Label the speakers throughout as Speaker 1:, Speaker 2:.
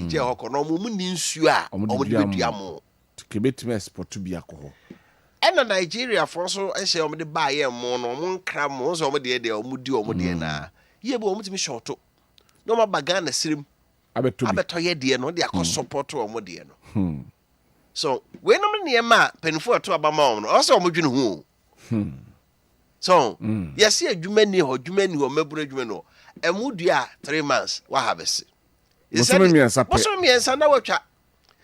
Speaker 1: je hoko no mo ni nsu a omo de bedua mo
Speaker 2: kebetime export bi akọ
Speaker 1: ena Nigeria for so ehye omo de ba ye mo no omo nkra mo so omo de omo di omo de na ye be omo timi shorto no ma baga na sirim abeto ye de no de akọ support omo de no so we no me ma penfo to aba ma omo no so omo dwene hu so yes adwuma ni ho maburu adwuma no emudua 3 months wa harvest
Speaker 2: Mosomi
Speaker 1: miensa na watwa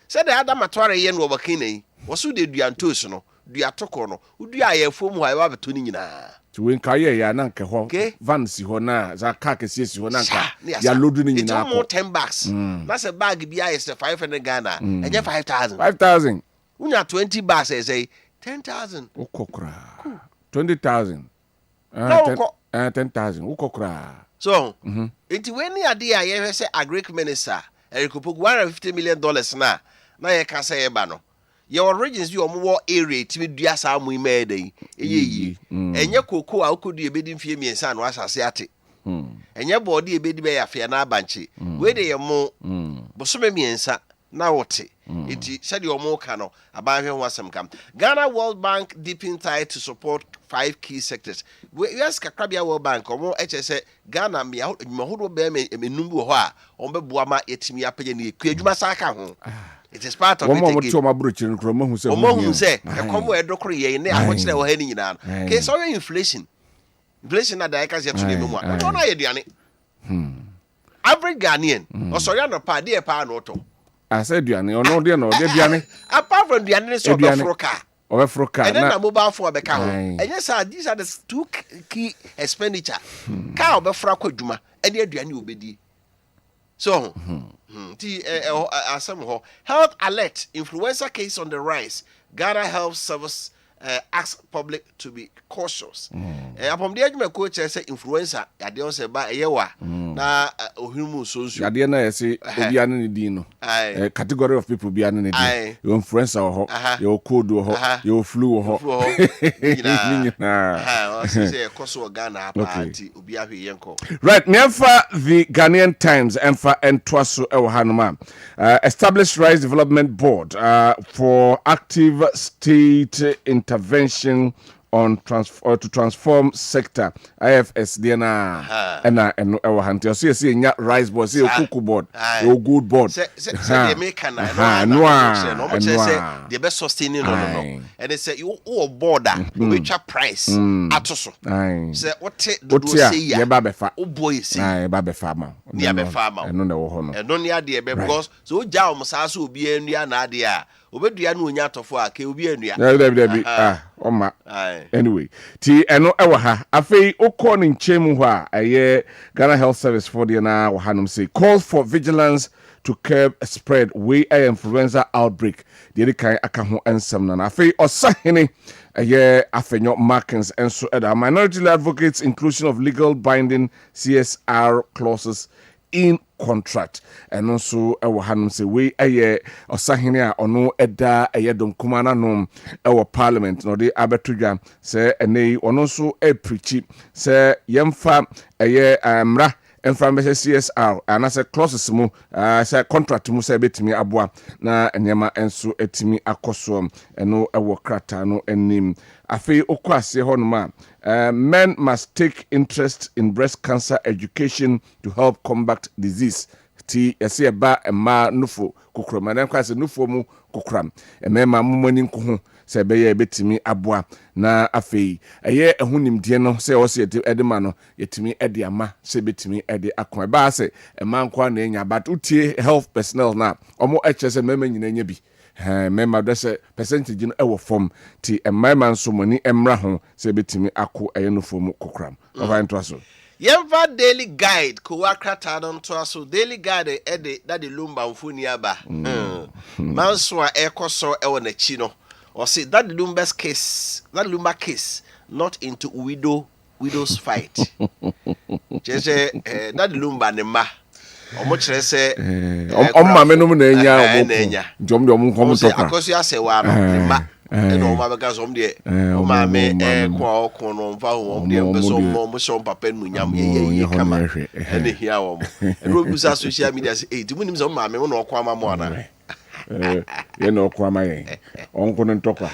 Speaker 1: said the other matware ye no obakina yi woso de dua ntos no dua toko no udua ayefo mu ha wa beto ni nyina
Speaker 2: to wen ka ye ya na nke ho van si ho na za car kesi si ho na nka ya lodu ni nyina
Speaker 1: ko $10 na se bag bi aye se 500 Ghana enye
Speaker 2: 5000
Speaker 1: unya 20 bucks e say 10,000
Speaker 2: ukokra 20,000 10,000 ukokra
Speaker 1: so enti when ya dey aye say agric minister erikopo $150 million na ye ka say e ba no your regions you omo area timi dua sa mu ime dey eyeyi enye koko a okodu ebedi mfie miensa no asase ate enye body ebedi be ya fia na abanche we dey mo bosome miensa na wote iti said your omo ka no abanhwe ho asem kam Ghana World Bank deepen tie to support 5 key sectors we ask Kwabena World Bank omo say Ghana me hodo be menum bi ho a omo be boa ma yetimi apage ne ekwadwuma saka ho. It is part of it.
Speaker 2: Omo
Speaker 1: say e komo edokoro ye ne ahokyere wo ha ni nyina no ke so inflation na da ka se to ne mu a no na ye duane average Ghanaian osori anopa de e pa no to
Speaker 2: I said duane ono de no de duane
Speaker 1: apart from duane so be froka
Speaker 2: and
Speaker 1: then a mobile phone be ka ho and yes these are the 2 key expenditure ka obefra kwadwuma e de aduane obedi so health alert influenza case on the rise Ghana Health Service ask public to be cautious upon the adwuma coach say influenza ya de on say ba eyewa na ohimu sonsu
Speaker 2: ya de na yesi obi ane ne din no category of people bi ane ne din your influenza ho your cold ho your flu ho
Speaker 1: say koso Ghana party obi ahwe yenko
Speaker 2: right never the Ghanaian Times emfa entwaso e wo hanoma established Rice Development Board for active state intervention on to transform sector IFS DNA and our hunter see nya rice board see cocoa board your good board
Speaker 1: say they make no say the best sustaining no and they say you border we try price atoso say what do say ya
Speaker 2: ba befa
Speaker 1: o boy say
Speaker 2: ba befa ma
Speaker 1: ya befa ma
Speaker 2: no na wo ho no
Speaker 1: no ne ade because so ja o sa so obi anua na ade a obedua na onya atofo a ke obi anua
Speaker 2: oma anyway ti eno ewa ha afei okọ ni nchemu ho a eye Ghana Health Service for the na wa hanum say call for vigilance to curb spread we influenza outbreak the kan aka ho ensem na afei osahene eye afenyo markings enso eda minority advocates inclusion of legal binding CSR clauses in contract and also ewo hanum say we eye osahene a ono eda eye dom kumana no ewo parliament no de abetudwa say enei ono so preach say yemfa eye amra emfa CSR anase clauses mu say contract mu say betimi aboa na enyema enso etimi akoso eno ewo krata no enim afei okwase honoma men must take interest in breast cancer education to help combat disease ti yesi eba ema nufo kokrom na kwase nufo mu kokram emema mumani nko ho se beye betimi aboa na afei eye ehunimdie no se o se edema no yetimi ede ama se betimi ede akon ba se ema nko na enya but utie health personnel na omo se mema nyina nya bi member dese percentage no ewo form ti emma nso moni emra ho se betimi akọ eyenofo mu kokram over into aso
Speaker 1: yemva daily guide ko wakrata don to aso daily guide ede that the lumba mfuni aba manso a ekoso ewo na chi no o say that the lumba case not into widows fight jese that the lumba ne ma omo kire se
Speaker 2: omma menum na enya jom de omo nkom to ka
Speaker 1: akoso asewa no ma no ma beka so mde o ma me kwa ko no mfa ho mde so mo so papa nu nyam ye kama ene hia wo mo eno busa social media say eh dimu nim so ma me no kwa ma mo ana
Speaker 2: you know kwama yen onko no ntokwa.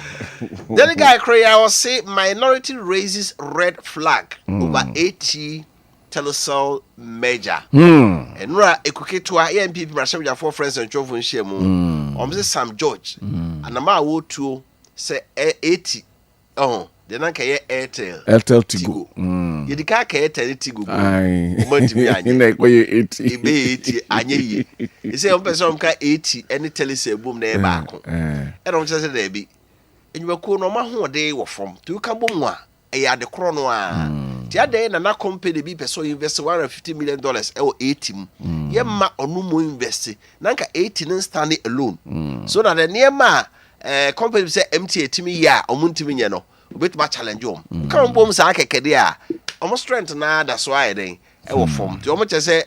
Speaker 1: Then the guy cry I was say minority raises red flag over 80 telecell merger. Enura ekuketwa MPP brasha for friends and chofun shemu. Say Sam George anama wo tuo say 80 de na kay Airtel
Speaker 2: Tigo.
Speaker 1: Ye di ka Airtel Tigo.
Speaker 2: Umantimi anye. Ina ekoye 80.
Speaker 1: Ebe 80 anye yi. E say on person ka 80 any telecell boom na e ba ko. E don say dey bi. Enyiwa ko no ma ho de wo from. Tu ka bom a e ya de kro no a. Ti ade na company bi person invest $150 million e o 80 mu. Ye ma onu mo invest. Na nka 80 no stand alone. So na the near company say MTA timi ya omuntimi nye no. Bit ma challenge come bom sa akekede a omo strength na that's why then e wo form ti omo che say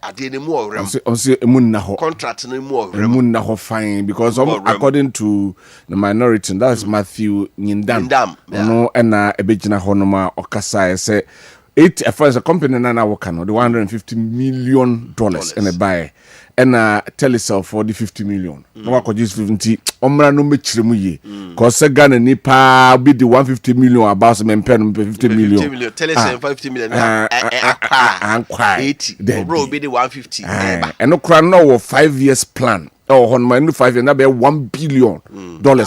Speaker 1: ade ne mu orem
Speaker 2: on say emu na ho
Speaker 1: contract ne mu orem
Speaker 2: emu na ho fine because according to the minority that's Matthew Nyindam no na ebegina ho no ma okasa say 80 as a company na work no the $150 million in a buy and telecell for the 50 million. No wa just 50 omra no mechiremu ye cause Ghana ni pa be the 150 million about some pen 50 million.
Speaker 1: 50 million telecell 50 million
Speaker 2: akwa
Speaker 1: 80 bro be the 150
Speaker 2: and no kra no 5 years plan on my 5 years na be $1 billion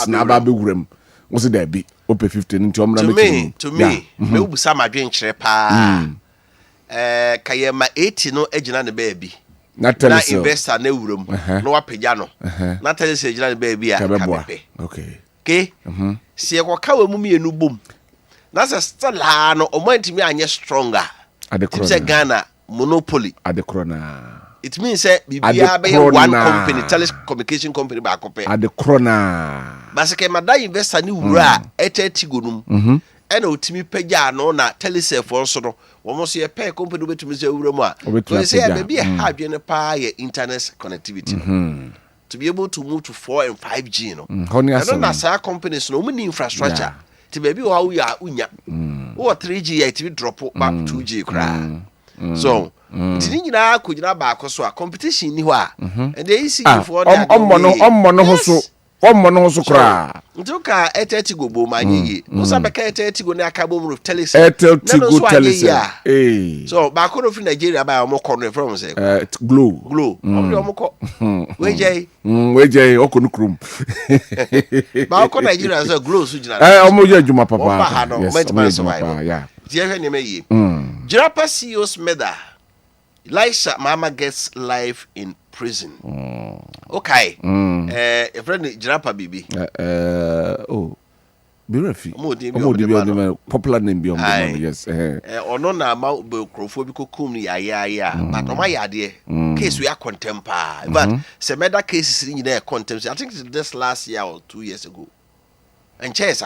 Speaker 2: na ba be wurem wo se there be ope 15 nti omra mechiremu
Speaker 1: to me me ubusa madwen kire pa kayema 80 no agina ne baby na investor na wurum no wapagya no na telecell agina ne baby a kabepe okay si e kwa kawe mu mienu bom na se still ha no omantimi anye stronger adekro Ghana monopoly
Speaker 2: adekro na
Speaker 1: it means say bibia be one company telecommunication company ba kope
Speaker 2: adekro na
Speaker 1: basike mada investor ni wura etetigo num ena otimi pagya no na telecell for so no wo so ye pay company betumi se wura mu a so say bibia ha dwene pa ye internet connectivity to be able to move to 4 and 5G no and na sa companies no many infrastructure to be how we are unya o 3G ya to drop back 2G kra so tini nyina ko nyina ba ko so a competition ni ho a and they see for that
Speaker 2: ommo no ho so kra
Speaker 1: ntuka etetigo bo manye usa beka etetigo na akabo mu
Speaker 2: telecell
Speaker 1: so ba ko no fi Nigeria ba mo ko no from say
Speaker 2: glow
Speaker 1: omo ko
Speaker 2: weje okonu krum
Speaker 1: ba ko Nigeria so glow su jina
Speaker 2: omo je adwuma papa
Speaker 1: yes yeah die hwe ne meyi Jirapa CEO's mother Elisha Mama gets life in prison. Okay. A friend Jirapa Bibi.
Speaker 2: Birafi. Popular name be on yes.
Speaker 1: Ono na ma okrofo bi kokum ni ya but oma yade case we are contemporary. But some other cases in there contemporary. I think this last year or 2 years ago. And chess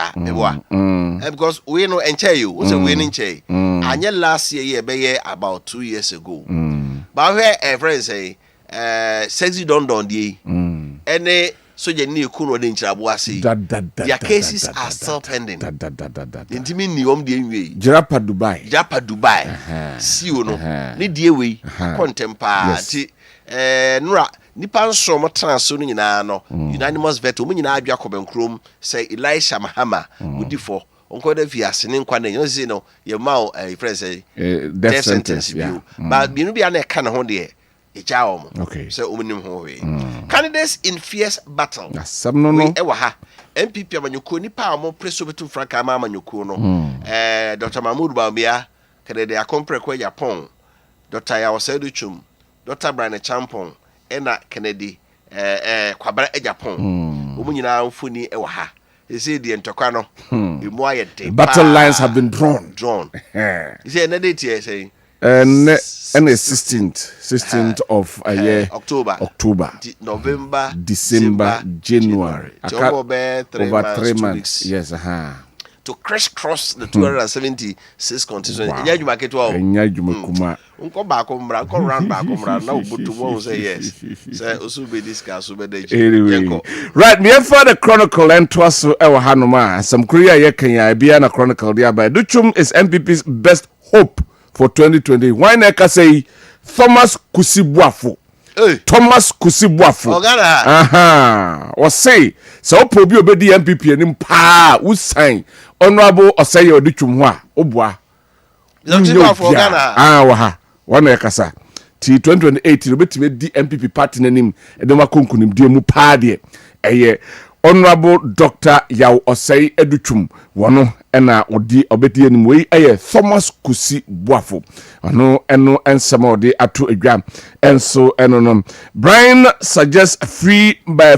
Speaker 1: because we know and you was a winning che. And last year be about 2 years ago. But where a friend say sexy don the any so you need kuno de nchirabuase their cases are still pending intimi ni om de nwe
Speaker 2: Jirapa Dubai
Speaker 1: si no ne die we contemporary ti nura nipa nso mo transo no nyina no unanimous veto mo nyina adwa kobenkrom say Elisha Mahama udifo onko da fiase ne nkwa na you see no ye ma friend say death sentence but binu bia na ka ne ho de
Speaker 2: okay.
Speaker 1: So candidates in fierce battle.
Speaker 2: No.
Speaker 1: Ewa ha. MPP amanyoko nipa amo preso betu franka ama amanyoko no. Dr. Mahmoud Bawumia kede akompre kwa Japan. Dr. Yawosedu Chum. Dr. Brian Champon ena Kennedy Kwabena Japan. Omo nyina mfuni ewa ha. He said the entokwa no. Emu aye de.
Speaker 2: Battle lines have been drawn.
Speaker 1: He said na date here say
Speaker 2: and the 16th of October,
Speaker 1: November,
Speaker 2: December, January.
Speaker 1: Over 3 months.
Speaker 2: Yes,
Speaker 1: to crisscross the 276 constituencies. Enya juma ketwa.
Speaker 2: Enya juma kuma.
Speaker 1: Unko baako mra, unko round baako mra. Na ubutu mo say yes. Say osube discuss ube deji.
Speaker 2: Anyway. Right, near for the Chronicle and twaso ewa hanoma. Some Korea ye Kenya bia na Chronicle dia by Duchum is MPP's best hope for 2020. Why neka say Thomas Kusibuafo. Thomas Kusibuafo. Aha. Or say so probi obedi MPP enim pa usain honorable Osaye Odichumwa obua.
Speaker 1: Kusibuafo Ghana.
Speaker 2: Wa ha. Wana yakasa. Ti 2028 obetime di MPP party nanim edema konkunim die mu pa de. Eye honorable Dr. Yaw Osaye Odichum wono ena odi obedi anim wei eye Thomas Kusibuafo. Ano eno ensema odi atu adwam enso enonom Brian suggests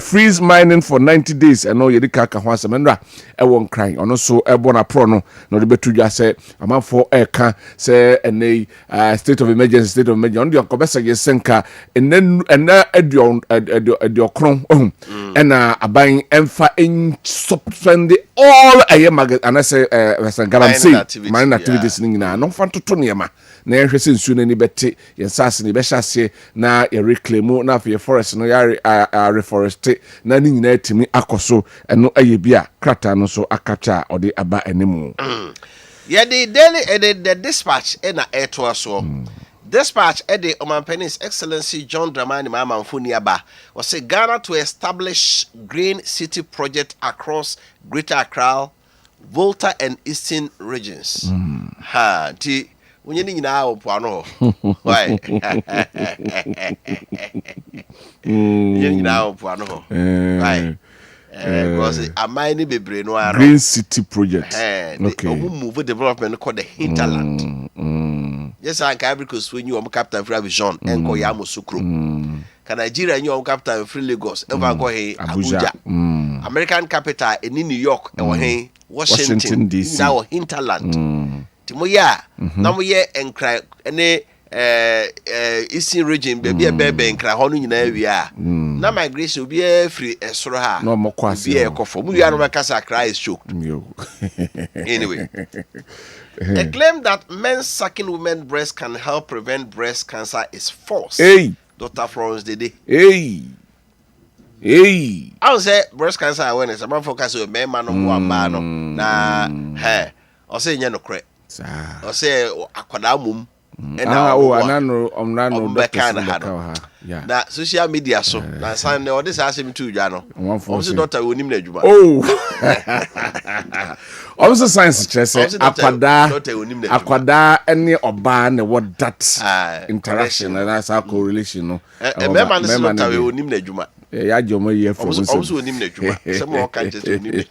Speaker 2: freeze mining for 90 days eno yedika ka ho asemendra ewon kran ono so ebona pro no no de betudwa se amanfo eka se enei state of emergency on the kobesa yesenka ena ediokron ena aban emfa en suspend all aye mag anase galamsey mining activities nyina no fa toto niema na ehwese nsu na ni bete yensase ni behase na ye reclaim na for forest no ya reforest na ni nyina atimi akoso eno aye bia krata no so akacha ode aba animu
Speaker 1: yeah the daily the dispatch na eto so dispatch the Omanpenis Excellency John Dramani Mamamfuni aba was say Ghana to establish green city project across Greater Accra, Volta and Eastern regions. Ha ti unye ni nyina opo ano why unye nyina opo ano why because amani bebre no aro
Speaker 2: green city project
Speaker 1: okay move development called the hinterland yes and Cabricos when you captain free vision enko ya musukro ka Nigeria you captain free Lagos ever go he Abuja American capital in New York e wo he Washington DC now hinterland timoya na mo ye enkra ene Eastern region baby bebe enkra ho no nyina awia na migration obi free esoro ha
Speaker 2: no mo kwase
Speaker 1: bi e kofo mu wia no makasa cry is choked anyway a claim that men sucking women's breasts can help prevent breast cancer is false.
Speaker 2: Hey,
Speaker 1: Dr. Florence Dede.
Speaker 2: Hey.
Speaker 1: I would say breast cancer awareness. I'm focusing on men, man, no, na hey. I say no correct. I say akwadamum.
Speaker 2: Anano
Speaker 1: yeah. Na social media so na san all this has him too jano. Also doctor onim na adwuma.
Speaker 2: Also science stress akwada any oba na what that interaction and that's our correlation no.
Speaker 1: Me man say doctor onim na adwuma.
Speaker 2: Ya jomo ye from
Speaker 1: also onim na adwuma. Some more can just onim.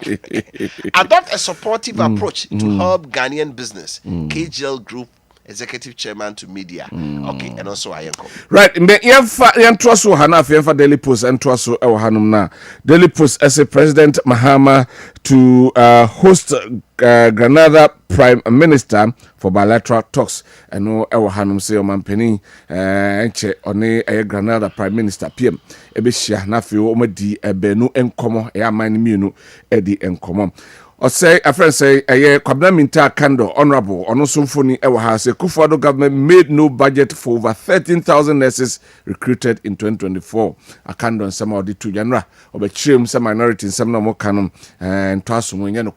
Speaker 1: Adopt a supportive approach to help Ghanaian business. KGL Group Executive Chairman to media. Okay, and also Ayenko. Right,
Speaker 2: in the Yantraso Hanaf Daily Post and Traso Hanumna. Daily Post as a President Mahama to host Granada Prime Minister for bilateral talks. And no Hanum say Omanpeni enche one Granada Prime Minister PM. Ebeshia Nafio Omedi Ebenu Enkomo Ea Mine Munu Edi Enkomo. Or say a friend say a Kwabena Minta Kando honorable on Symphony Ewa say Kufuado government made no budget for over 13,000 nurses recruited in 2024. A Kando and some of the 2 January or trim some minority in some no canon and Twasum when you know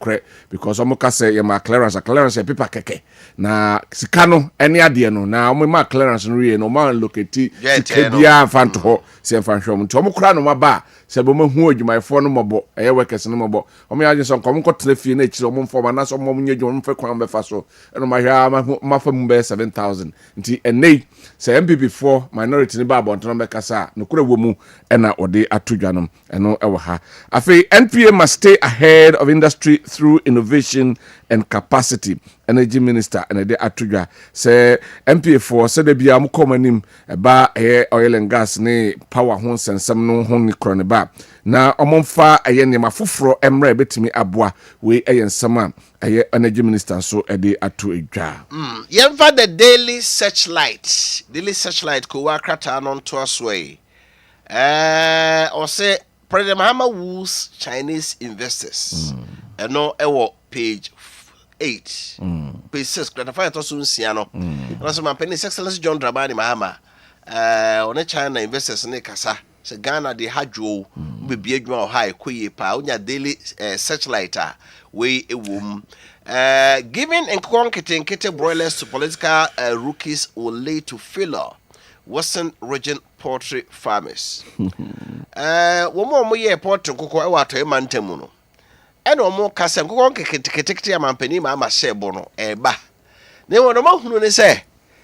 Speaker 2: because Omoka say Yama clearance a paper keke. Na Sikano any idea no now my clearance and re no man look at it. Kebia Fanto say Fanshom Tomokrano Maba. Sebomo hu adwuma fo no mobo eye workers no mobo omo ya jinso nkom kotre fie na ekire omo mfo ma na so omo nye dwuma mfe kwan befa so eno ma hwa ma fa mu be 7,000 nti enei say MPP4 minority ni ba abonto no bekasa no kura wo mu ena ode atodwanom eno ewo ha afei NPA must stay ahead of industry through innovation and capacity. Energy Minister and the atudwa say MPA4 said bia am komanim eba oil and gas ne power ho sensem no ho ni krone ba na omomfa ne mafoforo emra betimi aboa we ensem a Energy Minister so the atu edwa
Speaker 1: yemfa the daily searchlight ko wa krata non to asway or say President Mahama woos Chinese investors ɛno ɛwɔ page 8 page 6 gratify to so nsia no na so mampani excellence John Dramani Mahama on China investors ne kasa se Ghana de hadwo bebi adwuma o ha ekoye pa onya daily searchlight we ewom giving nkete broilers to political rookies will lead to failure Western region poultry farmers wo ye poultry nkoko e wato e mantemu no ene omo kasa nkoko nkete ya mampani ma shebo no eba ne wono mahunu ne se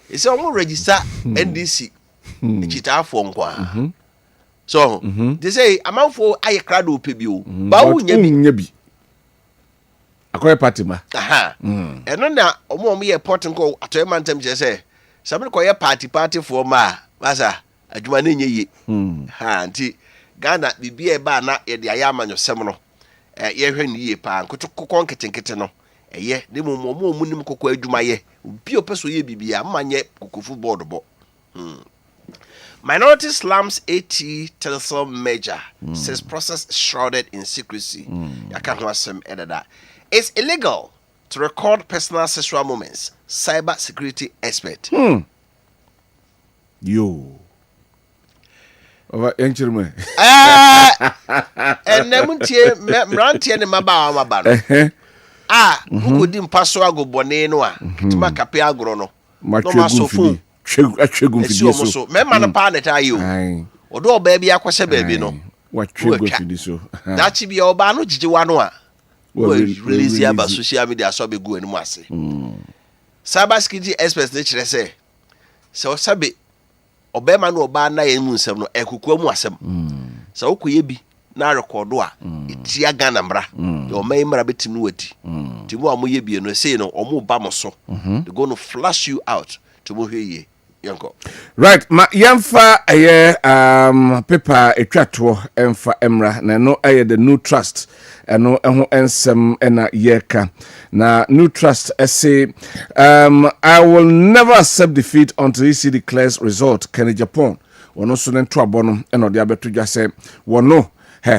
Speaker 1: ise omo register NDC chitafo nkwa so they say amanfo aye krado pebio ba wunya bi akoy party ma aha eno na omo ye pot nko atoy mantem je say sabe ko ye party for ma masa adwuma na nye ha nti Ghana bibia ba na ye de aya amanyosem no ye hwe ni ye pa nkoto kokon ketenkete no eye de mo nim kokko adwuma ye obi opeso ye bibia manye kokofu board bo Minority slums AT Telcel merger says process shrouded in secrecy. It's illegal to record personal sexual moments. Cyber security expert.
Speaker 2: Yo. Over enchirme.
Speaker 1: And nemuntie mrantie ne maba no. Who dim paso ago bone no a. Tuma kape agro no. No maso
Speaker 2: Atwegum fidi
Speaker 1: so mema na pa neta ayo odo oba bia kwose baabi no
Speaker 2: watwegum fidi so
Speaker 1: dachi bia oba no jijiwa no a release ya ba social media so be go animu ase cyber security experts ne kire se o sabe oba ma no oba na ye mu nsem no ekuku mu asem se okoye bi na record a etia Ghana mra ye o mai mra betim no wati timu amoye bi no say no omo ba mo so they going to flash you out to mo hweye yanko
Speaker 2: right ma yamfa paper etwato emfa emra na no the new trust eno eho ensem na yeka na new trust say I will never accept defeat until EC declares result Kenny Japan wono so ne to abono eno de abetodwa se wono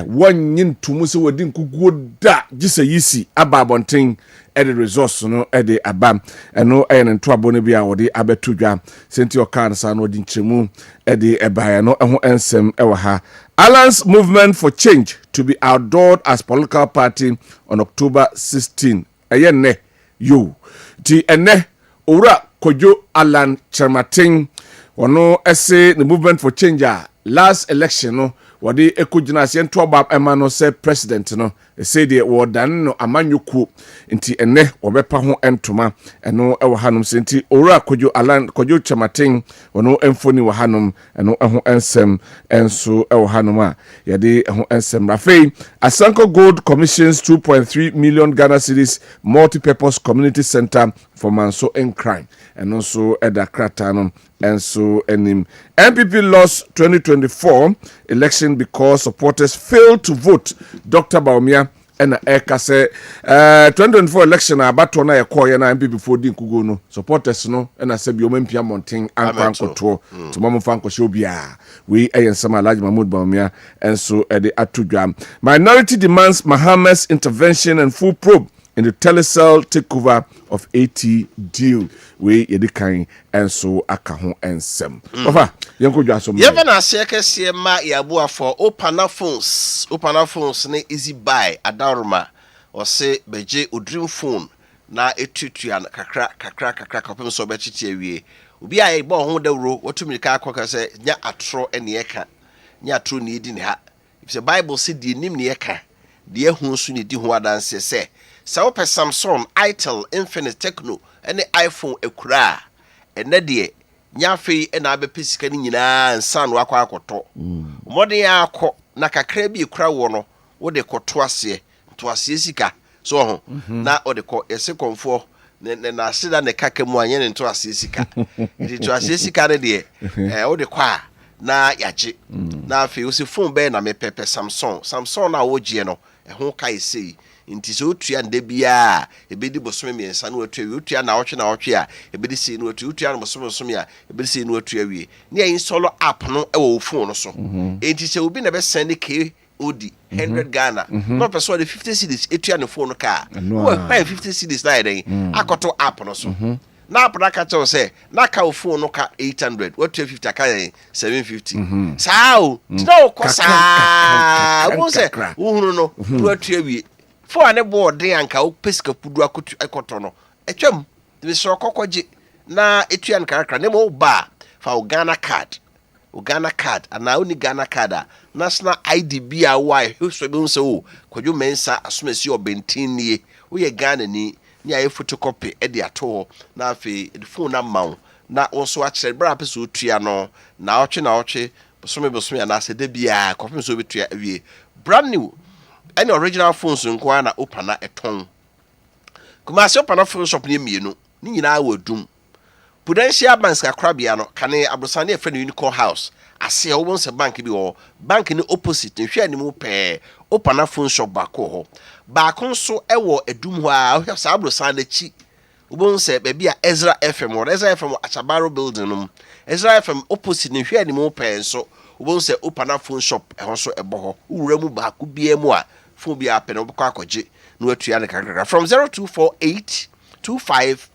Speaker 2: wonyin tumu se wodi nkuguo da gise yisi ababonten the resource no the abam eno en to abone bia wodi abetodwa senti okan sa no di nchemu the ebaya no eho ensem ewa ha Alliance Movement for Change to be outlawed as political party on October 16 ne yo ti ene owura Kojo Alan Chermatin wono ese the Movement for Change last election no wadi ekujina ase to bab emano se president no say de wodan no amanyuku nti ene obepa ho entoma eno ewo hanum senti owura Kojo Chamatin wono emfoni wo hanum eno eho ensem enso ewo hanum a yade eho ensem rafei Asanko Gold commissions 2.3 million Ghana cedis multi-purpose community center for Manso and crime eno so eda krata no enso enim MPP lost 2024 election because supporters failed to vote Dr. Baumia and Eka say 2024 election abato na yekoye na MPP for din kugo no supporters no na say bi omampia monten ankankoto to mamo fanko shobia we ayensama Alhaji Mahmoud Baumia enso ede atudwa minority demands Mohammed's intervention and full probe in the Telecel takeover of AT deal we yedikan enso aka ho ensem ofa yenko dwa so
Speaker 1: yeven ase kese ma yabo for opana phones ne easy buy adaruma o se beje odream phone na etutua kakra kopem so be chichi awie obi aye bo ho dawro watumi ka akoka se nya atro ene eka nya atro ne edi ne ha if the Bible say di nim ne eka de ehun so ne di ho adanse se Saupe Samsung, Itel, Infinite, Techno, and the iPhone ekura. And de nyafe and abe pisika ni nyina ansan wakwa akoto. Mode ya akọ na kakra bi ekura wono, wo de koto ase sika. So ho na o de ko ese konfo na asida ne kaka mu anye ne to ase sika. Ndi to ase sika ne de o de kwa na yaje. Na afi o se phone be na me pepe Samsung na wo gie no ho kai sei nti so otua nde bia ebedi bosome miensa na otua na otwe a ebedi si na otua na bosome a ebedi si na otua wie na yin solo app no e wo phone no so enti se obi na be send Odi 100 Ghana. No person the 50 cedis etua ne phone car. Who pay 50 cedis na dey. Akoto app no so. Na app na ka tell say na ka phone no ka 800. What 250 ka 750. Sao, no kosa. Who say wo no wo atua wie. For ane board dey anka wo pesika pudu akoto no. Etwam. The so kokoje na etua ne kakra na mo ba fa Ghana card. Ghana card and now only Ghana card national ID BRY who so be so kwadwo mensa asomasi obentin nie wo ye Ghana ni aye photocopy e de ato na afi the phone na mawo na also akere bra pese otua no na otwe bosome na se de bia kofim so betua awie brand new any original phones nko na open na eton kuma se open na phone shop ni mienu ni nyina wadum Prudential Banks Akrabia no kane abrosane e friend Unicorn House ase e won se bank bi wo bank ni opposite nhwe ani mu pe open na phone shop bako ho bako nso e wo edum ho a wo sa abrosane chi won se be bia Ezra FM or Ezra FM Achabaro building no Ezra FM opposite nhwe ani mu pe nso won se open na phone shop e ho so e bo ho wura mu bako bia mu a phone bia pe no bako akoje no atua ne kakra from 0248 25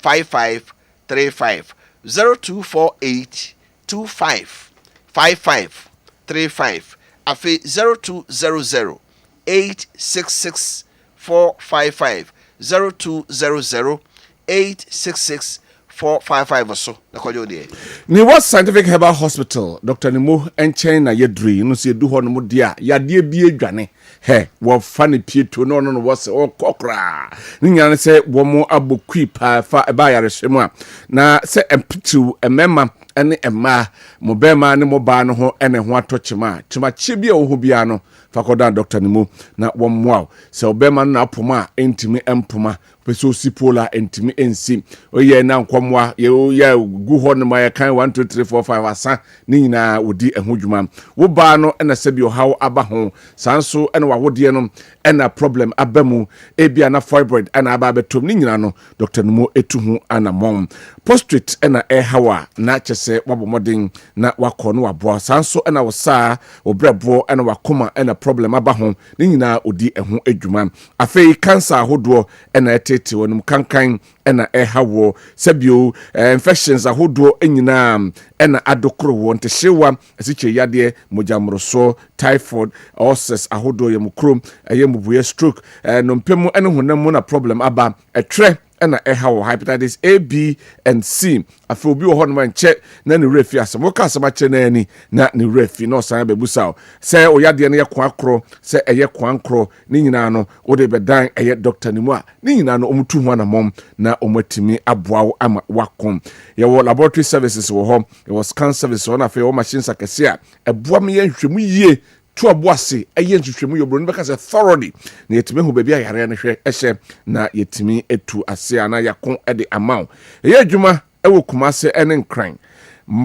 Speaker 1: 55 35 0248 25 55 35 afi 0200 866 455 0200 866 455 so na kwajo de
Speaker 2: ni what scientific herbal hospital Dr. Nimo enchen na yedri no se du ho no mo dia yade bi adwane he wo fa ne pieto no wo se o kokra ni nyane se wo mo abokui pa fa e ba yare hwemu a na se empitu emema ene emma mo bema ne mo ba no ho ene ho atochema che bia wo ho bia no fa kodan Dr. Nimo na wo mo se obema na apoma entimi empoma peso sipola entimi ensi oye na nkwamwa ye gu ho no ma ye kan 1 2 3 4 5 asa ni nyina wodi ehudwuma wo ba no ena sebi ohaw aba ho sanso ena wawode no ena problem abamu ebia na fibroid ena aba betom ni nyina no Dr. Nimo etuhu anamon prostate ena hawa na chese wabomodin na wakọ no waboa sanso ena wosa obrebo ena wakoma ena problem aba ho ni nyina odi ehu adwuma afei cancer ahodo ena tete wonum kankan ena hawo sabio infections ahodo enyina ena adokoro won te hyewa asiche yade mojamroso typhoid ulcers ahodo yemukrom yemubuye stroke no mpemu ene honam na problem aba etre ena hawo hepatitis A, B and C afi obi wo hono manche na ne refi asem wo ka asem ache na ani na ne refi no san bebusa se oyade ne yekwa akro se eyekwa ankro ni nyina no wo de bedan eye Dr. Nimo a ni nyina no omutu ho na mom na omatimi aboa ama wakom ye wo laboratory services wo ho ye wo scan service wo na afi wo machines akese a eboa me ye hwemu yie to aboase eye nhwehwemu yo bro no beka se thoroughly na yetime ho baabi ayare na hwe ehye na yetimi etu ase ana yakon ede amount eye adwuma ewo kumase ene nkran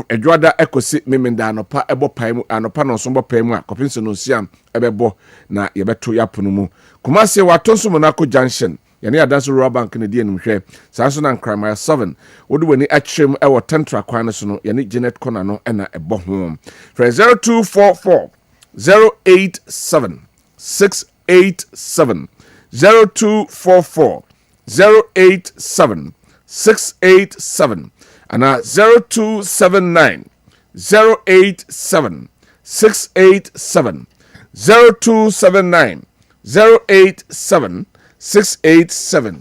Speaker 2: edwada ekosi memenda anopa ebo paimu anopa no so bo paimu a kopinso no siam ebebo na yebeto yapono mu kumase watonso monako junction yani adanso rural bank ne die nimhwe sanso na nkran my 7 wodi wani atrem ewo tentra kwan so no yani Janet Corner no ena ebo ho 0244 087 687 0244 087 687 and 0279 087 687 0279 087 687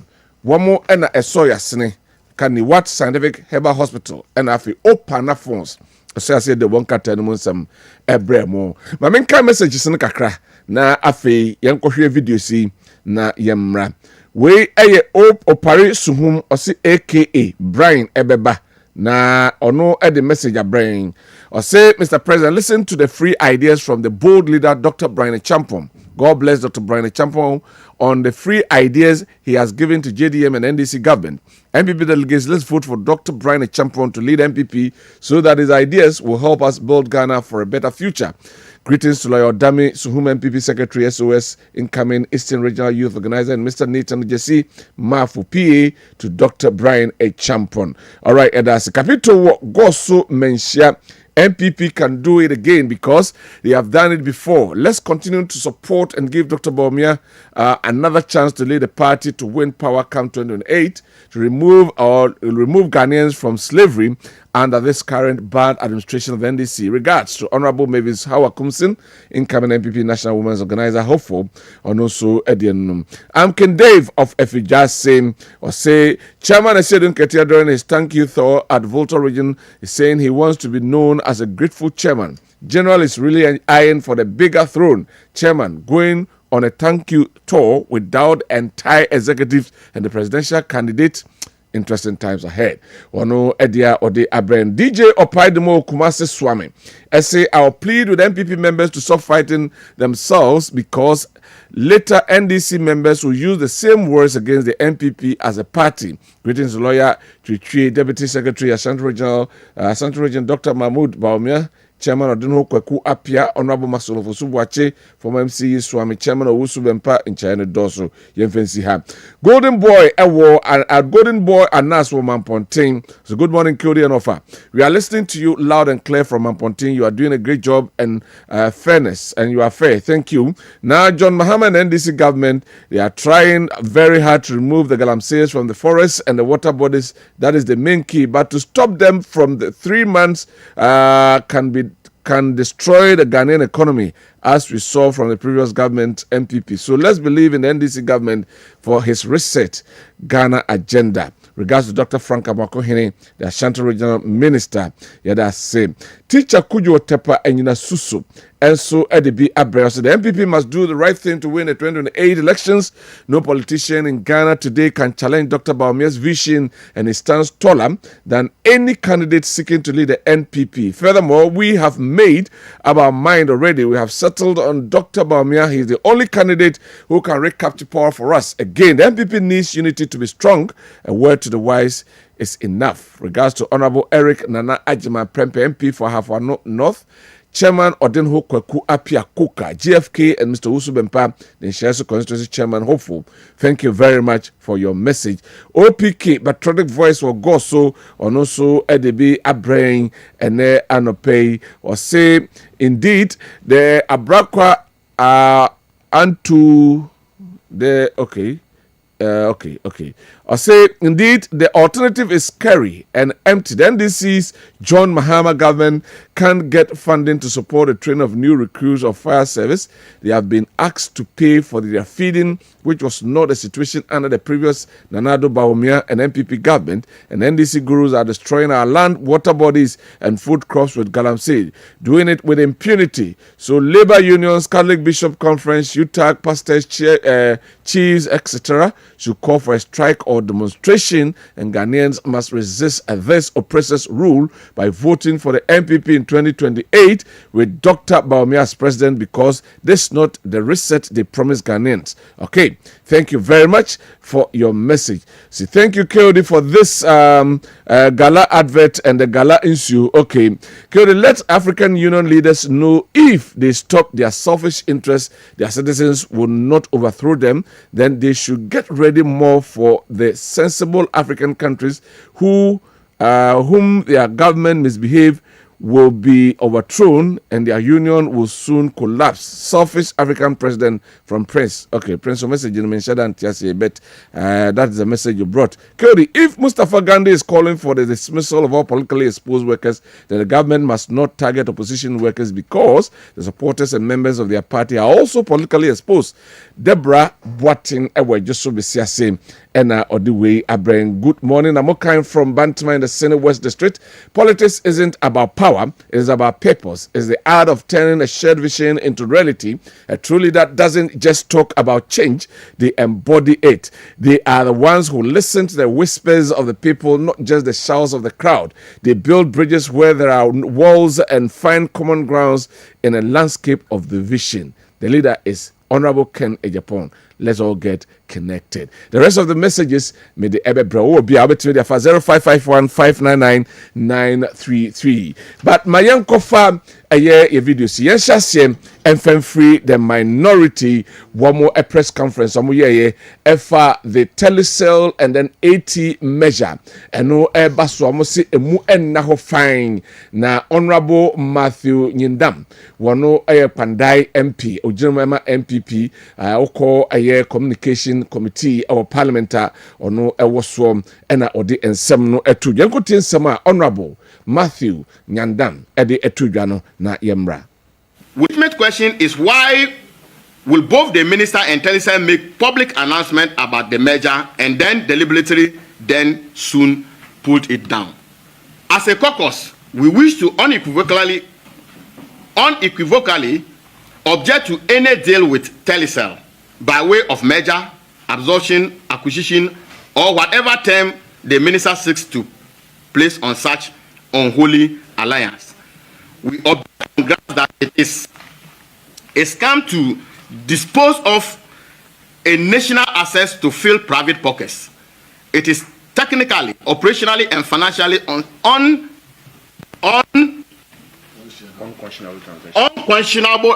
Speaker 2: Wamo ena esoya sene kani what scientific herbal hospital and afi open phones so I said the one kata no some ebremo ma menka messages no kakra na afi yenkohwe video si na yemra we eye opare suhum osi aka Brian ebeba na ono the message a Brian or say Mr. President, listen to the free ideas from the bold leader Dr. Brian Champon. God bless Dr. Brian Champon on the free ideas he has given to JDM and NDC government. MPP delegates, let's vote for Dr. Brian Champon to lead MPP so that his ideas will help us build Ghana for a better future. Greetings to Lawyer Dami Suhum, MPP Secretary, SOS, incoming Eastern Regional Youth Organizer, and Mr. Nathan Jesse Mafu, PA, to Dr. Brian Champon. All right, and that's Capito Gosu Menshia MPP can do it again because they have done it before. Let's continue to support and give Dr. Bawumia another chance to lead the party to win power come 2028, to remove Ghanaians from slavery under this current bad administration of NDC. Regards to Honorable Mavis Hawa Kumsin, incoming MPP National Women's Organizer, hopeful, and also Edian. I'm Ken Dave of Efija saying, Chairman Esedun Ketia during his thank you tour at Volta region is saying he wants to be known as a grateful chairman. General is really eyeing for the bigger throne. Chairman going on a thank you tour without entire executives and the presidential candidate. Interesting times ahead. Wano Edia Ode Abren. DJ Opaidemo Kumase Swami. I say I'll plead with MPP members to stop fighting themselves because later NDC members will use the same words against the MPP as a party. Greetings, lawyer Chichi, Deputy Secretary, Ashanti Region Dr. Mahmoud Bawumia, Chairman of Dunho Kweku Apia, Honorable Masolo Subuache, former MCE Swami, Chairman of Usu Bempa in China Doso, Yemfensi Ha. Golden Boy, Golden Boy, and Naswo Mamponting. So good morning, Kodi and Offa. We are listening to you loud and clear from Mamponting. You are doing a great job and fairness, and you are fair. Thank you. Now, John Mahama and NDC government, they are trying very hard to remove the galamseys from the forests and the water bodies. That is the main key. But to stop them from the 3 months can destroy the Ghanaian economy, as we saw from the previous government MPP. So let's believe in the NDC government for his reset Ghana agenda. Regards to Dr. Frank Amakohene, the Ashanti Regional Minister, yada say, Teacher Kujo Tepa Enyina Susu, and so Edibi Abreu. So the MPP must do the right thing to win the 2028 elections. No politician in Ghana today can challenge Dr. Bawumia's vision, and he stands taller than any candidate seeking to lead the NPP. Furthermore, we have made up our mind already. We have settled on Dr. Bawumia. He is the only candidate who can recapture power for us. Again, the MPP needs unity to be strong. A word to the wise is enough. Regards to Honorable Eric Nana Ajima Prempe MP for Hafwa North, Chairman Odenho Kweku Apia Kuka, GFK, and Mr. Usu Bempa, the Nshiaso Constituency Chairman, hopeful. Thank you very much for your message. OPK, Patriotic Voice will go so, on also EDB, Abrain, and Anopay, or say, indeed, the Abrakwa are unto the, okay. I say, indeed, the alternative is scary and empty. The NDC's John Mahama government can't get funding to support the training of new recruits of fire service. They have been asked to pay for their feeding, which was not the situation under the previous Nanado Bawumia and MPP government. And NDC gurus are destroying our land, water bodies, and food crops with galamsey, doing it with impunity. So labor unions, Catholic Bishop Conference, UTAG, pastors, chiefs, etc., should call for a strike or demonstration, and Ghanaians must resist this oppressor's rule by voting for the MPP in 2028 with Dr. Bawumia as president, because this is not the reset they promised Ghanaians. Okay, thank you very much for your message. See, thank you, KOD, for this gala advert and the gala issue. Okay, KOD, let African Union leaders know if they stop their selfish interests, their citizens will not overthrow them. Then they should get ready more for the sensible African countries whom their government misbehave will be overthrown and their union will soon collapse. Selfish African president from Prince. Okay, Prince, your message in but that is the message you brought. Cody, if Mustafa Gandhi is calling for the dismissal of all politically exposed workers, then the government must not target opposition workers because the supporters and members of their party are also politically exposed. Deborah Boating Ewe Josu Besia same. Ena Odiwe Abreng. Good morning. I'm Okain from Bantama in the Senate West District. Politics isn't about power, it is about purpose. It's the art of turning a shared vision into reality. A true leader doesn't just talk about change, they embody it. They are the ones who listen to the whispers of the people, not just the shouts of the crowd. They build bridges where there are walls and find common grounds in a landscape of division. The leader is Honorable Ken Ejapong. Let's all get connected. The rest of the messages may the Ebe Bro will be able to be for 0551 599 933. But my young kofa a year video see and free the minority one more a press conference efa the telecell and then 80 measure and no baso amosi emu enna ho fine na Honorable Matthew Nyindam wano pandai MP ojinama MPP oko communication committee our parliamentar ono ewoso ena odi ensem no etu yankotin ensem Honorable Matthew Nyindam edi etudwa no na yemra.
Speaker 3: Ultimate question is why will both the minister and telecell make public announcement about the measure and then deliberately then soon put it down? As a caucus, we wish to unequivocally object to any deal with telecell by way of merger, absorption, acquisition, or whatever term the minister seeks to place on such unholy alliance. We object on grounds that it is a scam to dispose of a national assets to fill private pockets. It is technically, operationally, and financially unconscionable.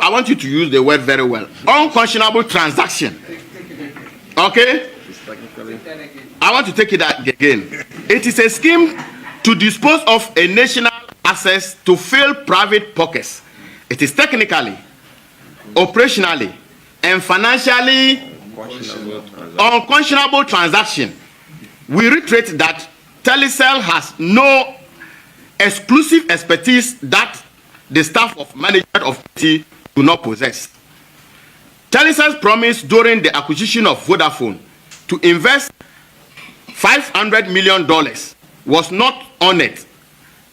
Speaker 3: I want you to use the word very well. Unconscionable transaction. Okay? I want to take it again. It is a scheme to dispose of a national assets to fill private pockets. It is technically, operationally, and financially unconscionable transaction. We reiterate that telecell has no exclusive expertise that the staff of management of T do not possess. Telecell's promise during the acquisition of Vodafone to invest $500 million was not honored,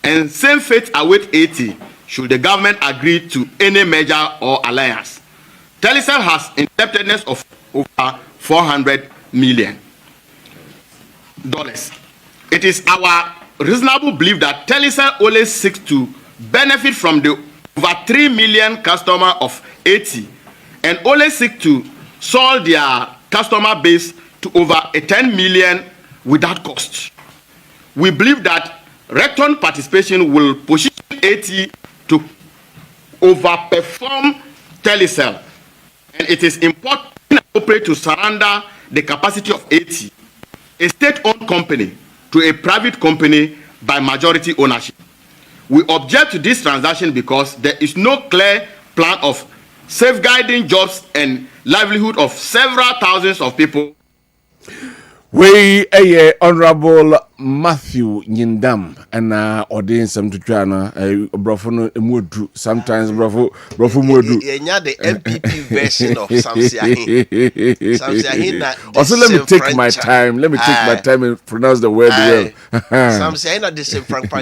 Speaker 3: and same fate await 80 should the government agree to any merger or alliance. Telecell has indebtedness of over $400 million. It is our reasonable belief that telecell only seeks to benefit from the over 3 million customer of 80 and only seek to solve their customer base to over 10 million without cost. We believe that return participation will position 80 to overperform telecell, and it is important and appropriate to surrender the capacity of 80, a state-owned company, to a private company by majority ownership. We object to this transaction because there is no clear plan of safeguarding jobs and livelihood of several thousands of people.
Speaker 2: We Honorable Matthew Nyindam and audience some to China brofo mudu sometimes brofo mudu
Speaker 1: the MPP version of Samsiahin.
Speaker 2: Also let me take my time and pronounce the word well.
Speaker 1: Samsiahin at the same frank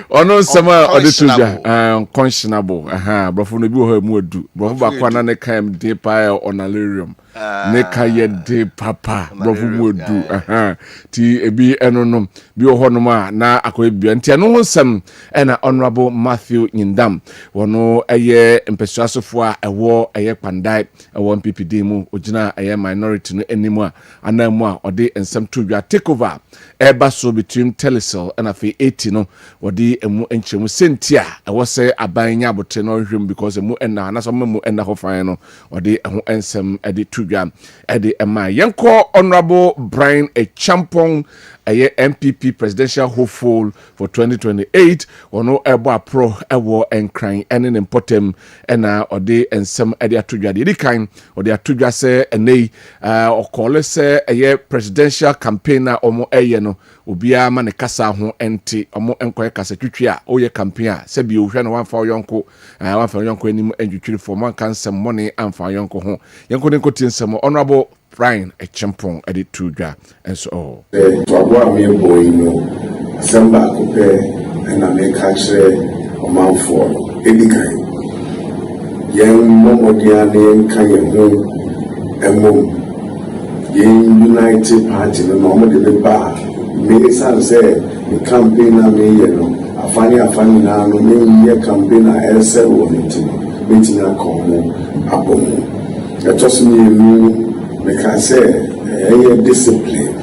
Speaker 2: ono sama odituja unconscionable brofo no bi ho mudu brofo ba kwana ne kam de pa onalarium neka yede papa brofo mudu ti ebi enonom bi ohonom a na akoebia ntia no honsam ena Honorable Matthew Nyindam wono eye mpesuasofo a ewo eye kwandai ewo MPPD mu ogina eye minority no enimu a anamu a ode ensam todwa take over eba so between telecell and afi 80 no ode emu enchemu sentia ewo se abanya abotre no hwem because emu enna na so mu enna ho fan no ode eho ensam ede tudwa ede ema yenko Honorable Brian Echampong a MPP presidential hopeful for 2028 ono ebo apro ewo enkran ene important ena ode ensem ede atudwa de kan ode atudwa se enei okole se eye presidential campaigner omo eye no obia ma ne kasa ho enti omo enkoye kasa twitwi a oye campaign a se bi ohwe no wanfa yonko enim endwitwiri for man kan sem money amfa yonko ho yenko ne kotin sem Honorable Brian Echampong edit tudwa and so
Speaker 4: to abo me boy no asamba kope na me ka kire omanfo edikan yen momodia ne kan yen ho emom yen United Party no mo de ba me say the campaign na me yen no afani na no me campaign a ese won't meeting a come abom etoso ni me can say discipline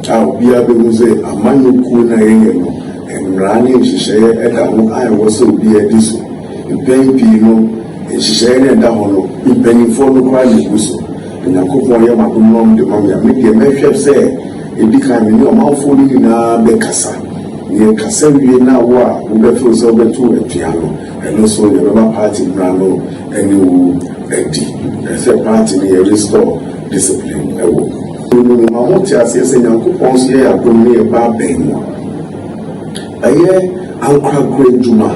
Speaker 4: how be able say amanyoku na no emrani nhihye eda ho ai wo so bi ediso mpenpi no nhihye na eda ho no mpenifo no kwa leguso nyakopon ya madomom de mamya me de mehwe say edika me ni omanfo ni na be kasa ye kasa wie na wo a wo be fo so be to atuano eno so ye be party brano eni wo edi ese party ni restore discipline ewo no mamoti asese nyakopon so ye adom ne ba ben aye ankra juma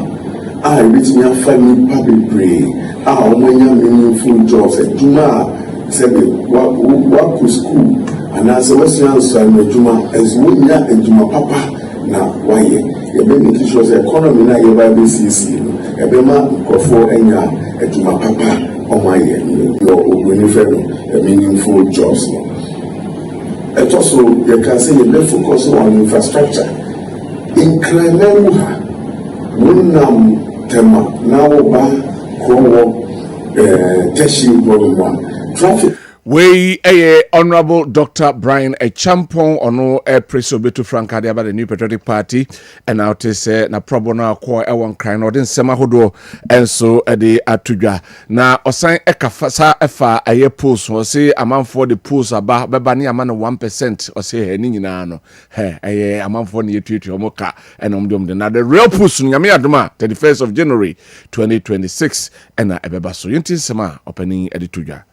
Speaker 4: a ebitimi afa ni pabebre a omonya meaningful jobs juma sebe wa ku school anase wasian so na juma ezunya ejuma papa na waye ebe ni kisho se economy na ye ba BCC ebe ma nkofo enya ejuma papa omaye yo oguni fe no meaningful jobs no etoso you can say you focus on infrastructure incremental wunam tema na oba kowo teshi bodoma traffic.
Speaker 2: We Honorable Dr. Brian Champon ono preso betu Frankade about the New Patriotic Party and out say na probona ko e won kran no den sema hodo enso de atudwa na osan ekafasa efa aye polls o say amanfo the polls aba beba ni ama no 1% o say he ni nyina no he amanfo ne yetuetu omoka enom dom de na the real polls nyame adoma 31st of January 2026 ena ebeba so yintin sema opening editudwa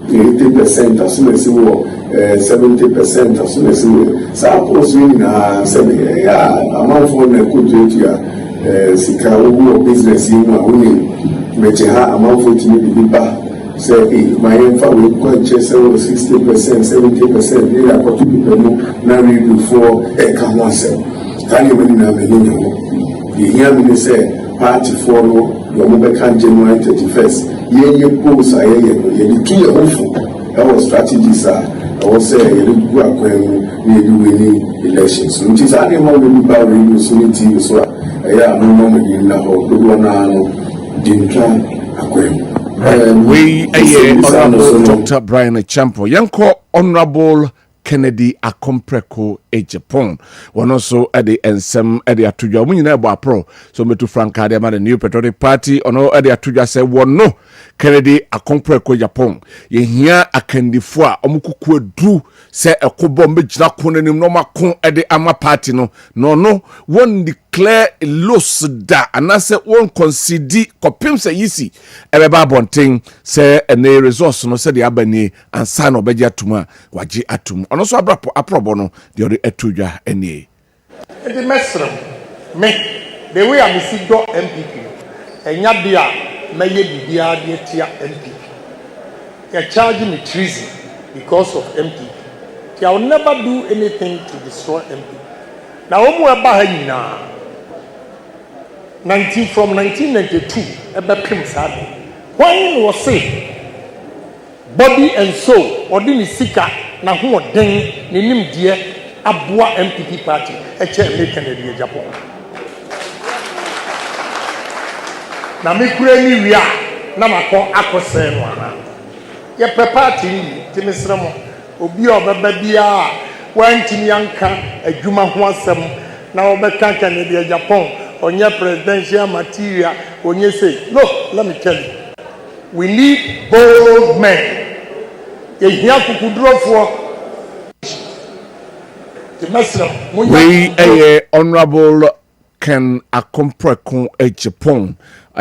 Speaker 4: 80% as soon as you 70% as soon as you suppose we na say ya amount for na kutu ya sika wo business yi mu awuni meche ha amount for timi biba say my info we go check 60% 70% ni ya kotu biba mu na we before ka ho asem tani we na me ni ho ye ya me say party for no your mobile can January 31st ye polls aye ye two year off our strategies are I was say ye go akwen we do winning elections so it is any more we ba radio so nti so ya no me na ho do na no dinka akwen
Speaker 2: we Honorable Dr. Brian Champo yanko Honorable Kennedy Akompreko Japan one also at the ensem at the atudwa mu nyina ebo apro so metu Frankade ma the New Patriotic Party ono at the atudwa say one no Kennedy Akompreko Japan ye hia akandifo a omukuku edu say ekobo megina konanim no makon at the ama party no one declare loss da anase one concede kopim say yisi ebeba bonten say ene resource no say the abani ansa no beja tuma waji atum ono so aprobo no the etudwa ene
Speaker 5: the mesro me the way I see do MPP enya dia meye bibia de tia MPP they charge me treason because of MPP they will never do anything to destroy MPP now omo eba ha nyina 1992 eba pim sabe when was say body and soul odini sika na ho den nenim die aboa MPP party eche make Kennedy Japan na me kura ni wi a na makọ akọsẹ no ana ye party ni timisremo obi obeba bia wantimi yanka adwuma ho asem na obeka Kennedy Japan onye presidential material onye say look let me tell you we need bold men we
Speaker 2: Honorable Ken Akompreko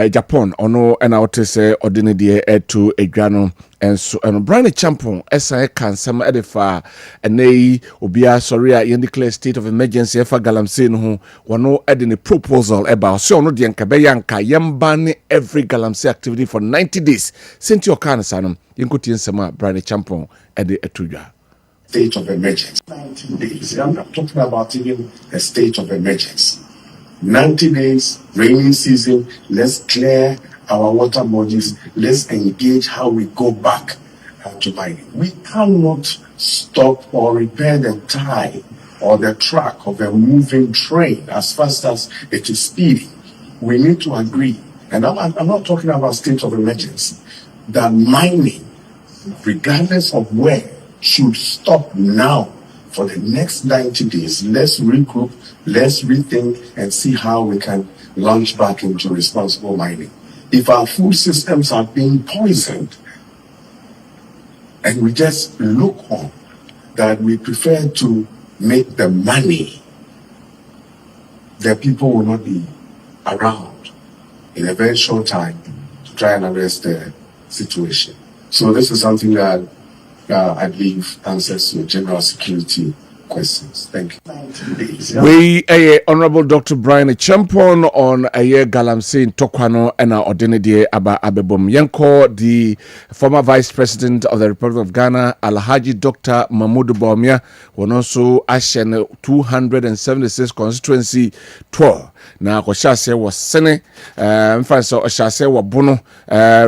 Speaker 2: Japan ono and out say ordinary to a grano and so and Brian Champon SI can some edifa and nay obia sorry in declare state of emergency for galamsey no one no adding a proposal about so no the yanka yambani every galamsey activity for 90 days since your can sanum inkutin sama Brian Champon at the etudwa
Speaker 4: state of emergency 90 days I'm not talking about even a state of emergency 90 days, rainy season, let's clear our water bodies, let's engage how we go back to mining. We cannot stop or repair the tie or the track of a moving train as fast as it is speeding, we need to agree, and I'm not talking about state of emergency, that mining, regardless of where, should stop now for the next 90 days. Let's regroup, let's rethink, and see how we can launch back into responsible mining. If our food systems are being poisoned, and we just look on, that we prefer to make the money, the people will not be around in a very short time to try and address the situation. So this is something that I believe answers your general security questions. Thank you.
Speaker 2: We Honorable Dr. Brian Champon on Galamsey in Tokwano and our ordinary Aba Abebom Yanko, the former Vice President of the Republic of Ghana, Alhaji Dr. Mahmoud Bawumia, who also Ashen 276 constituency tour. Now, Koshase was Sene, Mfanso Oshase wa Bono,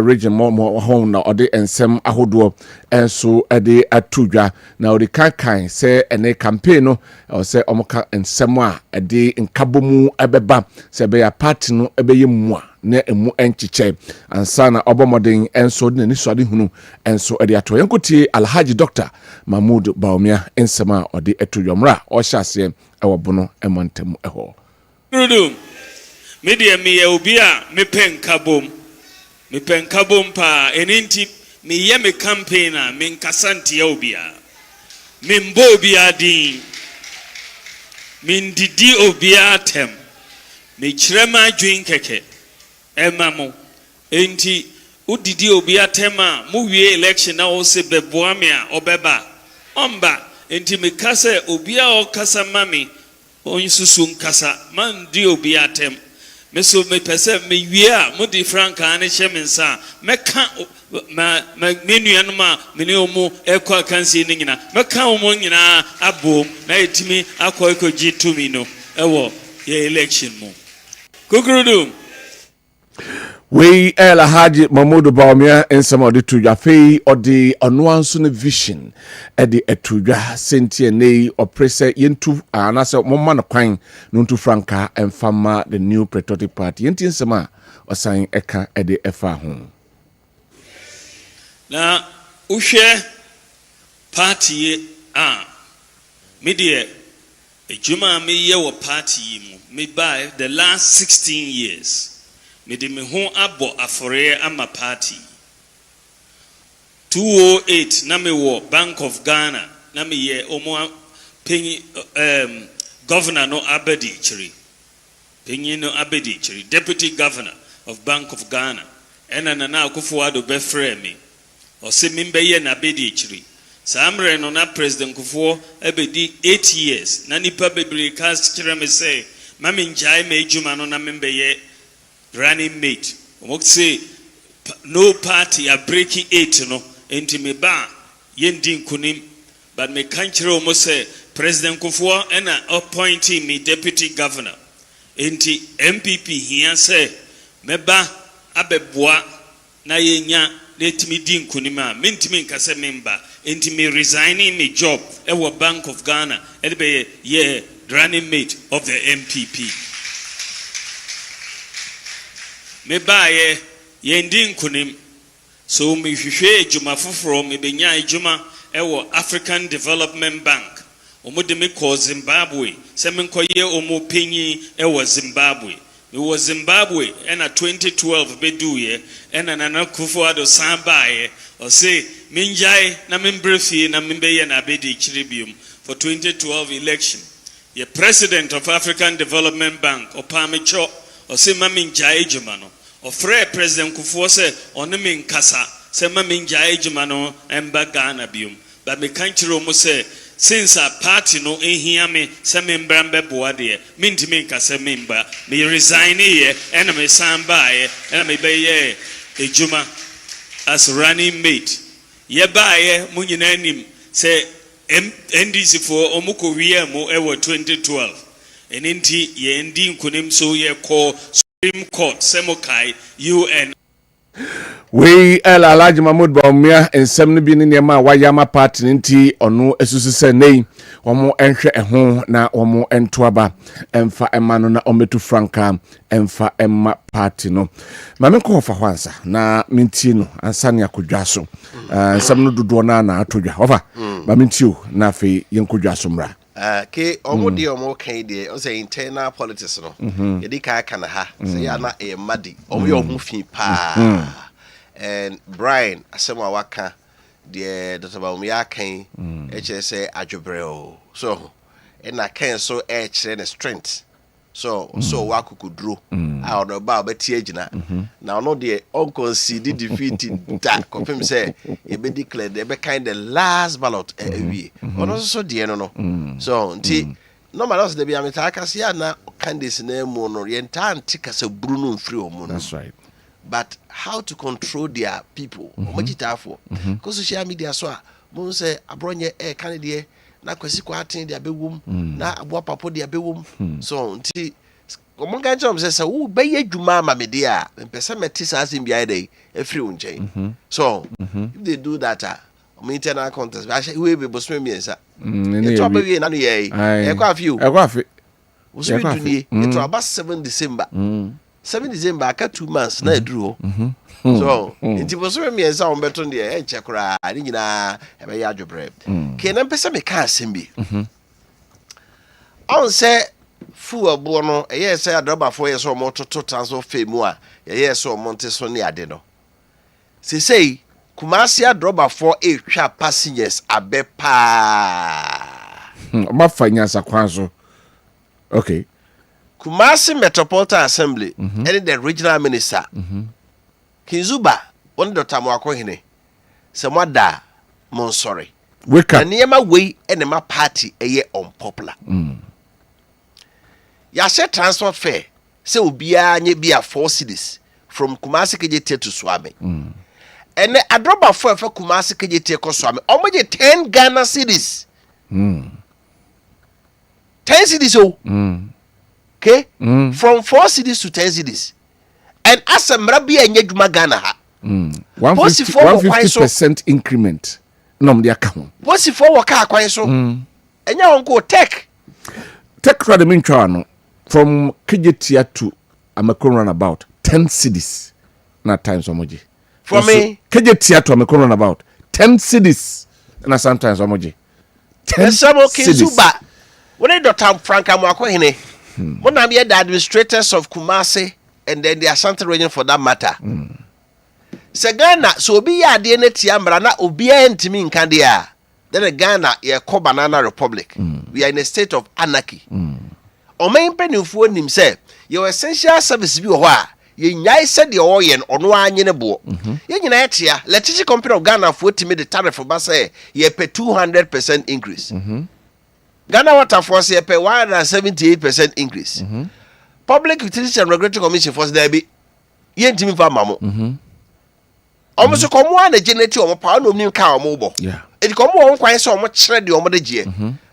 Speaker 2: region more home now, or the Ensem Ahodo, and so a day at Tuja. Now, the Kankai say, and a campaign, or say Omoka and Semwa, a day in Kabumu, Ebeba, say be a partner, ebe moi, ne emu enchiche, and sana Obamoding, and so the Niswadi Hunu, and so a day at Toyankuti, Alhaji Doctor Mahmoud Bawumia, and Sema, or the Etuyomra, or Shase, our Bono, and Montemu Eho.
Speaker 6: Media me ubia me pen kabom pa eninti me ye me campaigner me nkasanti ya ubia me mbo ubia din me ndidi ubia tem me chirema dwin keke emamo enti udidi ubia tema mu wie election na wo se beboa me a obeba omba enti me kase ubia o kasa mami onsusun kasa man di obi atem meso me pese me wia mudi franka ane chemensa meka menu anuma meni omo ekwa kansi ni nyina meka omo nyina abom na etimi akoiko G2 no ewo ye election mo kukurudu.
Speaker 2: We Alhaji Mahmoud Bawumia in some of the Tujafe or the Onuansun vision at the Etuja Sentia Nay or Presse Yentu Anasa Momana Quine Nuntu Franca and Fama the new Patriotic Party Yentin Sama or Sign Eka at the FA home.
Speaker 6: Now Ushe Party media a Juma me ye party me by the last 16 years. Me de me ho abo afore ama party 208 na me wo Bank of Ghana na me ye omo penyi governor no abedi chiri penyi no abedi chiri deputy governor of Bank of Ghana ena na Akufo-Addo befre me o se mimbe ye na abedi chiri samre no na president Akufo abedi 8 years na nipa bebre cast chire me say mami njai me ejuma no na mimbe ye running mate. Say no party are breaking it no enti me ba yendin kunim but me kanchire omo say President Akufo and appointing me deputy governor enti MPP here say me ba abeboa na yenya letimi din kunim a mentimi nkase member enti me resigning me job e wo Bank of Ghana e be ye running mate of the MPP. Me baye yendi nkunim so me hwehwe ejuma foforo me benya ejuma ewo African Development Bank omode me ko Zimbabwe se me nkoye omo penyi ewo Zimbabwe me wo Zimbabwe ena 2012 beduye ena Nana Akufo-Addo sambaye o say minjai na membrefie na membeye na abedi chiribium for 2012 election ye president of African Development Bank Opamecho o se mami njae ejuma no ofre President Akufo se ono me nkasa se mami njae ejuma no emba Ghana bium but me kanchiro mo se since a party no ehia me se me mbrambe boa de me ntimi nkasa memba me resign here and me samba here and me be ye ejuma as running mate ye bae mo nyina anim se NDC for omuko wie mo ewo 2012 eninti ye ndi nkunim so ye call Supreme Court Semokai UN
Speaker 2: We Alhaji Mahmood Bawumia ensem no bi ne nema wayama party nti ono esusu se nei omo enhwe eho na omo entoaba emfa ema no na ometu franka emfa emma party no mame ko fa hwansa na minti no ansa ne akodwa so ensem no dodo na atodwa ofa ba minti o na afi yenkodwa so mra
Speaker 1: ke omo de omo kan de o say internal politics no ye di ka kana ha say ya na e madi omo ye omo fi pa and Brian asema waka the Dr. Bawumia kan say adwobreo so and I can so the strength so wakukudro I on about betie agina now no the unconceded defeat that confirm say e be declared e be kind the last ballot we ono so de no so nti normal us de bi ameta aka se ya na candidates na mu no yenta antika se Bruno free omo.
Speaker 2: That's right.
Speaker 1: But how to control their people? Because social media so mo say abronye candidate na kwesi kwa atin dia bewum na abo papo dia bewum so nti omo gan chom say wo be adwuma ma me dia mpese meti sa asim bia dey efri unchen so if they do that omo internal contest we be bosme miensa e to be na no ye e kwa few wo so be dunie e to about 7 December 7 December aka 2 months na eduro so nti bosome miensa on beto de e chekura ni nyina e be ya adwobre ke na mpesa me ka asembi on say fu abo no e ye say adrobafo ye so mo toto transfer femu a ye so mo nte so ne ade no sei Kumasi adrobafo e twa passengers abepa
Speaker 2: ma fanya sakwanso okay
Speaker 1: Kumasi Metropolitan Assembly and the regional minister Kinzuba one Dr. Mwakohine Samwada Monsori
Speaker 2: wake up
Speaker 1: and Niema way and my party a year unpopular ya share transport fare say ubia nye bia 4 cities from Kumasi KJT to Swami and the adrobafo for Kumasi KJT ko Swami omoje 10 Ghana cities 10 cities okay from 4 cities to 10 cities and as a mrabi enye dwuma Ghana ha
Speaker 2: 150% increment no mde aka ho
Speaker 1: posifo waka akwan so enya wonko tech
Speaker 2: rade mentwa no from Kejetia to Amakon runabout 10 cities na times omoji
Speaker 1: for me
Speaker 2: Kejetia to Amakon runabout 10 cities na sometimes omoji 10 cities
Speaker 1: Kinzuba when Dr. Franka Mwakohine one of the administrators of Kumasi and then the Ashanti region for that matter. Ghana, so be ya DNA tiambra na ubia ntimi nkandia. Then Ghana ye ko banana republic. We are in a state of anarchy. Omen penufo nim say your essential service bi ho a ye nyai said the oyen ono anye ne bo. Ye nyina etia electricity company of Ghana for timi the tariff ba say ye pay 200% increase. Ghana Water Force pay 178% increase. Public Utilities and Regulatory Commission force there be yentimi fa mamo. Almost come one generator omo power no nim ka omo bo.
Speaker 2: Yeah.
Speaker 1: It come one kwan say omo kire de omo de gie.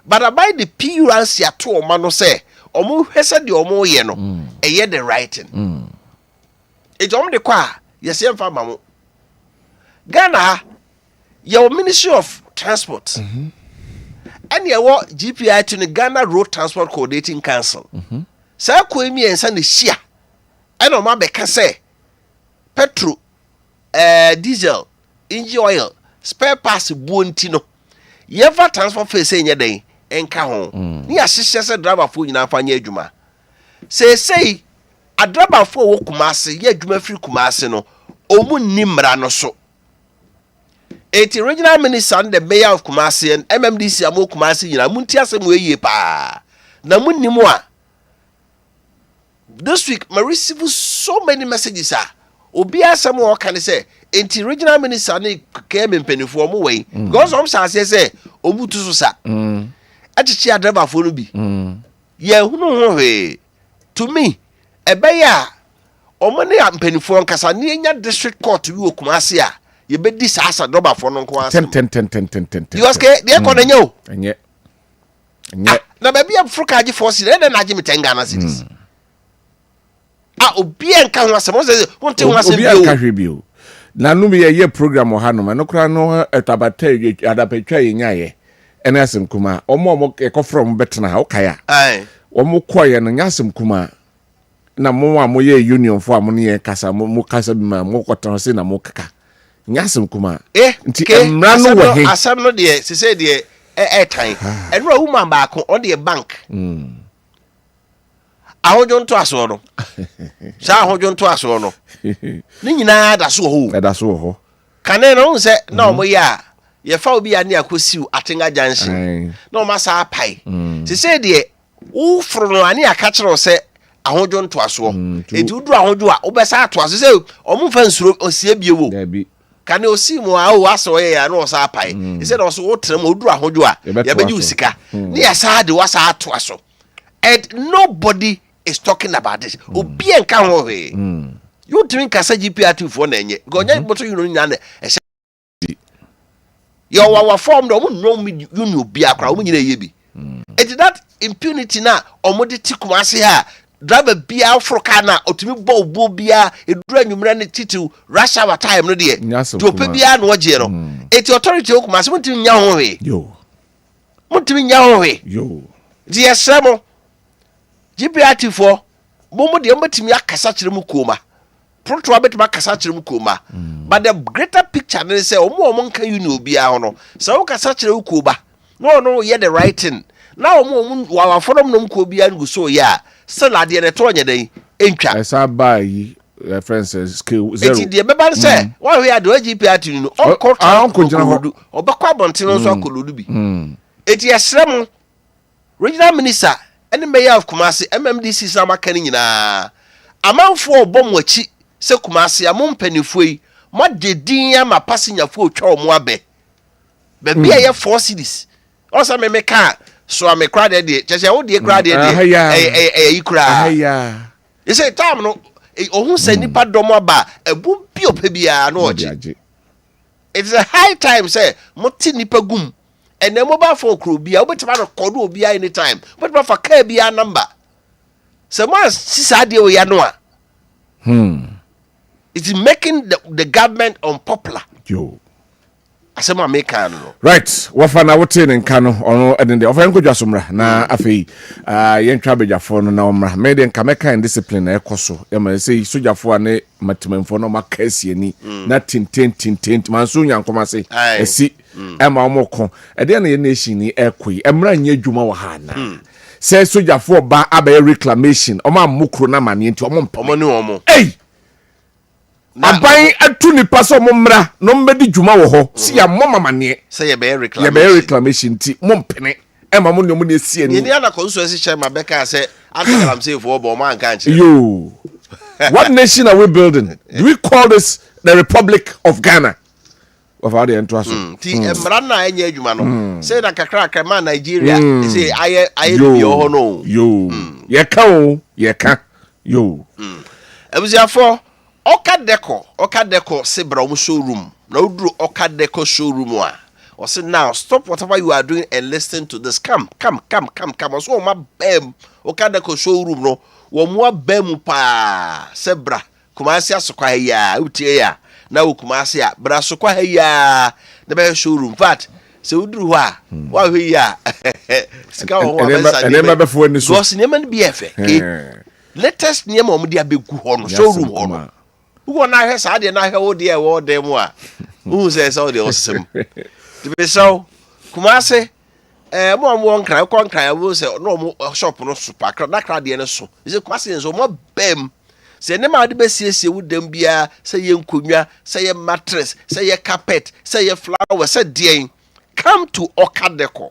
Speaker 1: But about the PURC ato omo no say omo hwese de omo ye no eye the writing. It omo de kwa yes yem fa mamo. Ghana your Ministry of Transport. And you want GPI to the Ghana Road Transport Coordinating Council. Say Kwemi and Sandy Shia. I know my can say petrol, diesel, engine oil, spare parts, buontino. You ever transport face in your day and kahon. Ni assist driver for you now for juma. Say a driver for Kumasi, ye juma free Kumasi no. Omu nimra no so. Eti regional minister and the mayor of Kumasi and MMDC amo Kumasi yina muntia se mu eye pa na munnimu a this week I receive so many messages obi asem wo kan say enti regional minister ne Kessben penifo mo wey because om say say omutu so sa atichi adreba fo no bi ye hunu ho he to me ebeya omo ne penifo nkasa ne nya district court wi Kumasi a you be this as a drop for no kwa
Speaker 2: 10
Speaker 1: you ask dey ko na nyo
Speaker 2: enye
Speaker 1: na baby Africa ji force dey na ji me 10 Ghana cities obi enka ho asem say won te ho asem
Speaker 2: bio na no me ye program o hanom no kra no etabata adapetwa yenyaye ene asem kuma omo ekofrom betena ha okaya
Speaker 1: ai
Speaker 2: omo koye no nyasem kuma na mo mo ye union fo amo ne kasa mo kasa bi ma mo kotan se na mo kaka nyasem kuma nti emra no wo he
Speaker 1: asam no de se de tan enro woman ba ko on the bank ahojo nto aso no sa ahojo nto aso no ni nyina da so ho kane no se na omo ya ye fa obi ya ne akosiu atenga junction na o ma sa pai se de wo fro no ani aka kire o se ahojo nto aso enti udu ahojo a obesa ato aso se omo fa nsuro osie biewo kane osi mu a o aso ye ya na o sa pai se de o so wo trem odu ahojo a ya beji usika ni ya sa de wasa ato aso and nobody is talking about this. Obi en kan ho he. You drink kasa GPR2 for na enye. Gonya boto you no nya na ehye. Your our form do no me you no bi akra o nyina ye bi. It that impunity na omode tikumase ha driver bia afroka na otumi bo bia edura nwumra ne titu rush hour time no de. To pe bia no oje no. It authority okumase muntimi nya ho he.
Speaker 2: Yo.
Speaker 1: Muntimi nya ho he.
Speaker 2: Yo.
Speaker 1: Di esemo GPR for momo de mbatimi akasa kire mu koma proto abetimi akasa kire mu koma but the greater picture ne say omo nka uni obi a hono so wo kasa kire mu koma no ye the right thing na omo wa forum no mko obi a ngu so ya still ade ne to nya den entwa
Speaker 2: esa ba yi references skill zero
Speaker 1: eti de beba say wa we ade GPR no onko jina ho obakwa bonte no so akolodu bi eti esrem regional minister and mayor of Kumasi MMDC sama kani nyina amanfo obom wachi se Kumasi amon panifoi ma dedin ya ma passenger fo twa omo abe be bia ye 4 cities osa me ka so am kra de cheche wo de kra de ikra you say time no ohun se nipa domo aba ebu bi opebia na oje it's a high time say moti nipa gum and the mobile phone crew be able to record obi anytime but for car be a number so once sisa de we ya no a it's making the government unpopular
Speaker 2: yo
Speaker 1: asema make no
Speaker 2: right wafa na wote ne nka no ono edende ofa nko dwasomra na afei yentwa bejafo no na omra mede nka meka discipline na ekoso ya ma sei sojafo ne matemamfo no makasi ani na tinten manso nyankoma sei esi ema omoko ede na ye nation ni ekoi emra nya adwuma wa ha na say sojafo ba aba reclamation omo amukro na mane nti omo mpamo
Speaker 1: ne omo
Speaker 2: aban atu nipa so momra no mbedi dwuma wo ho si ya mama mane
Speaker 1: say ye be reclamation
Speaker 2: ti mompene ema mo ne mo ne sie ni
Speaker 1: ni ana constituency chairman beka say antalam say for bo man kan che
Speaker 2: yo what nation are we building? Do we call this the Republic of Ghana? Of how they enter so
Speaker 1: ti emra na enye adwuma no say na kakra man Nigeria say aye yo ho no
Speaker 2: yo ye ka yo
Speaker 1: abuziafo Oka Deco Sebra showroom. Now do Oka Deco showroom wa. Or say now stop whatever you are doing and listen to this. Come. So my bem Oka Deco showroom no. Wo mo bem pa Sebra. Kumasi asokwa ya utie ya. Na ukumasi ya bra sokwa ya. Na be showroom. Fat se udru ho a wa hwe ya. Sika ho wa bensa.
Speaker 2: Enema be fo ni so.
Speaker 1: Go sinema ni bi efe. Latest niema omudi abegu ho no showroom ho no. Who na he sa de na he wo de wo dem a who say so de osem be so Kumasi mo nkran wo say no mo shop no super kra na kra de ne so say Kumasi nso mo bem say ne ma de be siesie wo dem bia say ye nkonwa say ye mattress say ye carpet say ye flower say de come to Oka Deco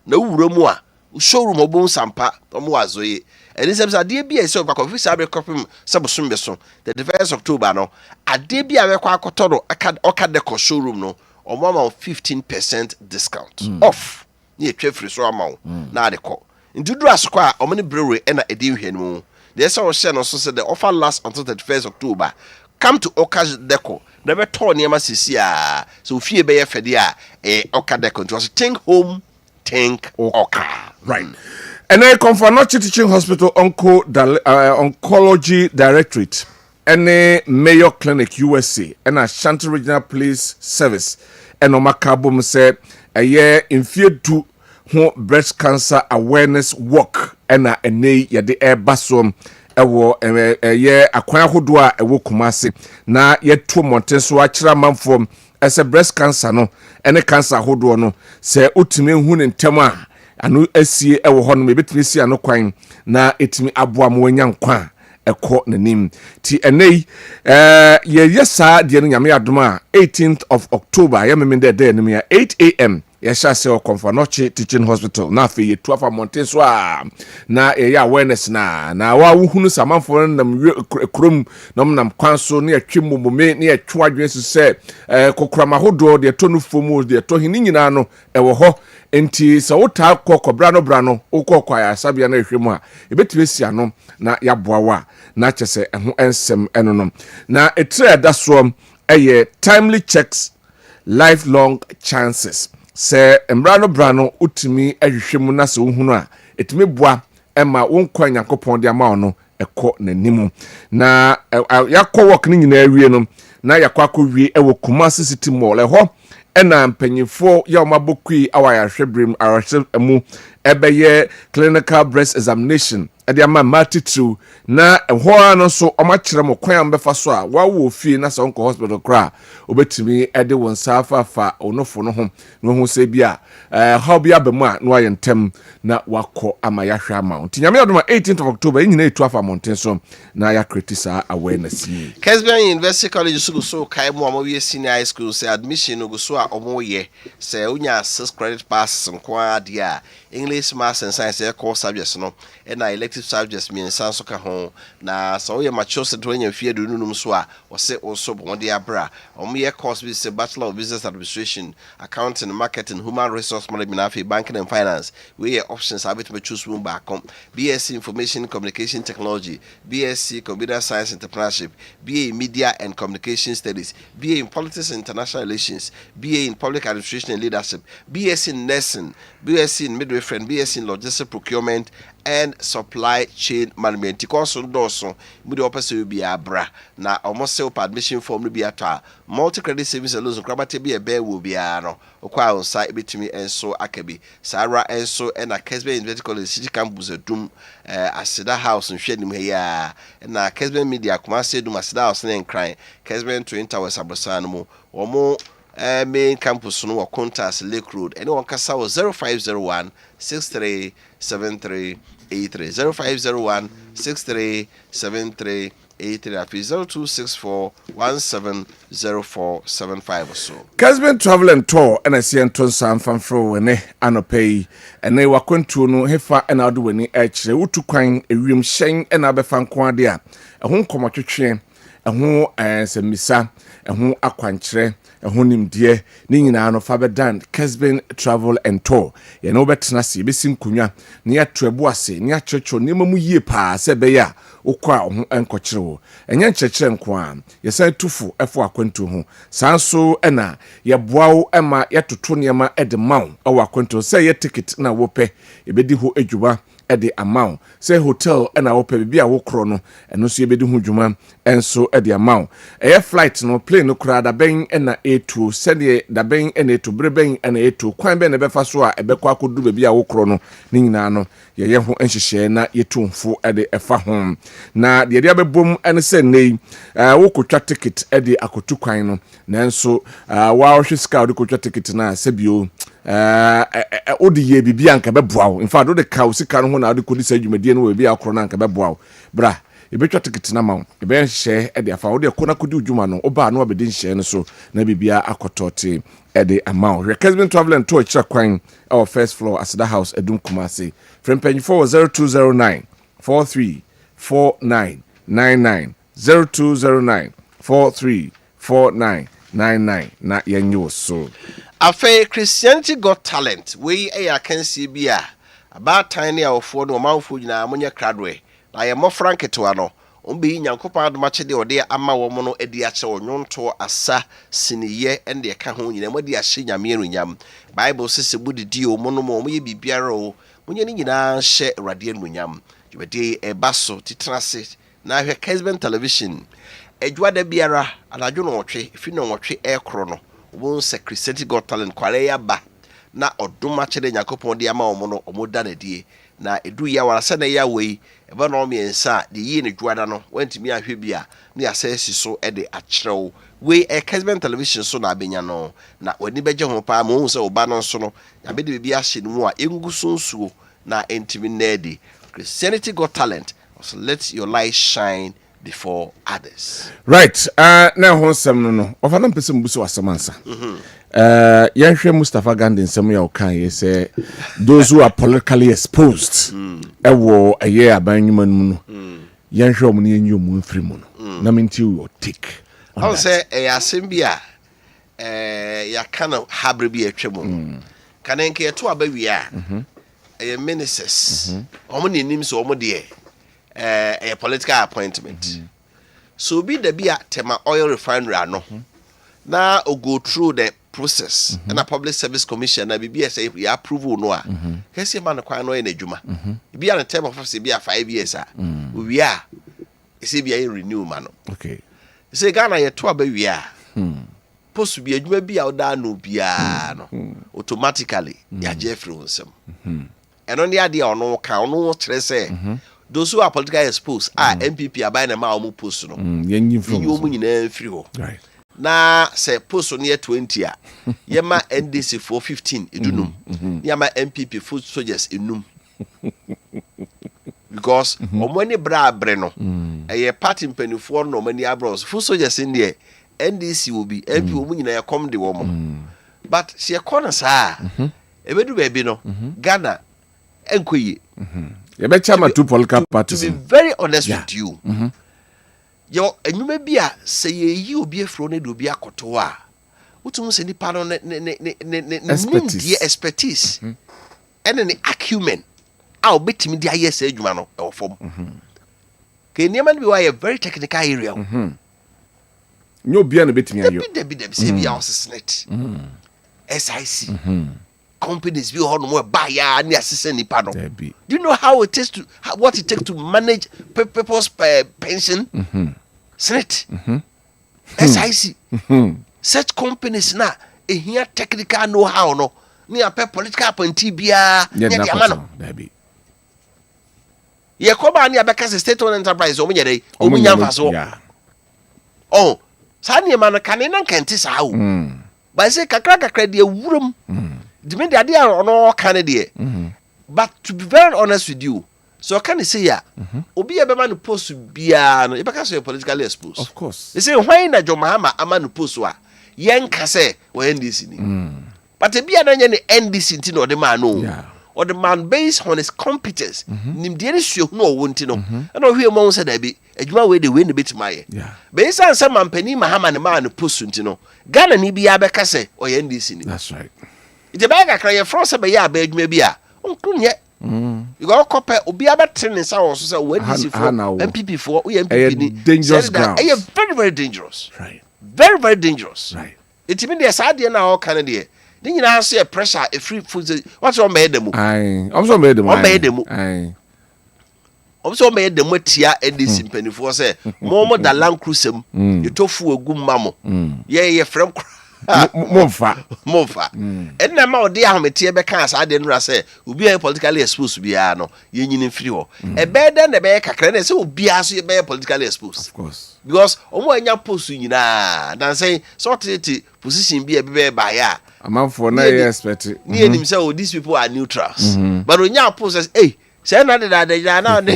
Speaker 1: na wura mu a showroom obon sampa omo azoye. And this episode, dear be a so back of this abbey copy subsum beson, the 1st October no, a dear be a requacotoro, a cad Oka Deco showroom no, or more 15% discount off near Treffrey so amount. Now the call. In Dudra Square, or many brewery and a deal here no. There's our channel also said the offer lasts until the 1st October. Come to Oka Deco, never torn near Masisia, so fear bay fedia, Oka Deco, it was think home, think Oka.
Speaker 2: Right. And I come for North Teaching Hospital Oncology Directorate. ene Mayo Clinic USA ena Shanti Regional Police Service eno makabom se eye infiedu ho breast cancer awareness walk ena ene yede basom ewo eye akwan ahodo a ewo Kumase na yeto montenso akira manfom ese breast cancer no ene cancer ahodo no se utime hu ne ntem a anu asie ewo ho no mebetimi si ano kwan na etimi aboa mo wanya nkwa ekọ nanim ti enei ye yesa de no nyame adoma 18th of October ya memende de no ya 8 am ya sha se Okomfanoche Teaching Hospital na fe ye 12 mountain so na ye awareness na wa wuhunu samanfo nam krom nam kwanso na yatwem mume na yatwa adwen se kokrama hodo de to no fomu de to hini nyina no ewo ho enti se wota kokobra no bra no ukokwa ya sabia na hwemu a ebetime sia no na yaboa wa na chese eho ensem enonom na etre da so eye timely checks lifelong chances se embrano brano utimi ahwehwemu na se wohunu a etimi boa ema wonkwa Nyankopon de ama ono ekọ nanimu na yakọ work ni nyina awie no na yakọ akọwie ewo Kumasi City Mall eho ena mpanyifo ya omabokui awaya hwebrim arase emu ebeye clinical breast examination ade ama matitu na eho no so omachire mo kwan ambefa so a wawo ofie na so nko hospital kra obetimi ede won safa onofo no ho no ho se bia how bia bemu a no ayentem na wako ama yahwe ama tinyame adoma 18th of October nyina etu afa mountain so na ya critisa awareness ni
Speaker 1: Kessben University College so kai mu amowie senior high school say admission no go so a omoye say unya 6 credit passes nko dia English, Maths and Science core subjects no and elective subjects mean so ka ho na so we mature se to nya fie do nunum so a wo se also bon dia bra omoye course be say Bachelor of Business Administration, Accounting, Marketing, Human Resource Management, Banking and Finance. We have options I bet me choose one back BSc Information Communication Technology, BSc Computer Science Entrepreneurship, BA in Media and Communication Studies, BA in Politics and International Relations, BA in Public Administration and Leadership, BSc in Nursing, BSc in Midwifery, BSc in Logistics Procurement and Supply Chain Management. Because on doso, mudi opese be abra na almost self admission form be ata multi credit savings and loans krabate be a bear will be ano okwa on site betimi enso akabi Sarah enso and a Kessben University College City Campus Dum Asida House in Shedim here na Kessben Media Kumase Dum Asida House and crying Kessben Twin Towers Abosano or main campus no contacts Lake Road anyone can say 0501 6373 0501 6373 0264 170475 or so.
Speaker 2: Kessben Travel and Tour and I see Anton Sam Fanfro and Anopay and they were to no hefa and I'll do any actually utu kwan a room shane and Abefan Quadia a home commatry a home as a missa a home aquantre. Honim die ni nyina no fa bedan Kessben Travel and Tour ye no betena se besim kunwa ne ya trebu ase ne ya checho ne mamu yie pa se be ya ukwa ho enkokyere wo enye nkyekere nko a ye san tufu efo akwantu ho sanso ena ye boawo ema ye toto ne ma edemaw o akwantu se ye ticket na wo pe ebedi ho adwuma ede amount say hotel ena wo pe bia wo kro no eno so ebedi ho dwuma enso ede amount flight no plane no kra da ben ena etu sede da ben ena etu breben ena etu kwan ben ebefa so a ebekọ akodu be bia wo kro no ni nyina no ye ho enhyehyɛ na yetumfo ede efa ho na de dia bebom ene se nei wo kotwa ticket ede akotu kwan no nanso wa hwe ska wo kotwa ticket na sebio odi ye bibia nka beboawo in fact odi ka usika no ho na odi kodi sa dwumadie no we bia akro na nka beboawo bra ebetwa ticket na ma ebe nhye ede afa odi akona kodi udwuma no oba no abedi nhye no so na bibia akotote ede amount Kessben Travel and Tour chira kwan our first floor Asida House Edum Kumase from penny 0209 434999 0209 434999 na yenyo so
Speaker 1: Afe Christianity Got Talent we can see bia about tiny of no manfo nyina amonya kradwe na ye mo franketo ano ombe Nyankopon adomache de ode ama wo mo no edi ache onwonto asa siniye ende ye ka ho nyina mo de ahye nyame anunyam Bible sese budidi o mo no mo ye bibiara o munye ni nyina hye rade anunyam jubede ebaso titrase na hwe Kessben television edwa da biara anadwo no wotwe fi no wotwe ekro no won secretary got talent kware ya ba na odoma chede nyakopon de ama omo no omo da na die na edu ya wara se na ya wei ebe no miensa de yi ne dwada no wantimi ahwe bia na ya sesi so e de akyerew we Kessben television so na abenya no na wani beje ho pa mo hu se oba no so no ya be de bia hye no a engu so nsuo na entimi nedi Christianity Got Talent. So let your light shine before others.
Speaker 2: Right. Now honsam no. Of an person buso asamansa. Yanhwe Mustafa Gandhi nsem ya okan say those who are politically exposed. Ewo aye abanwuma mu no. Yanhwe omo ne enyo mu mfiri mu no. Na menti your take.
Speaker 1: I say asem bia ya kana habre bi atwemu. Kana nke eto abawi a ministers. Omo ne nim so omo de a political appointment. So be the beer tema oil refinery ano. Now go through the process and a public service commission na be say we approve no a. Kesi man kwa no na adwuma. Be an term of office be 5 years we are say be renew man.
Speaker 2: Okay.
Speaker 1: Say Ghana ye to abawi a. Post be adwuma bi a oda no bia no. Automatically ya Jeffrey onsem. And on the idea ono ka ono kire say those who are politically exposed MPP abai na ma omu post no.
Speaker 2: Yenyi from.
Speaker 1: Yo mu nyina mfiri ho.
Speaker 2: Right.
Speaker 1: Na say post on year 20 a yema NDC for 15 edunum. Yema MPP foot soldiers enum. Because omoni bra bre no. Eye party mpanifo no mani abros foot soldiers in there NDC will be MP omu nyina ya come de wo mo. But she corner sa ebedu baby no Ghana enkoye.
Speaker 2: You better have two political parties.
Speaker 1: To be very honest with you, yo enyume bia say ye obi afro na do bia koto a utum se nipa no ne expertise and the acumen a obetimi dia yes adwuma no e wofom ke niam bi wa very technical area
Speaker 2: nyo bia na betimi ayo
Speaker 1: debi say bia osesnet SIC companies we all know buy ya ni assistant nipa no. Do you know how it takes to what it takes to manage people's pension? Senate. SIC. Such companies na here technical know how no. Ni a political appointee bia ni di amano. Ye ko ba ni abeka state owned enterprise o munye dey o munya mfaso. Oh, sa ni ma no kan na kante sa o. Ba say kakra de wurum. Demand the idea on all Canada. But to be very honest with you, so can you say obi a man post to be an because you're politically exposed.
Speaker 2: Of course.
Speaker 1: They say why na John Mahama a man post wa yen kase or NDC. But to be an NDC tin or the man no. Or the man based on his competence. Nim the issue no won't know. And all here mon said I be a way they win a bit my. Based on some man penny Mahama and man post to know. Ghana ni be abekase or NDC.
Speaker 2: That's right.
Speaker 1: It's a bag of cry from some ya beg maybe a yet. You got copper or be about training sounds so when is it for MPP for MPP
Speaker 2: dangerous ground.
Speaker 1: Very, very dangerous.
Speaker 2: Right.
Speaker 1: Very, very dangerous.
Speaker 2: Right.
Speaker 1: It's even the side now Canada. Then you now see a pressure a free food. What's on made them?
Speaker 2: I'm so made them.
Speaker 1: I'm so made them with tia and this in penny for say more than land cruisem. You tofu a good mammo. Yeah, from Mofa. And na ma odi ahmetie be kan sa de nra say obi a politically exposed bia no ye nyini mfiri ho e be den na be kakra na say obi a so be politically exposed.
Speaker 2: Of course.
Speaker 1: Because omo anya post nyina dan say sort it position bi e be ba ya
Speaker 2: amanfo na ye expect
Speaker 1: ni enim say oh these people are neutrals but onya post say hey say na de na ne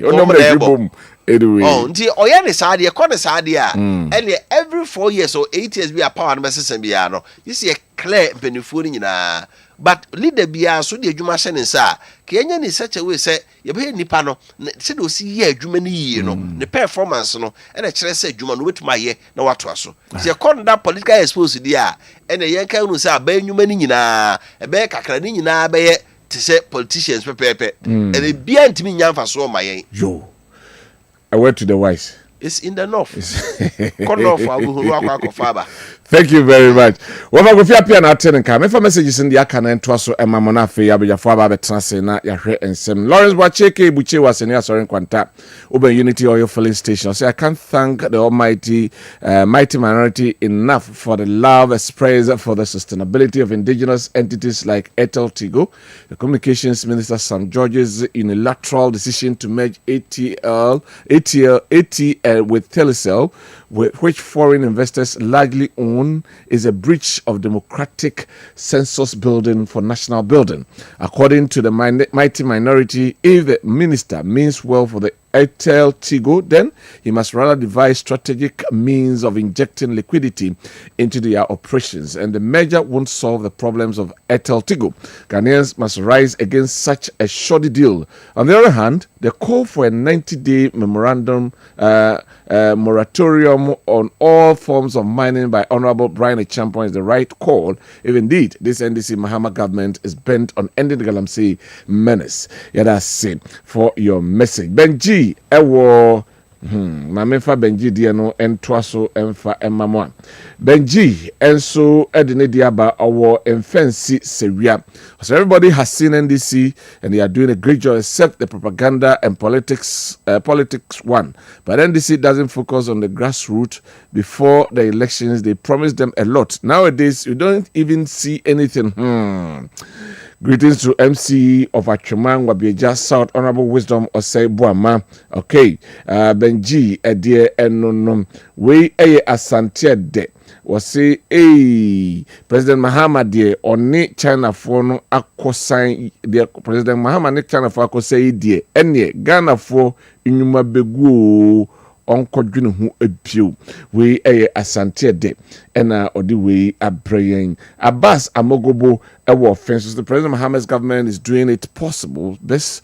Speaker 2: onomre anyway.
Speaker 1: Oh, nti oya ne saade e ko ne saade a and every 4 years or 8 years we are power na system bia no you see a clear benefit ni nyina but leader bia so de adwuma hye ne nsa ka enya ni such a way say ye be nipa no se do si ye adwuma ni yie no ne performance no e na kire say adwuma no wetuma ye na wato aso se ko that political exposed dia and ye kan no say aba adwuma ni nyina e be kakra ni nyina be ye to say politicians pepepe and e bia ntimi nya mfa so ma yen
Speaker 2: yo. I went to the wise.
Speaker 1: It's in the north.
Speaker 2: Thank you very much. Well, if you appear not telling come, if a messages in the account and twasso and Mamona Fee, Abia Faba Transena, Yahre and Sem Lawrence Wacheke, Buche was in your Sorin Quanta, Uber Unity Oil filling station. So I can't thank the Almighty, mighty minority enough for the love expressed for the sustainability of indigenous entities like Ethel Tigo, the Communications Minister Sam George's unilateral decision to merge ATL with Telecel, which foreign investors largely own, is a breach of democratic census building for national building. According to the mighty minority, if the minister means well for the Airtel Tigo, then he must rather devise strategic means of injecting liquidity into their operations, and the merger won't solve the problems of Airtel Tigo. Ghanaians must rise against such a shoddy deal. On the other hand, the call for a 90-day moratorium on all forms of mining by Honorable Brian Echampon is the right call, if indeed this NDC Mahama government is bent on ending the Galamsey menace. Yeah, that's it for your message. Benji, Mamefa Benji Diano and Twaso Emfa Emamwa. Benji and so Edine Diaba our Fancy Seria. So everybody has seen NDC and they are doing a great job except the propaganda and politics one. But NDC doesn't focus on the grassroots. Before the elections, they promised them a lot. Nowadays, you don't even see anything. Greetings to MC of Achuman, Wabieja South, Honorable Wisdom, Osei Buama. Okay, Benji, Edie, and we Asante de. Wasi President Mahama de oni China for no akosan de President Mahama ne China for akosai de ene Ghana for inyuma begu onkodwene hu abio we Asante de ena odi we abrayen Abbas Amogobo ewo offenses. The President Mahama's government is doing its possible best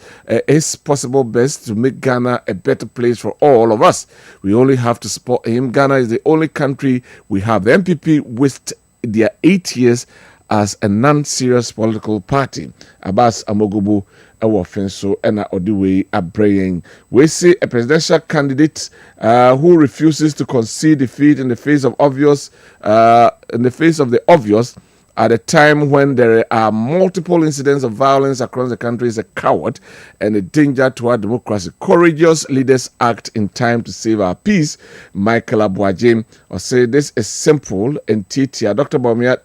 Speaker 2: to make Ghana a better place for all of us. We only have to support him. Ghana is the only country we have. The MPP wasted their 8 years as a non-serious political party. Abbas Amogobo ewo offenso ena odiwe abraying. We see a presidential candidate who refuses to concede defeat in the face of the obvious at a time when there are multiple incidents of violence across the country is a coward and a danger to our democracy. Courageous leaders act in time to save our peace. Michael Abuajim or say this is simple and Titia. Dr. Bawumia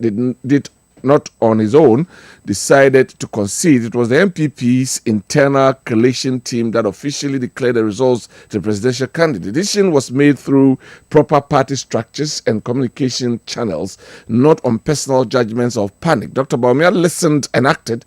Speaker 2: did not on his own decided to concede. It was the MPP's internal collation team that officially declared the results to the presidential candidate. The decision was made through proper party structures and communication channels, not on personal judgments of panic. Dr. Bawumia listened and acted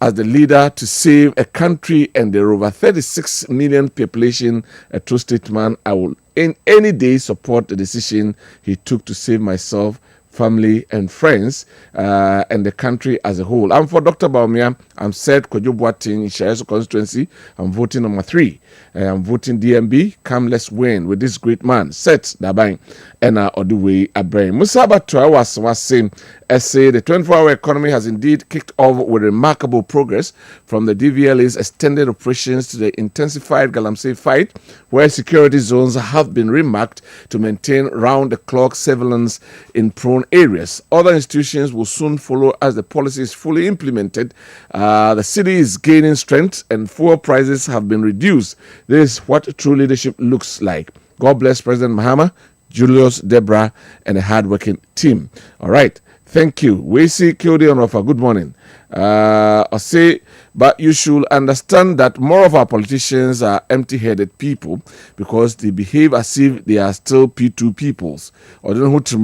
Speaker 2: as the leader to save a country and their over 36 million population. A true statesman, I will in any day support the decision he took to save myself, family and friends, and the country as a whole. I'm for Dr. Bawumia. I'm said Kojo Boateng in Shayeso constituency. I'm voting number 3. I'm voting DMB. Come, let's win with this great man. Set Dabang and Oduwe Abraham. Musaba was saying, essay, the 24-hour economy has indeed kicked off with remarkable progress from the DVLA's extended operations to the intensified Galamsey fight, where security zones have been remarked to maintain round-the-clock surveillance in prone areas. Other institutions will soon follow as the policy is fully implemented. The city is gaining strength and fuel prices have been reduced. This is what true leadership looks like. God bless President Mahama, Julius, Deborah, and a hard-working team. All right. Thank you. We see Kilde on offer. Good morning. I say, but you should understand that more of our politicians are empty-headed people because they behave as if they are still P2 peoples. I don't know who to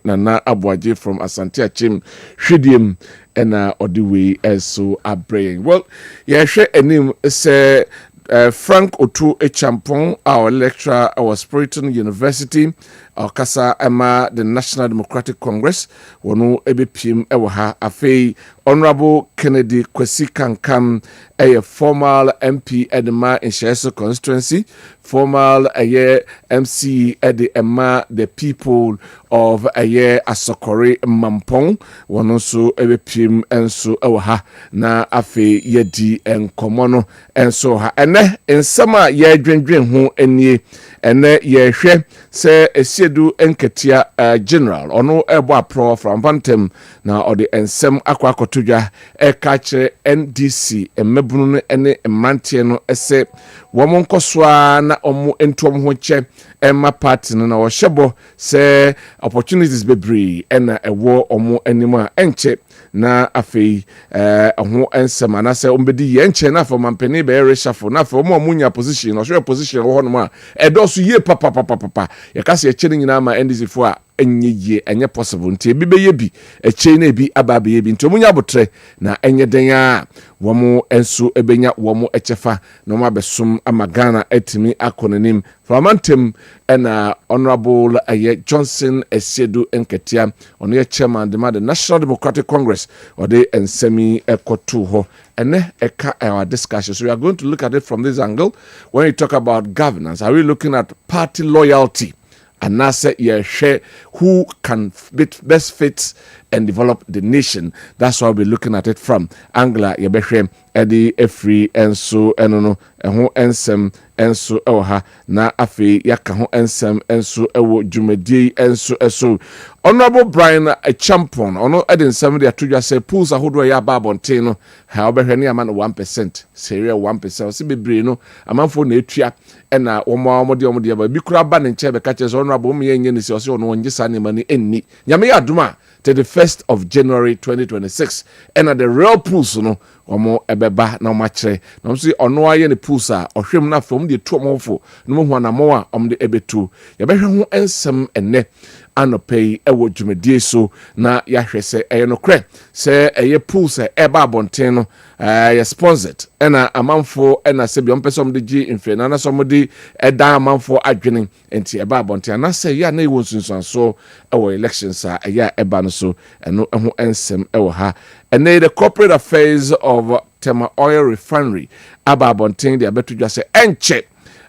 Speaker 2: Nana Abuaje from Asante Achim, Shidim, and Odiwe so are praying. Well, yeah, share a name. Say Frank Otu Echampon, our lecturer, our Spiriton University, our Kasa Emma, the National Democratic Congress, Wonu EBPM Ewaha, Afei, Honorable Kennedy Kwesi Kankam, a formal MP Edema in Shayeso constituency, formal MC Edi Emma, the people of Asokore Mampong, Wanoso EBPM Enso Ewaha, na Afei Yedi and Komono, and so ha, and in summer, ye dream who any ene ye hwe se esiedu enketia general ono ebo apro from Vantem na ode ensem akwakotodwa eka kire NDC emebunu no ene mrantie no ese womo nkoswa na omo entom ho che emma party no na wo hyebo se opportunities bebree ena ewo omo anima enche na afei ho ensem anase ombedi ye enche na for mampeni be reshuffle na for omo munya position no hwe position wo hono ma edoso ye papa ye kase ye chene nyina ma NDC fo a enye enye possible nti ebi beye bi eche na ebi aba beye bi nti omunya botre na enye den a womo enso ebenya womo echefa na mo abesom amagana etimi akonanim from Vantem and Honorable Johnson Esiedu Enketia on the chairman the National Democratic Congress or the Ensemi Ekotuho and our discussion. So we are going to look at it from this angle. When you talk about governance, are we looking at party loyalty? And now say share who can best fit and develop the nation. That's why we're looking at it from Angla Yebeshe Eddie Efri Enso Enono Eho Ensem Enso Ewa na afi yaka ho Ensem Enso Ewo Jumedi Enso Eso Honorable Brian a champion ono Edin somebody atuja say pools ahodo ya babonte no ha obehwe ne ama no 1% seria 1% se bebre no amanfo na etua ena omo de ba bi kura ba ne nche be ka che so Honorable me yenye ne se o no onye sa ne mani enni nyame ya aduma to the 1st of January 2026 and the real pools no omo ebeba na omachre na msi ono aye ne pools a ohwem na fom de to omofo no mo na mo a omde ebetu ye behwe ho ensem enne anopei ewo dwumadie so na yahwe se eye no kre se eye pools eba abonten no ye sponsored ena amanfo ena se bi ompesom de gi infena na so modi eda amanfo adwene enti eba abonten na se ya na ewo sunsun so ewo elections a ya eba no so eno ho ensem ewo ha and the corporate affairs of Tema Oil Refinery ababonten de abetudwa se enche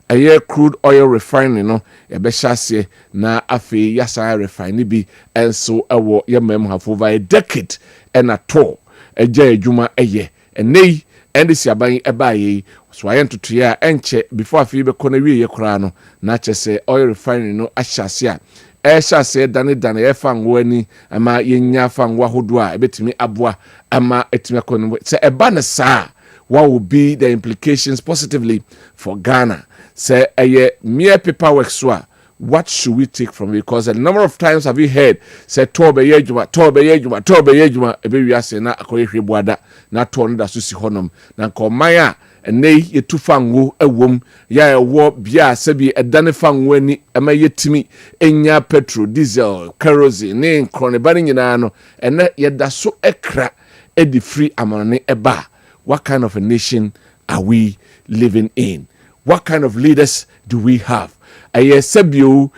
Speaker 2: aye crude oil refinery no ebehyasie na afi yasa refine bi enso ewo yemem have over a decade and at all eja adwuma eye enei ndc aban ebaye so aye ntoto ya enche before afi be kona wie ye kura no na chese oil refinery no ahyase a se dane efa ngwani ama yenya fa ngwa hodo a ebetimi aboa ama etimi akonu se eba ne saa what will be the implications positively for Ghana say mere paperwork so what should we take from it? Because a number of times have you heard say tobe yejuma ebe wi ase na akoyehwe boada na to no da so si honom na nkomaya ene yetu fango ewom ya ewo bia sebi edane fango ani ama yetimi enya petrol diesel kerosene ne nkrone bani nyina no ene yeda so ekra edi free amane eba. What kind of a nation are we living in? What kind of leaders do we have? Sebio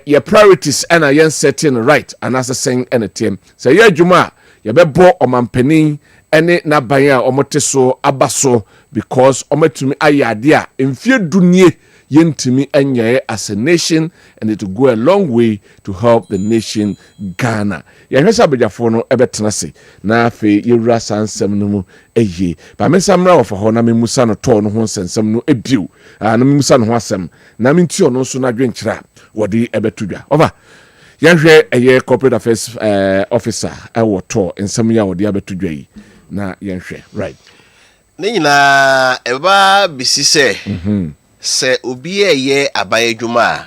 Speaker 2: your priorities and a setting right and as a saying and a team. So yeah Juma you be bo omampeni ene na banya omoteso abaso because ometumi ayadia mfie dunie yentimi enye as a nation and it will go a long way to help the nation Ghana. Ya hwesa bejafo no ebetenase na afi yewura sansem no mu eye. Ba mensamra ofo ho na memusa no to no ho nsensem no ebiu. Na memusa no ho asem na menti ono so na dwenkyira wodi ebetudwa. Over ya hwe eye corporate affairs officer ewo to nsem ya wodi abetudwa yi na ya hwe right.
Speaker 1: Ne nyina eba bisi se se obi eye abaye dwuma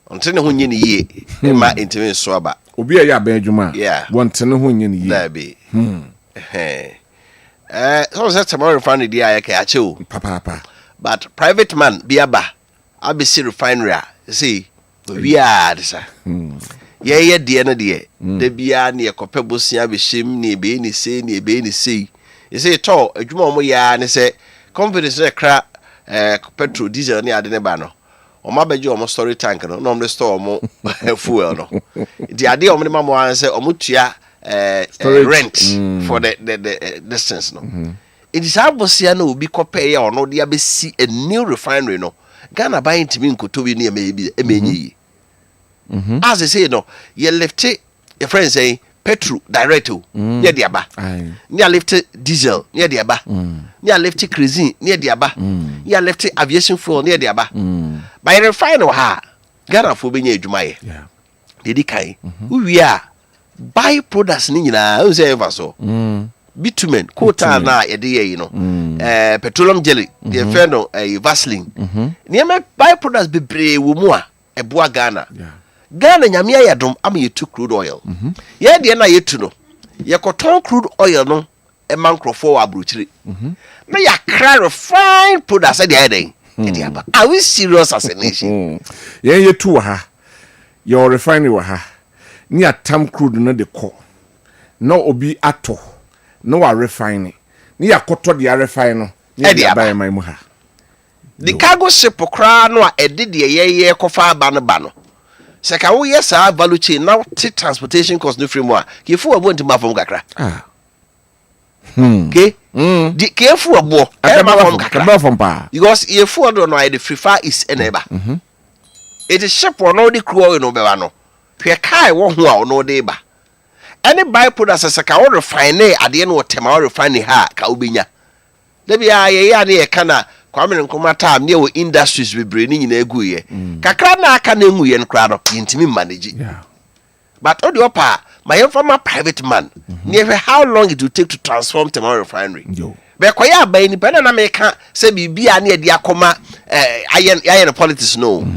Speaker 1: ontene ho nyine yie ma intime so aba
Speaker 2: obi eye abaye dwuma wontene ho nyine yie
Speaker 1: da be so say tomorrow refinery dia ya ka ache o
Speaker 2: papa
Speaker 1: but private man bi aba abisi refinery see obi a desa ye de na de da bia na yekope bosia be hyem na ebe ni sei na ebe ni sei you say to adwuma mo ya ne say confidence na kra petrol diesel ni ade ne ba no o ma beje o mo storage tank no no mo store mo fuel no di ade o mo ma mo an say o mo tua rent for the distance no it is abosia na obi kope ya ono de abesi a new refinery no Ghana buying timi nkoto bi ni emenyi as I say no ye left your friend say petrol direct near the aba near left diesel near the aba near left kerosene near the aba near left aviation fuel near the aba by refine ha Ghana for being a jumaye did kai we are buy products ni nyina o say ever so bitumen quota na ye de you know petroleum jelly the feno Vaseline near buy products bebre wo mu a eboa Ghana Ghana nyame ayadom am ye to crude oil ye de na ye to no ye cotton crude oil no e mankrofo wa abrochire na ya cry refine products e de eden are we serious as a nation
Speaker 2: ye to ha your refinery wa ha ni atam crude no de ko no obi ato no wa refine ni yakoto de refine no ni de abai mai mu ha
Speaker 1: the cargo ship kra no a ede de ye kofa aba no ba no se ka wo yes a value chain now transportation cost no free mo a ke fu abo ntima fom kakra okay di ke fu abo e ma fom kakra
Speaker 2: fom pa
Speaker 1: because ye fu do no I the free far is eneba it is ship no the crew no be wa no hwe kai wo ho a no de ba any byproducts se ka wo refine ade no tema wo refine ha ka obenya da bia ye ya ne ye kana Kwabena nkomata am ne wo industries bebre ni nyina eguye kakra na aka na enguye nkra no yintimi manage but all the opa my former private man near how long it will take to transform tomorrow refinery be koya ba ni pena na meka se bibia na de akoma ayen politics no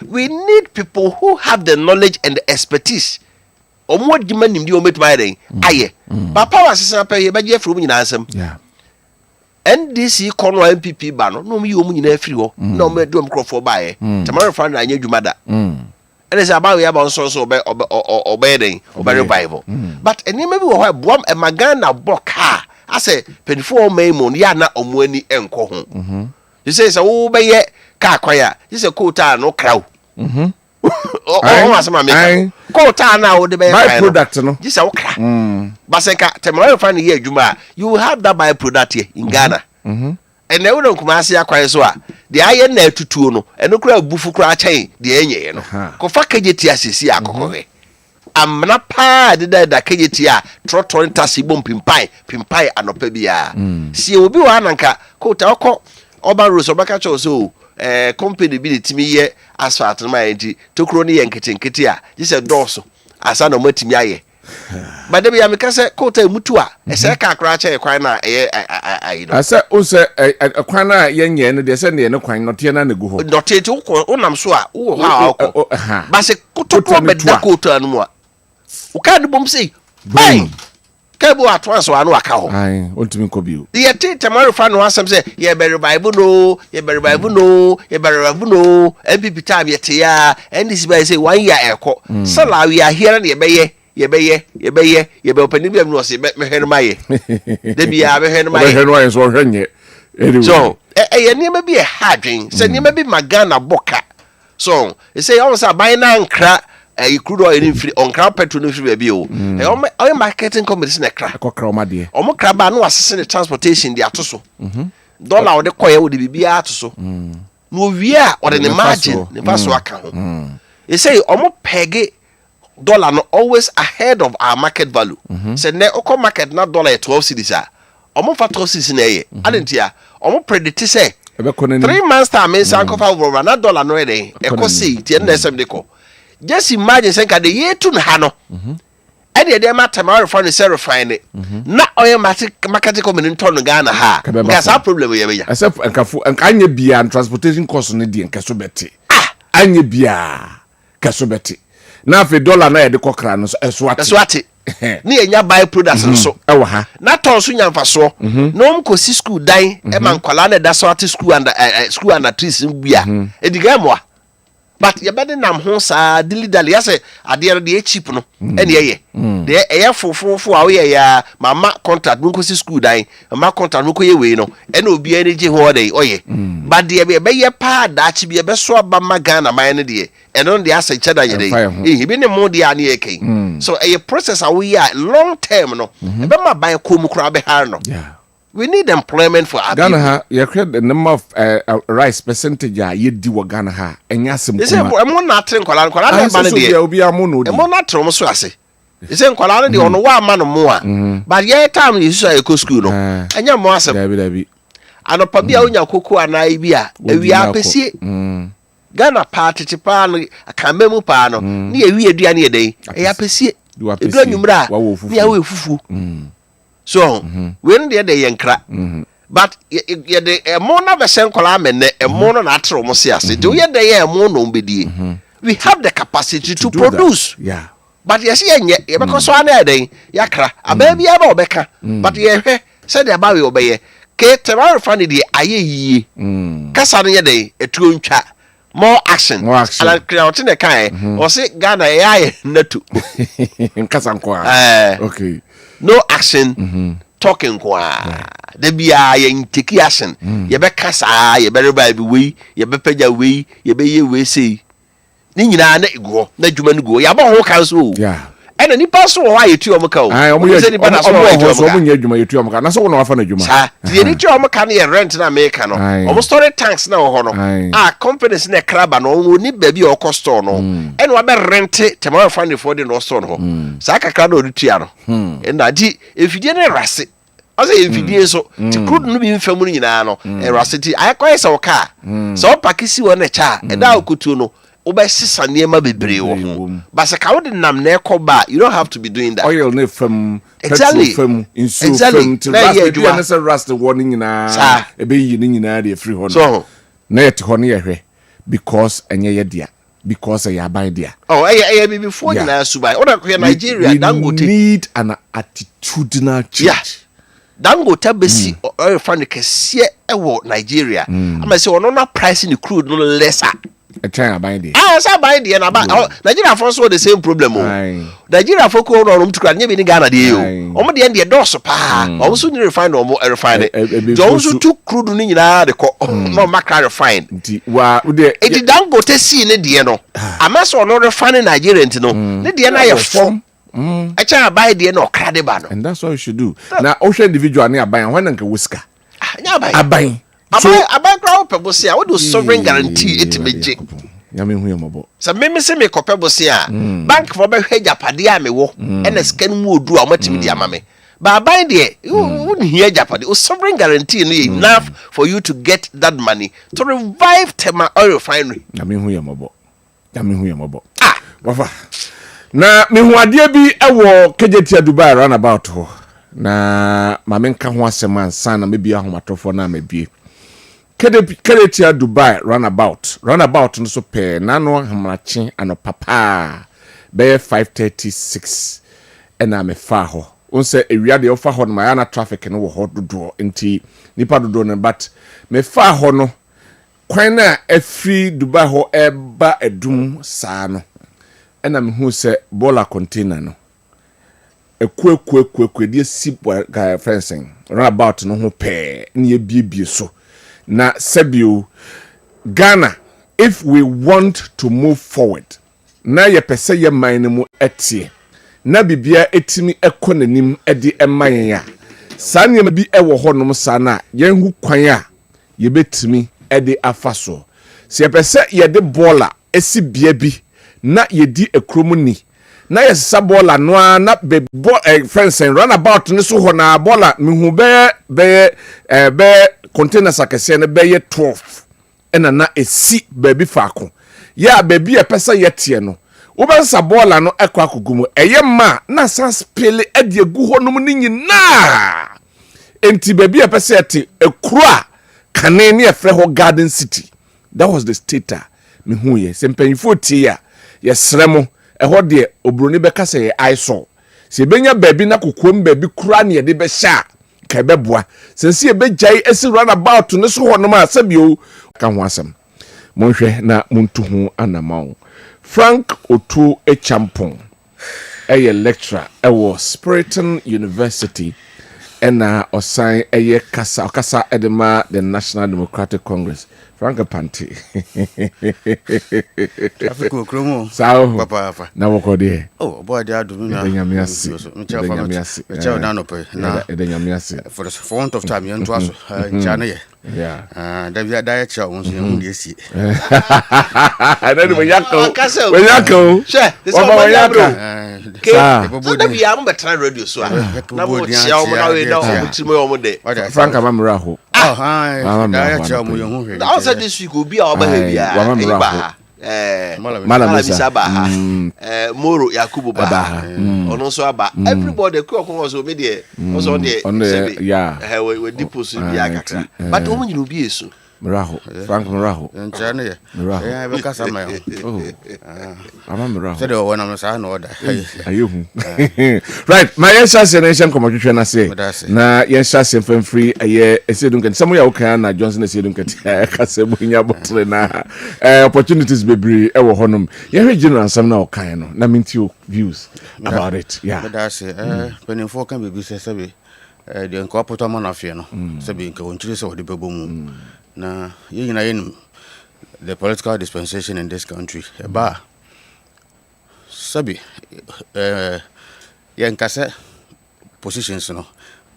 Speaker 1: we need people who have the knowledge and the expertise omo djima nimdi o metuma den aye papa wasesa pa ye ba je from nyina ansem NDC kono MPP ba no no mi omu nyina afiri ho na o me do mkrofo ba ye tomorrow refinery anya dwumada and it's about we about so obeying revival but any maybe we have bomb a magana boka I say 24 May mon ya na omuani enko ho you say so be car kwaya you say quota no crow was my quota na o de be
Speaker 2: product no
Speaker 1: you say okra but say ka tomorrow find here adwuma you have that by product here in Ghana and they wouldn't come as ya kwai so a the aye na tutuo no eno kura bufu kura chen de enye no ko fa kageti asisi akokore amna pa de da kageti a trotto ntasi bom pimpai anopa bia si obi wa nanka ko ta okọ oba rose obaka cho so company bi litimi ye asphalt ma enti tokro ne ye nketenkete a gise doso asa no matimi aye but there be am kase kota mutu a ese ka akra che kwan na ayi no
Speaker 2: ase o se kwan na yenye no de se ne kwan no te na ne gu ho
Speaker 1: no te unam so a wo ha ba se kotoko be da kota no a o ka de bom sei bai ka bo atwa so anu aka ho
Speaker 2: ai ontimi ko bi o
Speaker 1: ye te tomorrow fa no asem se ye be revival no MPP time ye te ya and this by say 1 year eko sala we are here na ye be opani bi am no se me hwenu maye de bia be hwenu maye
Speaker 2: hwenu ayi so hwenye
Speaker 1: so ye niam bi e hadwen se niam bi magana boka so e say almost buy na nkra crude oil in free on crowd petrol no free bi o e marketing companies na kra
Speaker 2: akokra omade
Speaker 1: omo kra ba no asese ne transportation dia to so dollar o de koye o de bibia to so no wie a o de ne margin ne paso aka ho e say omo pege dollar no always ahead of our market value say ne oko market na dollar 12 cedis a omo fa 12 cedis na ye adentia omo predict say 3 months time me san ko fa over na dollar no e den e ko see tie na sem de ko just imagine say ka de ye tu na ha no e de ma tomorrow for the refine na oil market company turn Ghana ha because our problem we be ya
Speaker 2: except enkafu anye bia transportation cost no de enkeso beti anye bia keso beti na fe dollar na ye de kokra no so ate
Speaker 1: ni enya buy products so
Speaker 2: e wa ha
Speaker 1: na ton so nyamfa so no mko si school dan e man kwala na da so ate school and trees bia e diga mo but ye bede nam ho sa dilidali ya se ade de cheap no ene ye de eye fofofo a wo ye ya mama contract mko si school dan mama contract mko ye we no ene obi ene je ho dey oye but de be ye pa da chi be be so ba magana man ne de eno de asa cheda ye dey bi ne mo de ani e kai so a process a we ya long term no e be ma ban ko mu kra be har no we need employment for our
Speaker 2: Ghana ha you create the number of rice percentage ye di wo Ghana ha enya sem kuma
Speaker 1: ese mo na tren kwala na ba ne de
Speaker 2: obi amu no di
Speaker 1: mo na tren mo so ase He say nkwala no de ono wa ma no mo a. But ye time you so go school no. Anya mo asem.
Speaker 2: Dabi.
Speaker 1: Anopa bia onya koko anai bia ewi apesie. Ghana party tipa no akamemu pa no. Ne ewi aduane ye den. E apesie. Edu anwumra. Ne awe fufu. So, when the day yankra. But ye de emo na be sen kola amene emo no na atro mo se ase. Do ye de emo no mbedie. We have the capacity to produce.
Speaker 2: Yeah.
Speaker 1: But yes, ye because so na den yakra. Aba bia ba obeka. But ye hwe say the aba we obeye. Ke temara fani de aye yi. Kasa no ye den etuo ntwa. More action. Ala create ne kan. O say Ghana ye aye natu.
Speaker 2: Kasa nko. Okay.
Speaker 1: No action. Talking kwa. De bia ye take action. Ye be kasa, ye be reba bi we, ye be pagya we, ye be ye we say. Ni nyina na ego, na dwuma no go. Ya ba ho kan so.
Speaker 2: Yeah.
Speaker 1: And ni pass wo ha ye tu omo ka o.
Speaker 2: Omo nye dwuma ye tu omo ka. Na so wo na wafa na dwuma.
Speaker 1: Sa, ye ni tu omo ka na ye rent na make no. Omo store tanks na wo ho no. Companies na kraba no wo ni ba bi o ko store no. And wa be rent temara fund for the no store no. Sa kakra na odutua no. And adi efidie na rase. I say efidie so ti crude no bi mfamu nyina no. Rase ti ayakoye se wo ka. So pakisi wo na cha. E da okutu no. Obesisa niema bebre wo ho. But se ka wo de nam na ekoba, you don't have to be doing that.
Speaker 2: Oil ne from
Speaker 1: exactly
Speaker 2: from insu
Speaker 1: exactly.
Speaker 2: From to rust the rust the warning nyina e be yi nyina de free ho.
Speaker 1: So
Speaker 2: na yet ho ne yehwe because enye ye dia because ya ban dia.
Speaker 1: Oh eh before nyina subai. Oda ko Nigeria Dangote
Speaker 2: need an attitudinal change.
Speaker 1: Yeah. Dangote besi oil fund kese ewo Nigeria. Ama say ono na price the crude no lesser.
Speaker 2: A China buy there.
Speaker 1: So buy there na Nigeria for so the same problem Nigeria for ko no to kra nye bi ni Ghana de yo. Omo de en de dose pa. Omo so ni refine omo refine. Don't so too crude ni nyina de ko no makra refine.
Speaker 2: Wa de
Speaker 1: e Dangote si ne de no. Ama so no refine Nigeria ntino. Ne de na ye form. I China buy there no kra de ba no.
Speaker 2: And that's what you should do. Now ocean individual na buy when nka whisker.
Speaker 1: Nya buy.
Speaker 2: Aban.
Speaker 1: So aban crowd people say I do sovereign guarantee it meje.
Speaker 2: Ya me hu yamabo.
Speaker 1: So me say me kopebo say bank for be hwe japade a me wo na scan mu odu a matimi dia ma me. But aban there you hear japade. Sovereign guarantee no enough for you to get that money to revive Tema oil refinery.
Speaker 2: Ya me hu yamabo. Wafa. Na me hu ade bi ewo kejetia Dubai runabout ho. Na mamenka ho asem ansa na me bia ahomatofo na mebie. Kedetia Dubai runabout no so pe na no hamrache ano papa be 5:36 ena me fa ho onse ewia de ofa ho no ma na traffic no wo ho dodo enti nipa dodo no but me fa ho no kwan na afri Dubai ho eba edum saa no ena me hu se bola container no ekwe die si fencing runabout no ho pe na ye biebie so na sebio Ghana if we want to move forward na ye pese ye man mu etie na bibia etimi ekonanim edi eman ya sanye bi ewo honom sana yenhu kwan a ye betimi edi afaso se ye pese ye de bola esi bia bi na ye di ekromuni na ye sabola no na be fencing runabout ni so ho na bola mihu be container sakese ne be ye 12 ena na esi baby faako ya baby e pesa yetie no wo be sabola no ekwa akogumu eye ma na sanspele ade egu honum ni nyina enti baby e pesa yete ekura kane ne efre ho garden city. That was the state mihu ye sempanyfo tie ya sremo eho de obroni beka se aiso se benya baby na kokom baby kura ne de be sha ka beboa sense e bejai esi runabout ne so ho no ma sabio ka ho asem monhwe na muntu hu anamaw. Frank Otu Echampong eye lecturer ewo Spiriton University ena osan eye kasa edema the National Democratic Congress. Frank Panti.
Speaker 7: Africa Kromo.
Speaker 2: Sao.
Speaker 7: Papa.
Speaker 2: Na woko de.
Speaker 7: Oh, boy they adu na.
Speaker 2: Edenyamiasi.
Speaker 7: Mecha na no pe. Na
Speaker 2: Edenyamiasi.
Speaker 7: for the font of time you to aso. Ncha na ye.
Speaker 2: Yeah.
Speaker 7: David diet chow won so see.
Speaker 2: Then when yako.
Speaker 1: Sure. This
Speaker 2: What
Speaker 1: one
Speaker 2: about
Speaker 1: bro.
Speaker 2: Yaka?
Speaker 1: So that we are on better radio so. Na mo chia o na we na o ti mo o de.
Speaker 2: Frank Amamraho.
Speaker 7: Diet chow mo yon ho.
Speaker 1: Now said this week obi a oba bia. Malamisa ba Moro Yakubu ba ono so aba everybody ko so me dey also dey
Speaker 2: yeah
Speaker 1: we deposit bia kakra but o nyina obi esu
Speaker 2: Miraho Frank Miraho
Speaker 7: nchane ya be kasa ma
Speaker 2: oh Miraho
Speaker 7: say the one am say no order
Speaker 2: ayehu right my yes nation komotwetwe na say na yes fam free aye esedun kan samu ya okan na Johnson esedun kan kasa bunya botre na opportunities bebre e wo honum ye hwe general sam na okan no na minti views about it yeah
Speaker 7: that's when for can be say be the incorporate man afia no say be nka wonchire say wo de bebo mu na yina the political dispensation in this country ba sabi yankase positions no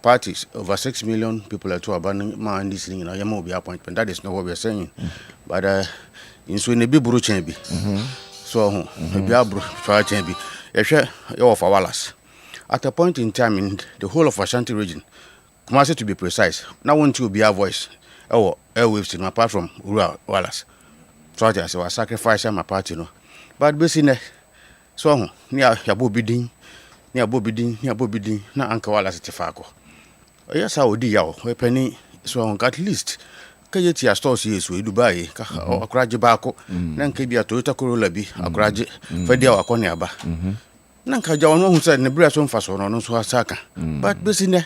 Speaker 7: parties over 6 million people are to abandon man this thing, yama be appointment. That is not what we are saying. But in so ne bi buru chen bi so bi abru fa chen bi you of Wallace at a point in time in the whole of Ashanti region, Kumasi to be precise, now want to be a voice airwaves in apart from rural Wallace. So I was sacrificing my party, no. But basically, so near Yabobidin, na Uncle Wallace Tifako. Yes, I would do a penny, so at least. Kayeti stores yes we Dubai, Akraji Bako, Nankabia Toyota Corolla B, Akraji, Fedia Wakoniaba. Nanka John who said Nebraska Fason on Suasaka. But basically,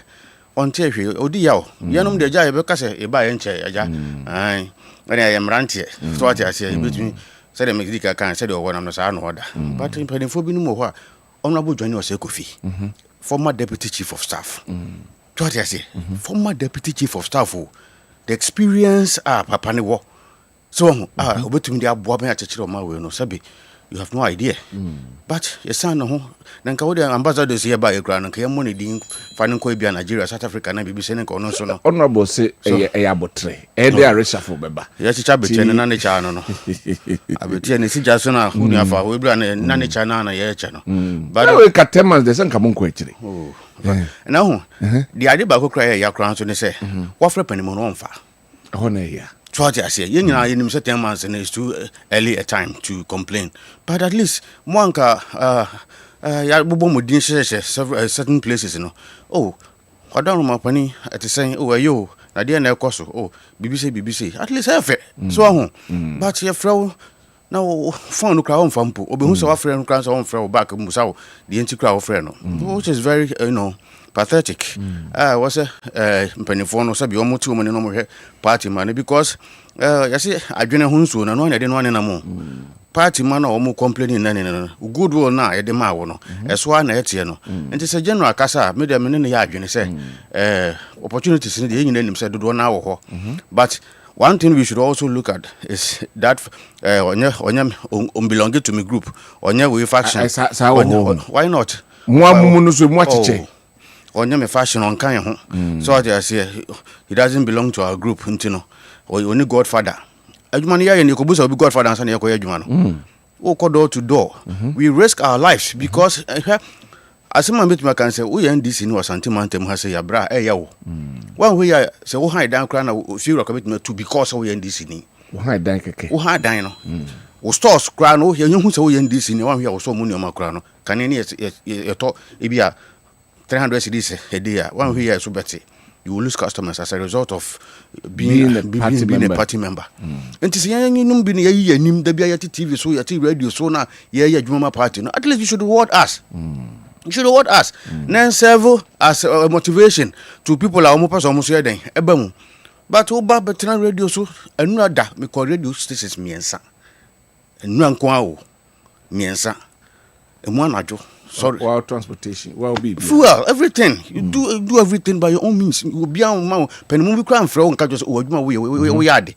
Speaker 7: on Terry, Odiao, Yanum de Jai Becase, a buy and chair, aye, when I am ranty, so I say between said a Mexica can say one on the San order. But in Penifobino, Honorable John Sekofi, former deputy chief of staff. What I say, former deputy chief of staff, the experience Papa Niwo. So, between the Abuame at Chiroma, no Sabi. You have no idea. But your son, Nanka, the ambassadors here by a grand and money being finding Kwabena, Nigeria, South Africa, and BBC or no so.
Speaker 2: Honorable say a abotre, and they are reshuffle, Beba.
Speaker 7: Yes, it's a bit and none channel. I will tell you, Jasona, who never will be a none channel and a channel. But I will cut 10 months, the sun come on quickly. Now, the idea about cry your crowns when they say, what for penny on fire?
Speaker 2: Honor.
Speaker 7: Try to say, you know, in certain months and it's too early a time to complain. But at least, Mwanka, several certain places, you know. Oh, I don't know my penny at the saying, oh, you, Nadia Nelcoso, oh, BBC, at least have it. So, but your friend now found the crown from Poo, or who's our friend crowns on from back of Musao, the anti crowd friend, which is very, pathetic. Was a pennyphone sabi almost 2 million party money because you see I didn't hunsu and I didn't want any more. Party man or more complaining none good will now at the Mawono, as one at Tiano. And it's a general casa, made a minute yard, you say opportunities in the Indian said do 1 hour. But one thing we should also look at is that belonging to me group on your way faction. Why not? On your fashion on kind, so I say he doesn't belong to our group, or only Godfather. Ajumania and Yokobus will be Godfather and Sanako Yajuman. Oh, door to door. We risk our lives because as someone met my can say, we end this in was Santimantem has a bra, yo. One way I say, oh, hi, down crown, feel a commitment to because we end this in.
Speaker 2: Oh, hi, Danke. Oh,
Speaker 7: hi, Dino. O stores crown, oh, here, you who say, in this in one here, so money on my crown. Can any talk, Ibia 300 cedis a day, one here, so better. You will lose customers as a result of being a party member. And to say, you been a year, the TV, so your radio, so now, yeah, Juma party. At least you should reward us. You should reward us. Then serve as a motivation to people almost here then. But Oba radio so another because radio stations miensa. And no unquao miensa. And one ajo. Sorry.
Speaker 2: Well, transportation. Well, be
Speaker 7: fuel, everything. You do everything by your own means. You will be on my penny crown for and catch us. We had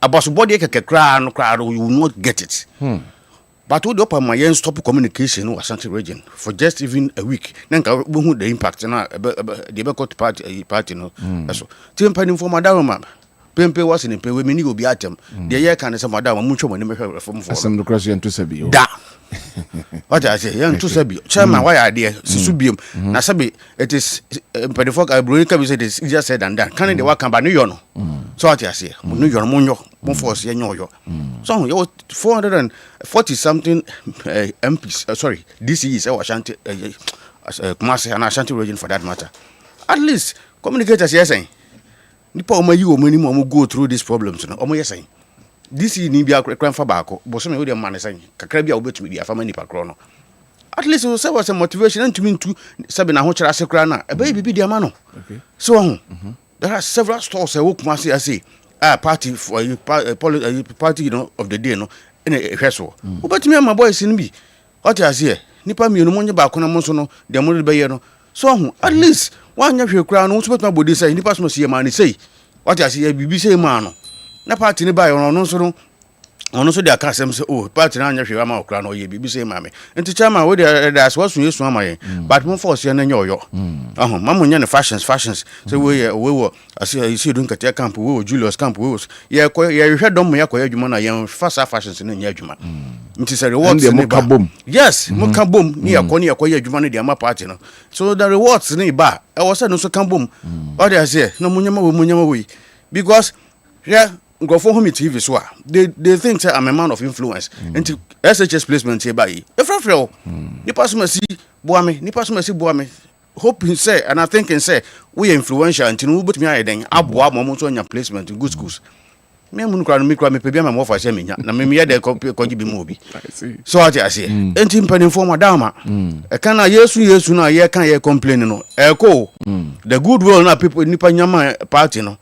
Speaker 7: about body crown, you will not get it. But would open my end stop communication or Ashanti region for just even a week. Then the impact and the party no. So, Tim Penny for my down, Pempe was in Pempe, we need to be at them. The year can some madam, mucho money from for
Speaker 2: some cross and to Sabi.
Speaker 7: Da. What I say, young to Sabi, Chairman, why idea, Subium, Nasabi, it is Pedifolk, I believe it is easier said than done. Can they work by New York? So what I say, New York, Monyo, Monforce, Yenyo. So you're 440 something MPs, sorry, DCs, or Ashanti, Kumasi and Ashanti region for that matter. At least, communicators, yes, saying. Nipa oma you minimum go through these problems no omo yesay this ni bia kran fa baako bo so me we dey man say kakra bia obetumi bia fa mani pa kro no at least we say was a motivation and to me to sabe na ho kira se kra na e be bibi dia ma no okay so there are several stores we kuma say party for party of the day no in a hweso obetumi ama boys ni bi what you say nipa mienu mo nye baako na mo so no de mo be ye no so at least one year crown, no support my body say, Nipa must see a man say, what I see a BBC man. Na party ni buy on also their customs, oh, party on your amount crown or ye BBC mammy. And to Chama, where there's what's used to my, but more force and yo. Mamma fashions. So we were, I see doing at your camp, we were Julius Camp, we was, yeah, you had done me a Yajuma, young faster fashions in Yajuma. It is a reward. Yes, Mokabum, near Konya Koya Jumani, the Ama party. So the rewards in a bar. I was no so come boom. What I say, no munyama we. Because, yeah, go for home TV so they think say I'm a man of influence. And to SHS placement here by if I feel Nipa see Boame, hoping say, and I think and say, we influential until we put me then abwa momo on your placement in good schools. Me pebia my more for semina na me ya de ko bi mobi so what I say enti mpani for madama e kan na yesu na ye kan ye complain no e ko the goodwill na people nipa nyama party no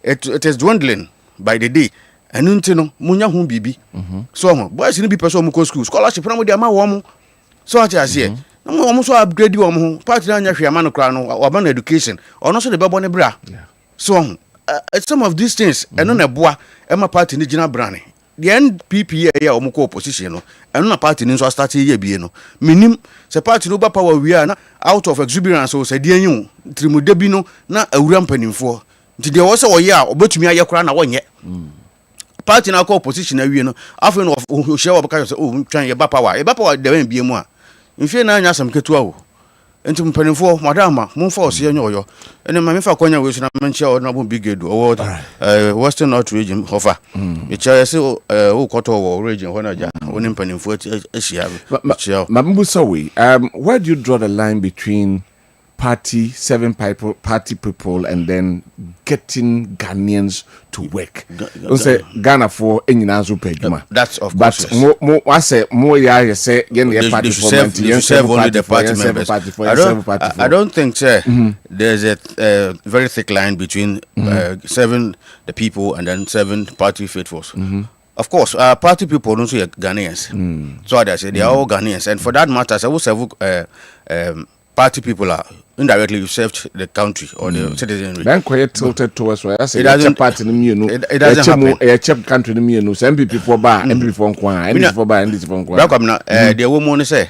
Speaker 7: it is dwindling by the day enu nti no munya hu bibi so ho boys ni bi person mu ko school scholarship na mo de ma wo mo so what I say na mo so upgrade wo mo party na nya hwe ama no kra no wa na education ono so de bebo ne bra so some of these things eno na boa ema party ni gina brane the NPP ya omko opposition no eno na party ni so start ye bie no minim se party no ba power we na out of exuberance o se de anyu trimude bi no na awura mpanimfo nti de wo se wo ye a obetumi aye kora na wonye party na ko opposition awie no afi no o share obaka se o twan ye ba power de wan bie mu a mfie na anya asam ketua o enti mpanimfo madama momfa ose enyoyo ene ma mefa kwanya we so na menchia o na bo big edu o western north region hofa e cha se o koto wo region hona ja oni mpanimfo ehia
Speaker 2: ma mbusa we where do you draw the line between party people and then getting Ghanaians to work? Say Ghana for enyina so peduma.
Speaker 7: That's of course.
Speaker 2: But mo I say mo ya say yen party for
Speaker 7: serve only the party members. I don't think there's a very thick line between serving the people and then serving party faithfuls. Of course, party people don't say Ghanaians. So I say they are all Ghanaians, and for that matter, I will serve party people are indirectly you served the country or the citizenry.
Speaker 2: Then quite tilted towards where I say it doesn't party it doesn't happen. A cheap country no some people for bar MP for Nkwa MP for bar and this for Nkwa.
Speaker 7: Kwabena the woman say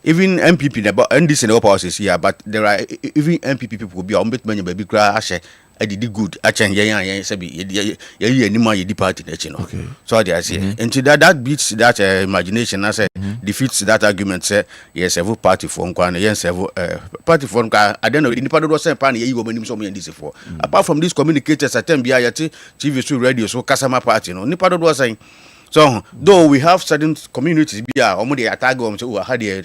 Speaker 7: even MPP and this in the power is here, but there are even MPP people be on bit many baby cry ashe I did good I change ye ni ma ye di party okay. So I say and that beats that imagination I say defeats that argument say yes every party for Nkwa yes every party for Nkwa I don't know independent was say pan ye go manim so me this for apart from these communicators attend bia yet TV radio so kasama party no nipa do was saying. So though we have certain communities be omo dey attack them say oh had a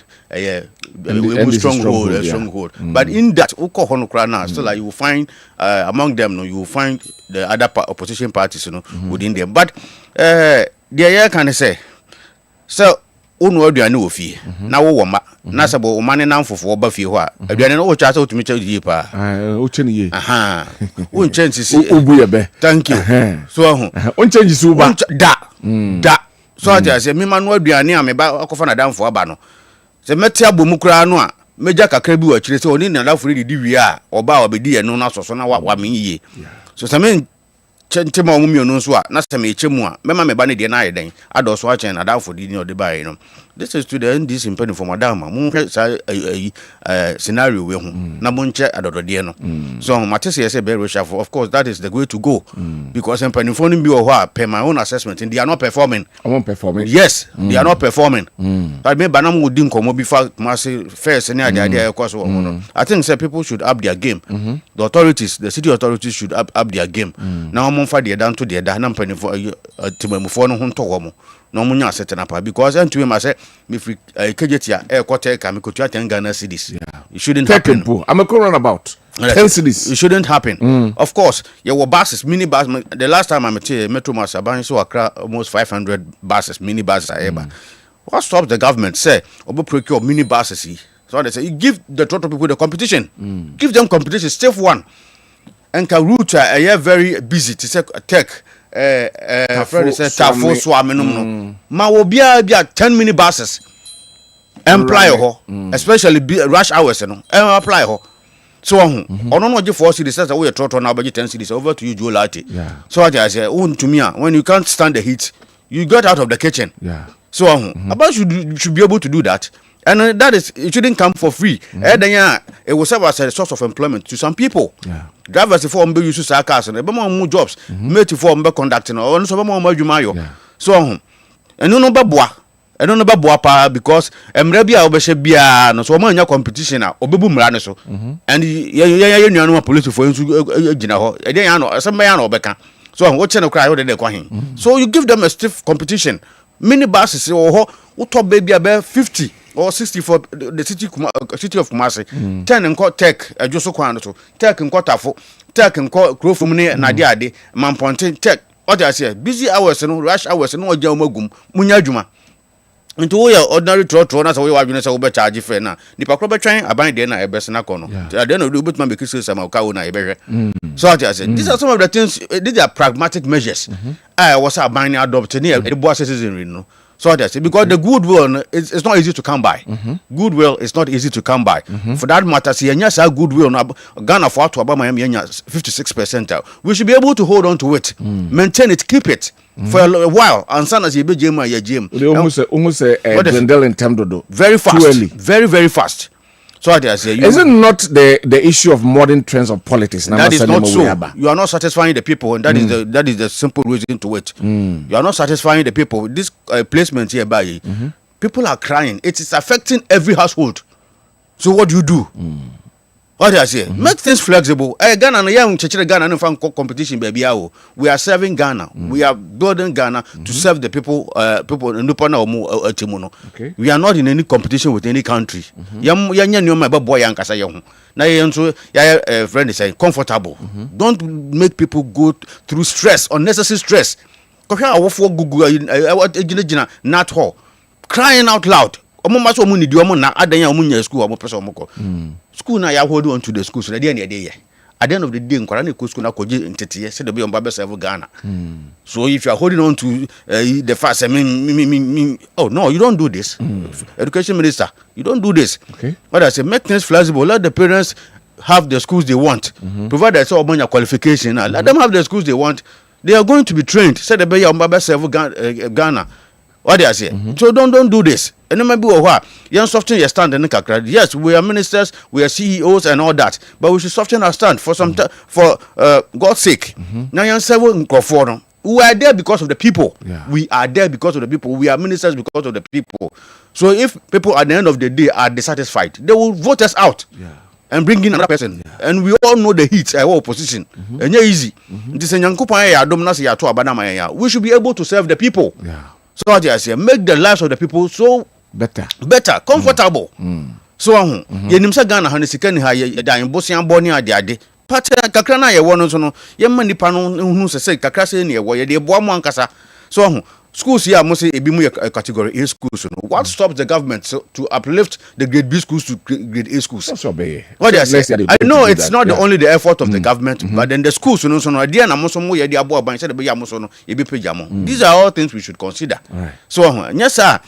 Speaker 7: stronghold but in that still like you will find among them no you will find the other opposition parties within them but the year can say so unu aduane wo fie na wo woma na sabo o mane na mfofo oba fie ho a aduane no wo cha sa otumi cha die pa
Speaker 2: o chene ye
Speaker 7: wo change si
Speaker 2: obu ye be
Speaker 7: thank you so
Speaker 2: o change si uba
Speaker 7: da so I say me manu aduane a me ba akofa na damfo aba no se meti abomu kura no a meja kakra bi wa kire se oni na dafo di wi a oba obedi ye no na soso na wa me yiye so se me chentema omu mi onu so a na se me echemu a mema me ba ne de na ayeden adoso a chen na dafo di ni ode ba ye no this is to the NDC in penny for Madama. Scenario we Namunche adodode no. So Matisse say very shuffle. Of course, that is the way to go. Because in penny for me or per my own assessment, and they are not performing.
Speaker 2: I won't performing.
Speaker 7: Yes, they are not performing. But maybe Banam would didn't come before massive first and the idea of course. I think people should up their game. The authorities, the city authorities should up their game. Now I'm on fire down to the Danam penny for Timon Honto. No munya setting up because and to him I said if we Kejetia air quarter can go to 10 Ghana cities. It shouldn't happen.
Speaker 2: I'm a corner about 10 cities.
Speaker 7: It shouldn't happen. Of course, there were buses, mini buses. The last time I met Metro Masaban, so Accra almost 500 buses, mini buses. What stops the government? Say, Obo procure mini buses. So they say, you give the total people the competition. Give them competition, step one. And route are very busy to say tech. Friend said Tafo Swami ma will be 10 mini buses employ ho especially rush hours no apply ho so no just 4 cities that we trot now budget 10 cities over to you Joe Lati. So I say to me when you can't stand the heat you get out of the kitchen. So about should be able to do that. And that is, it shouldn't come for free. It will serve as a source of employment to some people. Drivers for mbe use cars and more jobs. Mate for mbe conducting or so more majumayo. So and no babwa. I don't know about pa because Mrebia obeshebia no so manya competition na obebu mra so. And ya no police for gina ho. E dey no some ya no obeka. So what channel cry what dey kwa hin. So you give them a stiff competition. Mini buses or top baby about 50 or 60 for the city of Kumasi. 10 and call tech Joso Kwano, tech and Kotafo, tech and call Crow from near Nadiade, Mamponte, tech. What I say, busy hours and rush hours and no Jamogum, Munyajuma. Into all your ordinary trotters away, I've been so better charge for now. The Pacoba train, I bind dinner a best nacono. I don't know, but my because some of Kauna. So I said, these are some of the things, these are pragmatic measures. I was a binding adopted near the boss citizen, you know. So I said, because the goodwill is not easy to come by. Goodwill is not easy to come by. For that matter, see, and yes, our goodwill, Ghana for to about Miami, 56%. We should be able to hold on to it, maintain it, keep it. For a while, and son as you be Jim, your Jim.
Speaker 2: Almost Glendale in Temdodo.
Speaker 7: Very fast. Too early. Very, very fast. So I say,
Speaker 2: is it not the issue of modern trends of politics?
Speaker 7: That is not so. You are not satisfying the people, and that is the simple reason to it. You are not satisfying the people. This placement here by people are crying. It is affecting every household. So what do you do? What I say? Make things flexible. Ghana na young Ghana no fan competition baby. We are serving Ghana. We are building Ghana to serve the people. People we are not in any competition with any country. Friend is saying comfortable. Don't make people go through stress, unnecessary stress. Not all crying out loud. School na ya hold on to the school so at the end of the day. At the end of the day, school na koji entity said the be on Baba serve Ghana. So if you are holding on to the fast, oh no, you don't do this. Education minister, you don't do this.
Speaker 2: Okay.
Speaker 7: What I say, make things flexible. Let the parents have the schools they want. Provided so about your qualification. Let them have the schools they want. They are going to be trained. Said the be on Baba serve Ghana. What I say? So don't do this. And then maybe you soften your stand and yes, we are ministers, we are CEOs and all that, but we should soften our stand for some for God's sake. Now you we are there because of the people. We are there because of the people. We are ministers because of the people. So if people at the end of the day are dissatisfied, they will vote us out. And bring in another person. And we all know the heat, our opposition. And yeah, easy. We should be able to serve the people. So what I say, make the lives of the people so better, comfortable. So yenimsa Ghana hanisika ha ya imbosia boni ade pata kakra na ye wono so no ye ma nipa no hu se kakra se ne ye wo ye de boa mo ankasa. So schools here must say ebi mu category A schools no. What stops the government to uplift the grade B schools to grade A schools?
Speaker 2: That's obey.
Speaker 7: What I say, I know it's not only the effort of the government, but then the schools no so no dia na mo so mo ye de abo aban say de be ya mo so no ye be page am. These are all things we should consider. So yes sir,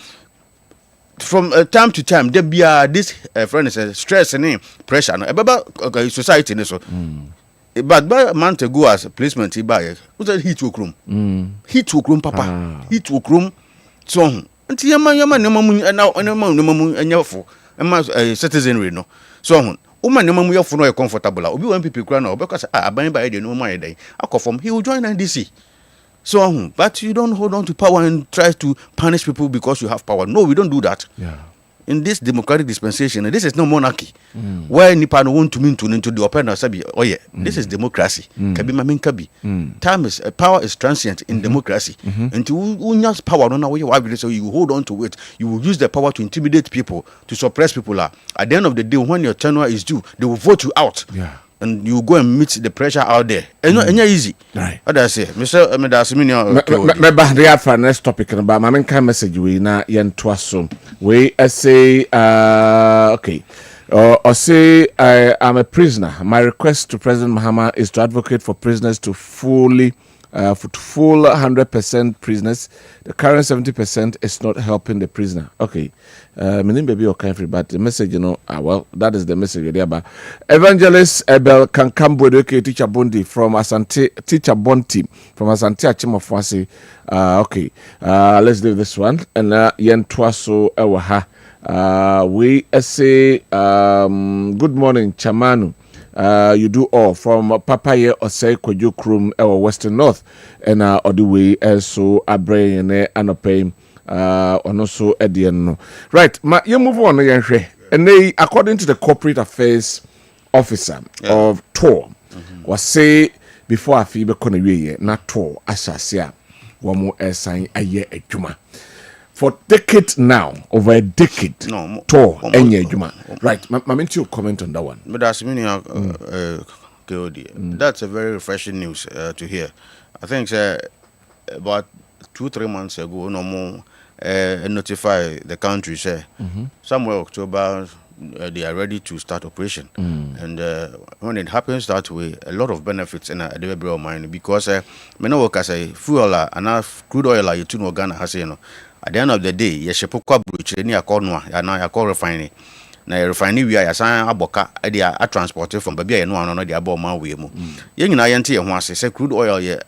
Speaker 7: from time to time there be this friend is stress and pressure no about society no so. But by a month ago as a placement he buy was a heat work room. Heat work room, papa. Heat work room. So Nti yama nema mu na nema mu anyafo ema citizenry no. So ho woman nema mu yafo no e comfortable obi wan pipi kura na obekwa say aban ba e de no mu ayedan akofom he will join NDC. So but you don't hold on to power and try to punish people because you have power. No, we don't do that.
Speaker 2: Yeah.
Speaker 7: In this democratic dispensation, this is no monarchy where nipa no want to mean to into the open sabi this is democracy. Kabi mamin kabi. Time is power is transient in democracy. Until unyas power no na we so you hold on to it. You will use the power to intimidate people, to suppress people. At the end of the day, when your tenure is due, they will vote you out.
Speaker 2: Yeah.
Speaker 7: And you go and meet the pressure out there. And no easy.
Speaker 2: Right.
Speaker 7: What I say, Mr.
Speaker 2: Me ba dey for next topic no ba mamen kan message we na yen to aso. We say okay. Or say I'm a prisoner. My request to President Mahama is to advocate for prisoners to full 100% prisoners. The current 70% is not helping the prisoner. Okay. My name may be okay, but the message, well, that is the message there. But Evangelist Ebel Kankambo, teacher Bondi from Asante, teacher Bonti from Asante Achimofwasi. Okay. Let's do this one. And yen twaso ewaha. We say good morning, Chamanu. You do all from Papaye Osei Kojo Krum or Western North and all the way so a brain and a pain on also Ediano. Right, you move on and they according to the corporate affairs officer of TOR was say before a fever conaway not TOR Ashasia one more sign a year a juma. For decade now, over a decade, tour any juma. Right, Maminti, you comment on that one.
Speaker 7: But that's meaning, that's a very refreshing news to hear. I think about 2-3 months ago, no more notify the country say somewhere October they are ready to start operation. And when it happens that way, a lot of benefits in a delivery mine because me no work as a fuel enough crude oil you to no Ghana has at the end of the day, you ship kwa bruche ni akonwa ya call refinery. Na refinery we are san aboka they are transported from baby no ano they abo man we mu. Ye nyina ye nte ye ho ase say crude oil ye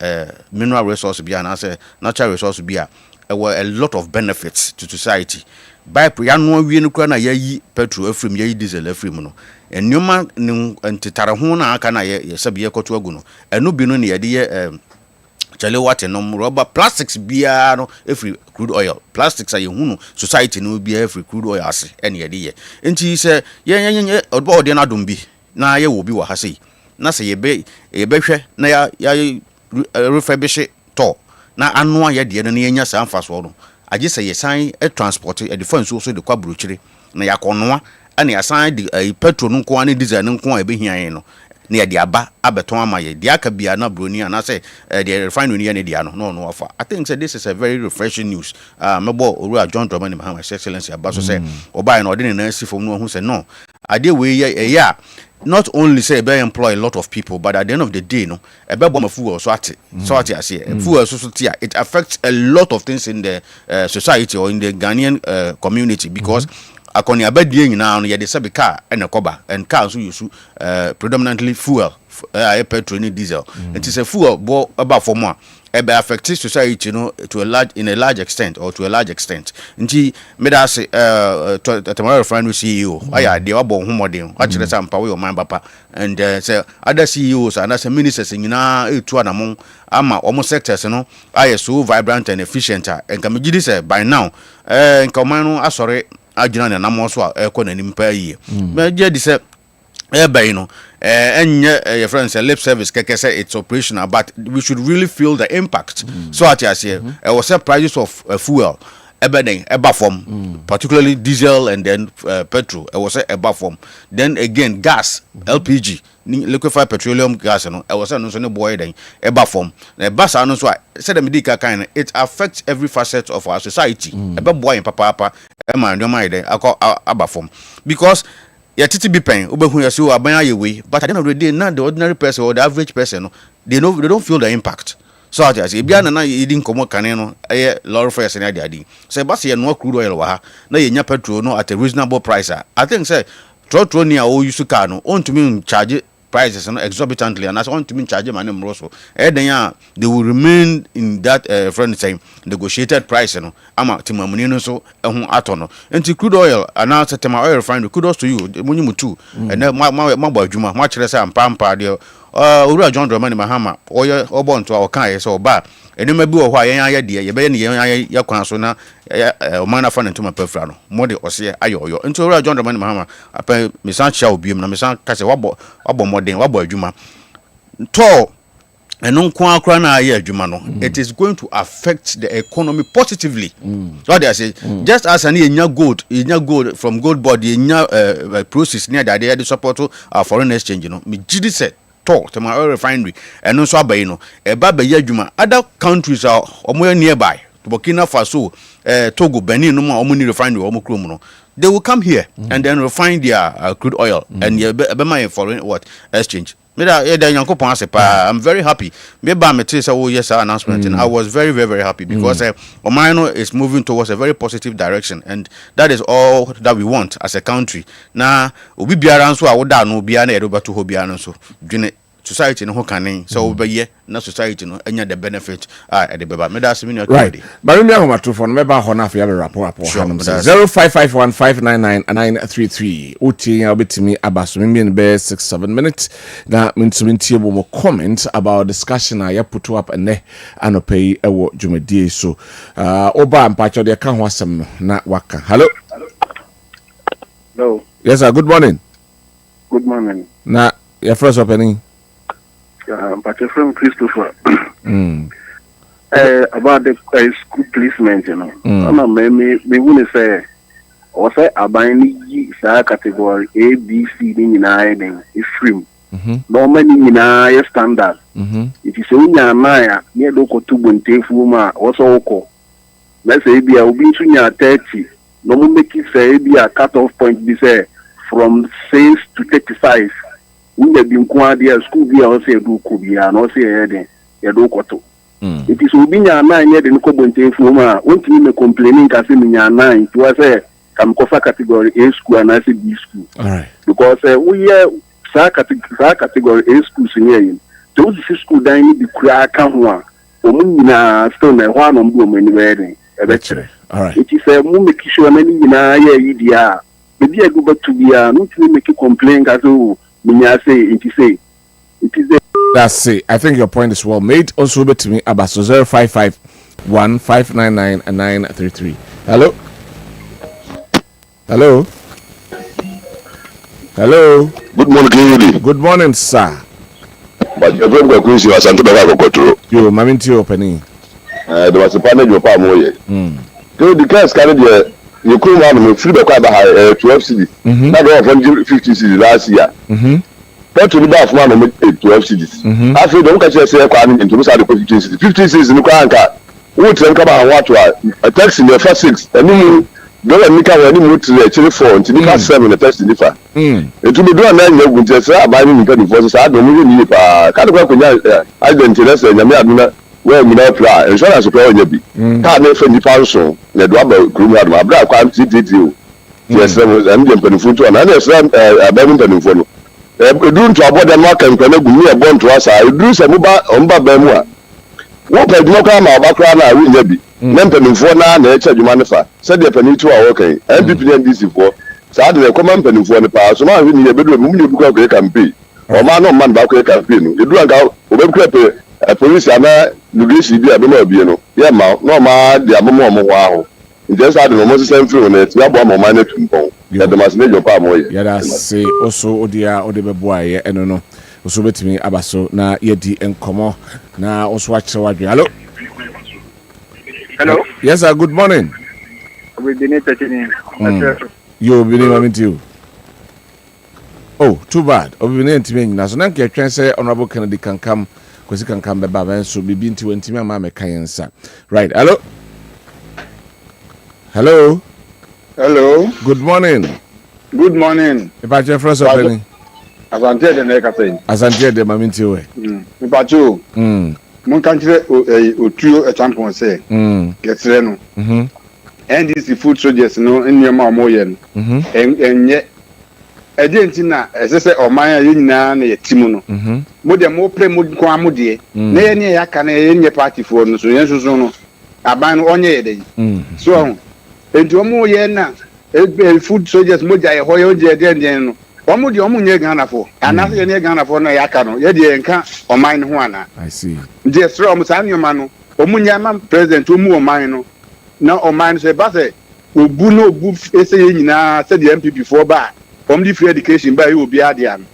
Speaker 7: mineral resource bia na say natural resource bia were a lot of benefits to society. By ya no wie no kra na ye yi petrol afrim ye yi diesel afrim no. Enuma ntitare ho na aka na ye sabe ye koto agu no. Eno bi no ne ye de ye chale water no rubber plastics bia no every crude oil plastics are hunu society no bia every crude oil ase ene ye de ye enti se ye obo ode na dom bi na ye wo bi wa ha sei na se ye behwe na ya refurbish to na anu aye de no na ye nya sa amfa so no age se ye san transport e defense so de kwa brochire na ya konoa ene ya san de petrol no ko ane diesel no ko e be hian no near the aba abeton amaye the akabia na broni and I say the refinery near the no offer. I think this is a very refreshing news. Mebo Uru John Dramani Mahama His Excellency Abaso say oba no ordinary see from no who say no. I dey way not only say be employ a lot of people, but at the end of the day, no, a bebe fuel so at I say fuel society it affects a lot of things in the society or in the Ghanaian community because akoni abadie nyina no ye de sabe car and a coba and cars who use predominantly fuel petrol and diesel. It is a fuel bo about for more it affect society to a large extent or to a large extent. Nti me da say tomorrow refinery CEO aya de wabo homodin wa kire sam power your mind papa and say other CEOs and as ministers nyina etu anamon ama omo sectors no aye so vibrant and efficient and can be say by now nkoman no asore agina na namo so ekọ nanim pa yi me je di say your friends lip service keke say it's operational, but we should really feel the impact. So at here was a prices of fuel eba form, particularly diesel and then petrol. I was a form. Then again gas, LPG, liquefied petroleum gas. I was no boy then eba form. The bus I know so said the medical kind. It affects every facet of our society. Eba boy in papa ema ndo mai then I call aba form because. Yeah, titi be pain. Obehu yasu abanya yewe. But at the end of the day, not the ordinary person or the average person. They don't feel the impact. So I say, if you na eating komo kaneno, aye lorry fares na dia. Say, but say no crude oil wa. Na ye petrol no at a reasonable price. I think say, trotro ni a o yusu car no. On to me charge prices exorbitantly, and as I want to charge money also. They will remain in that friend saying negotiated price. Ama timamuni so atono. And to crude oil, announce that my oil refinery. Kudos to you, Munimutu, and then my juma, much less and pampa deal. Ura John Dramani Mahama, or your born to our kind, so bad. And you may be a while, dear, you be your consona, a man of fun into my perfrano, Modi or say, Ayo, and so Ura John Dramani Mahama, I pay Miss Shall be Miss Casa Wabo Modern Wabo Juma. Tall and non crana Jumano, it is going to affect the economy positively. What I say, just as an in your gold from gold body in your process near the idea to support foreign exchange, me Gidi said. Talk to my oil refinery and no so no a baba yajuma other countries are almost nearby to Burkina Faso, Togo, Benin, no more refinery or they will come here and then refine their crude oil and my foreign what exchange. I'm very happy. Yes, announcement and I was very, very, very happy because Omano is moving towards a very positive direction, and that is all that we want as a country. Now, we be around so I would no be an Eroba to Hobiano so society no canning so be na society no enya the benefit at the baba medas minute right
Speaker 2: but me ahoma to phone me ba ho na afia be rapport 0551599933 uti obetimi abaso me be 6-7 minutes na mentumi tie bo mo comment about discussion I put up ene anopai ewo dwumadie so oba mpacho de ka ho asem na waka. Hello. Yes sir, good morning.
Speaker 8: Good morning.
Speaker 2: Na your first opening
Speaker 8: but from Christopher. About the school placement, me want to say, or say, I buy any category A, B, C, in an is free. No many in a standard. It is only a Maya near local to Buntefuma, also oko. Let's say, be a Ubinsunya 30. No more make it say, be a cut-off point, be say, from 6 to 35. We have been quite school be also do could be and also a do koto. It is Ubinya 9 yet in Kobunte Fuma, won't you complaining Casiminia 9 to us a Kamkofa category A school and I say B school.
Speaker 2: Alright.
Speaker 8: Because we have category A school senior. Those school dining the crack one. Omuna stone a one on boom anywhere.
Speaker 2: Alright.
Speaker 8: It is a make sure many in a year. Maybe I go back to be a not to make a complaint as oh. That's
Speaker 2: it. I think your point is well made. Also, to me about 0551599933. Hello.
Speaker 9: Good morning,
Speaker 2: Good morning, sir.
Speaker 9: But your friend was you as Antonio Cotro.
Speaker 2: You, Mammy, to opening.
Speaker 9: There was a panel of Pamoye. The case carried you couldn't have me free the 12 cities. Not all 50 cities last year. But to the bath man 12 cities. After don't catch yourself into the side of 15 cities. 15 cities in the Kranka. Would come and watch a text in the first 6. And then don't let me come any move to the actually 4 until the past 7 the test in the far. It will be done 9 years with just buying the forces. I don't really need a kind of identity and Yamina. Well, we don't apply. Insurance supply will be. Can't never the person. The double crew had my black quantity detail. Yes, and the photo and others. A Birmingham photo. Doing to about the market and connect with me a bond to us. I do some about Bemua. What I do not come about background. I will be. Mempen for now, nature you manifest. Said the penny to our okay. MPP and DC for. So I did a common penny for the past. So now we need a bedroom. You book a campaign. Or man, no man back a campaign. You do a go. A police are not Luigi be a Biano. Yeah, no man, the Abomo wow. Just had the most same through it. You have one more minute to go. Yeah, the must make your palm away.
Speaker 2: Yeah, say also Odia Odebeboy, and no. Also, bet me Abaso, na Yedi and Como. Now, also watch what you hello.
Speaker 8: Hello.
Speaker 2: Yes, sir. Good morning.
Speaker 8: We've been entertaining.
Speaker 2: You've been in to you. Oh, too bad. We've been entertaining. Now, so now can try say Honorable Kennedy can come. Because can come back and so be been to intimate mamma cancer. Right. Hello. Good morning. If I just first opening.
Speaker 8: As I did the next thing.
Speaker 2: As I did the Maminti way.
Speaker 8: If I do, one country or two a champion say, gets Reno. And this food soldiers no in your Mamoyan. And yet,
Speaker 10: agenti na ɛsɛ ɔman a yɛnyinaa na yɛtim no mo de mo pre mo kwa mo de na yɛ ne yɛaka na yɛ nyɛ party for no so yɛn soso no aban no ɔnyɛ yɛ de so enti ɔmo yɛ na food soldiers mo gya yɛ hɔ yɛ ɔgye den no ɔmo de ɔmo nyɛ Ghana for ana yɛ ne Ghana for na yɛaka no yɛ de yɛnka ɔman no ho ana
Speaker 2: I see
Speaker 10: de sro ɔmo saa nyoma no ɔmo nya ma president ɔmo ɔman no na ɔman no sɛ ba sɛ obu no obu ese yɛ nyinaa sɛ de MPP for ba the free education by you be adian.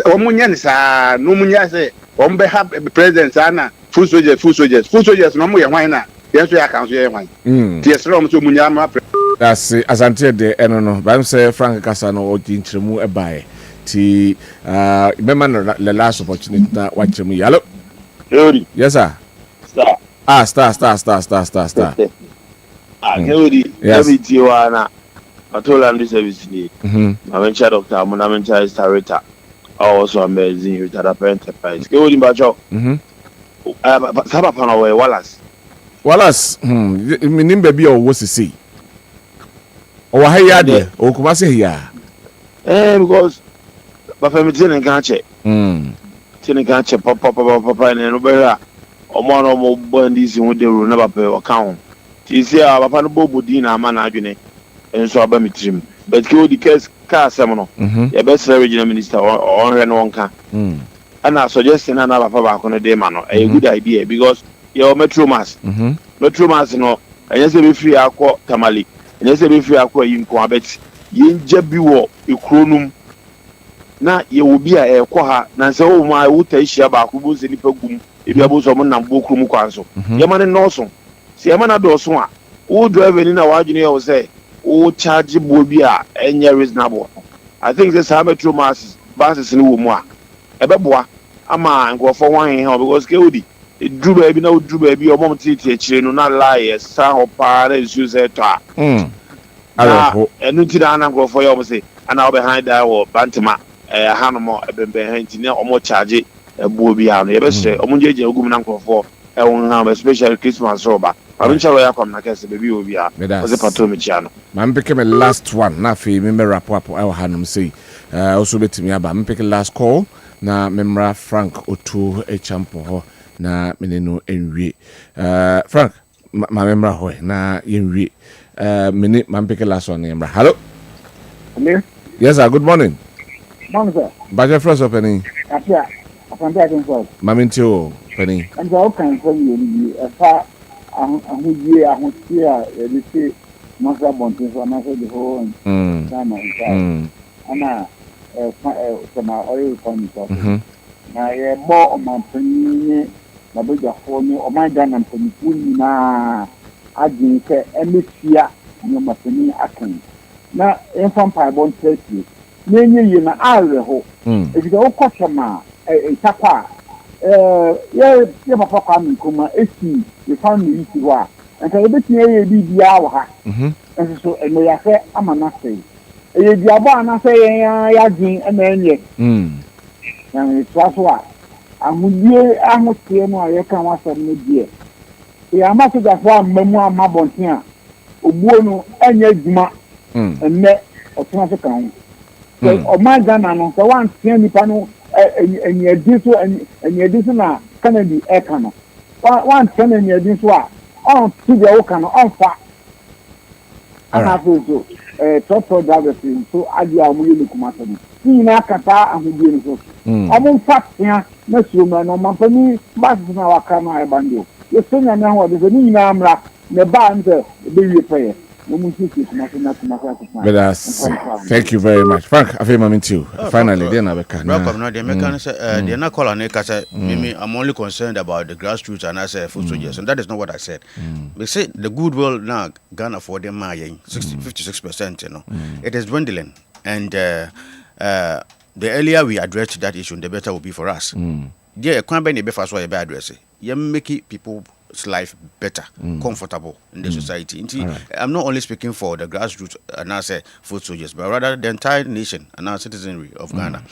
Speaker 10: Omunya sa no munya say be have president ana full soldiers no mo ye hwan na yes we account ye hwan. Yes rom so munya ma
Speaker 2: that's asante de eno no ba say Frank Kasa no o jinchiremu e bae ti remember the last opportunity na watchemu hello yes sir star
Speaker 11: Kewdi every tiwana Atoland service need. Mamencha doctor, Monamencha Starita. Also amazing retired enterprise. Go in Bajo. Sabapana way Wallace.
Speaker 2: Minim baby or was to see. Oh, Hayade, or Kumasi here.
Speaker 11: Because Bafamitin and Ganche. Tinagache, Papa, and Robera. Or one or more bondis in the will never pay account. Tis here, Papa Bobudina, Managine. And so about me trim. But go the case car seminal. Your best regional minister or Renonka. And I suggest another back on a day man. A good idea because you're Metro Mass. Metro Mass, no. And yes, be free aqua tamale. And yes, be free aqua in Kwabet. Yin Jebiwo, you cronum. Now you will be a quaha. Nanso, my wood share back who was in the pogum. If you have someone and book room council. Yaman and Norson. See, a man a doswa. Who drive in our engineer say. O charge bobia any reasonable. I think this Metro Mass buses in Umwa. Ebeboa, ama and go for one because Kewdi. It drew baby no drew baby or mom teacher, no not lie, son or parents use it. And Nutidana go for your say, and now behind that or Bantama, a Hanamo, a behind or more charge a bobia. Never say, Omunja Gumananko for a special Christmas sober. I'm sure I come like a baby will be a Patomichano.
Speaker 2: Man became a last one. Na fi member rap our hanum say. Also bet me aba. Me pick last call. Na memra Frank Otu Echampo na meneno enwie. Frank, my member hoy na enwie. Minute man pick last one member. Hello.
Speaker 12: Hello.
Speaker 2: Yes sir. Good morning.
Speaker 12: Morning sir.
Speaker 2: Baje first opening.
Speaker 12: Afia. Afia can call.
Speaker 2: Mamintio penny.
Speaker 12: And so can call you a far. I they say Master Bontin, so I said the whole time and from our oil company. Now, a more of my penny, my bigger for me, or my gun and penny, now I didn't say any fear, no my penny acting. Now, in from Pibon 30, many you know, I hope if you go customer, a tapa. Yeah, papa come kuma esi the family isi wa and so be tie bi bia wa ha and so e me ya fe amana say e bia ba na say ya din e na enye na me twaso a ahudie ahotie no a ye kan wasam no die e amasa da fo amamu amabonten a obuo no enya adwuma enne otena se kan o ma Ghana no so wan tie nipa no any edition na Kennedy Ekano. One ten any edition on to the Okano on fat. And I feel so. Top drivers so I do a million commander. See na kata and who do so. I won't fat here, no human or my penny, but now I can't have bando. You say now what is a new namra, the band, the baby prayer. But
Speaker 2: thank you very much, Frank. I feel moment too. Finally, then I can.
Speaker 7: Welcome. No, they're not calling it. I'm only concerned about the grassroots and I say food soldiers, and that is not what I said. We say the goodwill now Ghana for them 56%. You know, it is dwindling, and the earlier we address that issue, the better will be for us. Yeah, Kwabena be fast way bad address. You make people's life better, comfortable in the society. Right. I'm not only speaking for the grassroots and I say food soldiers, but rather the entire nation and our citizenry of Ghana.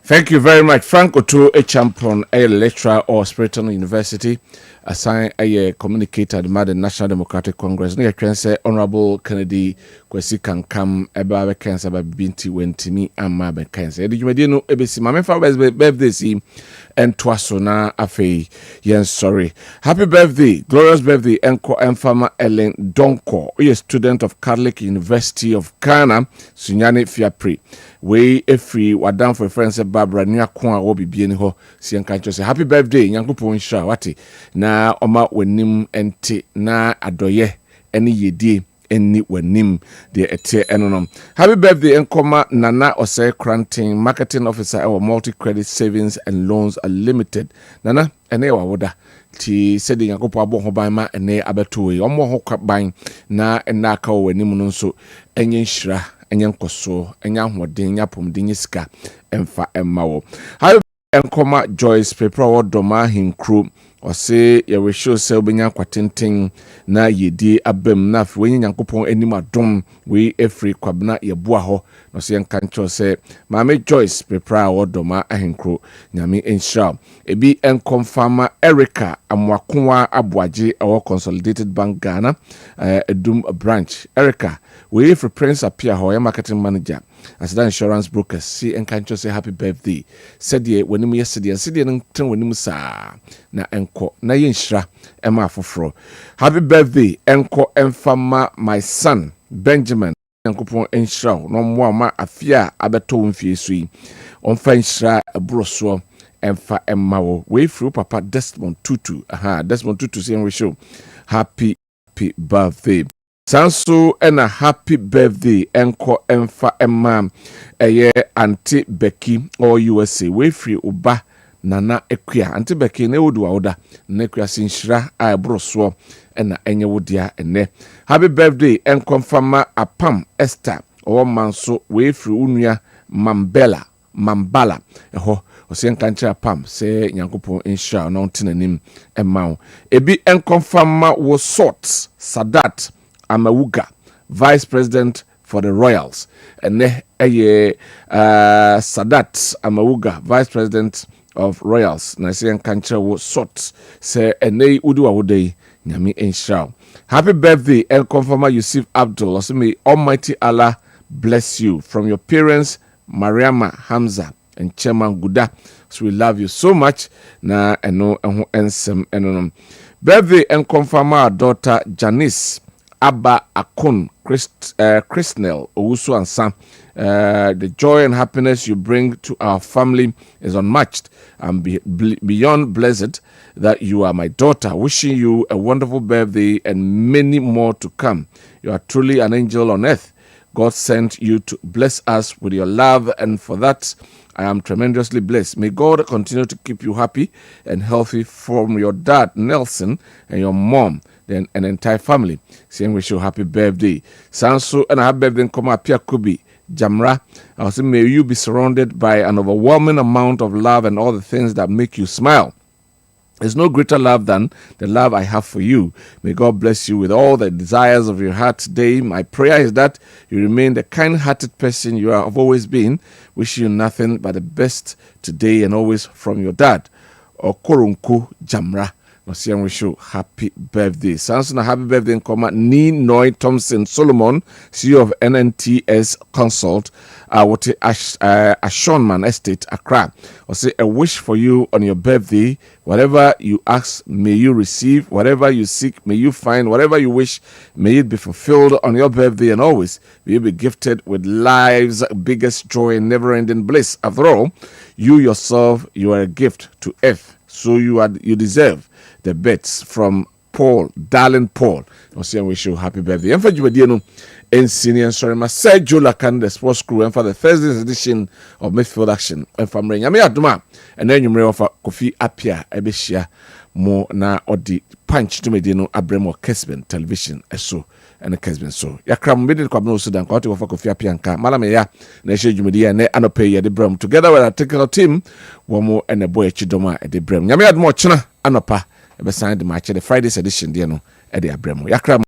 Speaker 2: Thank you very much, Frank Otu, a champion, a lecturer or Spiriton University. assign a communicator the National Democratic Congress. No, you say Honorable Kennedy Kwesi Kankam eba be cancer ba binti wentimi amma be cancer. Edi jumadi no ebesi mame fa birthday si and twaso na afei yen sorry. Happy birthday, glorious birthday, Enko Enfama Ellen Dankwa, a student of Catholic University of Ghana, Sunyane Fiapre. We free wadan for friends Barbara Nyakwa obi bieni ho si enkancho say happy birthday Nyankopon sha wati na oma wenim ente na adoye eni yedie eni wenim de ete enonom. Happy birthday enkoma Nana Osei Kranting, marketing officer our Multi Credit Savings and Loans Unlimited. Nana ene wa woda ti sedi Nyankopon abo ho ban ma ene abeto we omo ho kwaban na ena ka wenim no nso enye nhira enye nkoso enye ahoden nya pomden sika emfa emmawo. Happy enkoma Joyce Pepra Doma Hinkru ose ye we show se obenya kwatenten na yedi abem na afi wenye Nyankopon anim adom we efri Kwabena ye boa ho no se enkancho se Mame Joyce Pepra Doma Hinkru nyame enhira ebi enkonfama Erica Amwakonwa Aboaje our Consolidated Bank Ghana Edum branch. Erica we efri Prince appear ho marketing manager as the insurance broker see enkancho say happy birthday said ye wenim yesterday no ten wenim sa na enko na yenhira ema afoforo. Happy birthday enko enfama my son Benjamin Yankopon enhira no mo ama afia abeto mfie so yi onfa enhira ebroso emfa emmawo we through papa Desmond Tutu Desmond Tutu say we show happy birthday. Sanso and a happy birthday enko emfa emma eye Auntie Becky or USA we free uba Nana Equia Auntie Becky ne wodu awoda nekua sinhira abroso na enye wodia ene. Happy birthday enko fama Apam Esther or manso we free unua Mambala eho osien kanche Apam say Nyankopon insha no ntenanim emma ebi enko fama wo sorts Sadat Amawuga, Vice President for the Royals, and Sadat Amawuga, Vice President of Royals. Nasian Kancha was sort say ene udu awudei nyami enshao. Happy birthday, El Confirmer Yusuf Abdul. Also may Almighty Allah bless you from your parents Mariama Hamza and Chairman Guda. So we love you so much. Na eno ensem enonom. Birthday El Confirmer daughter Janice Abba Akun Christnell Owusu Ansa. The joy and happiness you bring to our family is unmatched. I'm beyond blessed that you are my daughter. Wishing you a wonderful birthday and many more to come. You are truly an angel on earth. God sent you to bless us with your love, and for that I am tremendously blessed. May God continue to keep you happy and healthy from your dad Nelson and your mom, then an entire family. Saying wish you happy birthday. Sanso and a happy birthday come up here Kubi Jamra. I say may you be surrounded by an overwhelming amount of love and all the things that make you smile. There's no greater love than the love I have for you. May God bless you with all the desires of your heart today. My prayer is that you remain the kind-hearted person you have always been. Wish you nothing but the best today and always from your dad, Okorunku Jamra. Nosian wish you happy birthday. Samson, happy birthday in comma. Ni Noy Thompson Solomon, CEO of NNTS Consult, Ashonman Estate, Accra. Or say a wish for you on your birthday. Whatever you ask, may you receive. Whatever you seek, may you find. Whatever you wish, may it be fulfilled on your birthday, and always may you be gifted with life's biggest joy and never-ending bliss. After all, you yourself, you are a gift to earth, so you deserve the bets from Paul, darling Paul. I'll see and wish you happy birthday. And for you, and senior sorry, my Sir Jolakan, the sports crew, and for the Thursday's edition of Midfield Action. And from Rain, Yami, and then you may offer Kofi Apia, Ebeshia, more na or the punch to Medino Abremo Kessben television, so and the Kessben so. Yakram made it Kwabena Sudan, got to offer Kofi Apianka, Malamea, Nesha Jumedia, ne Anope, the Brum, together with a technical team, one more and a boy Chidoma at the Brum. Yami had more China, Anopa. Ebe sign the match the Friday's edition, dear no, at the Abremo. Yakram.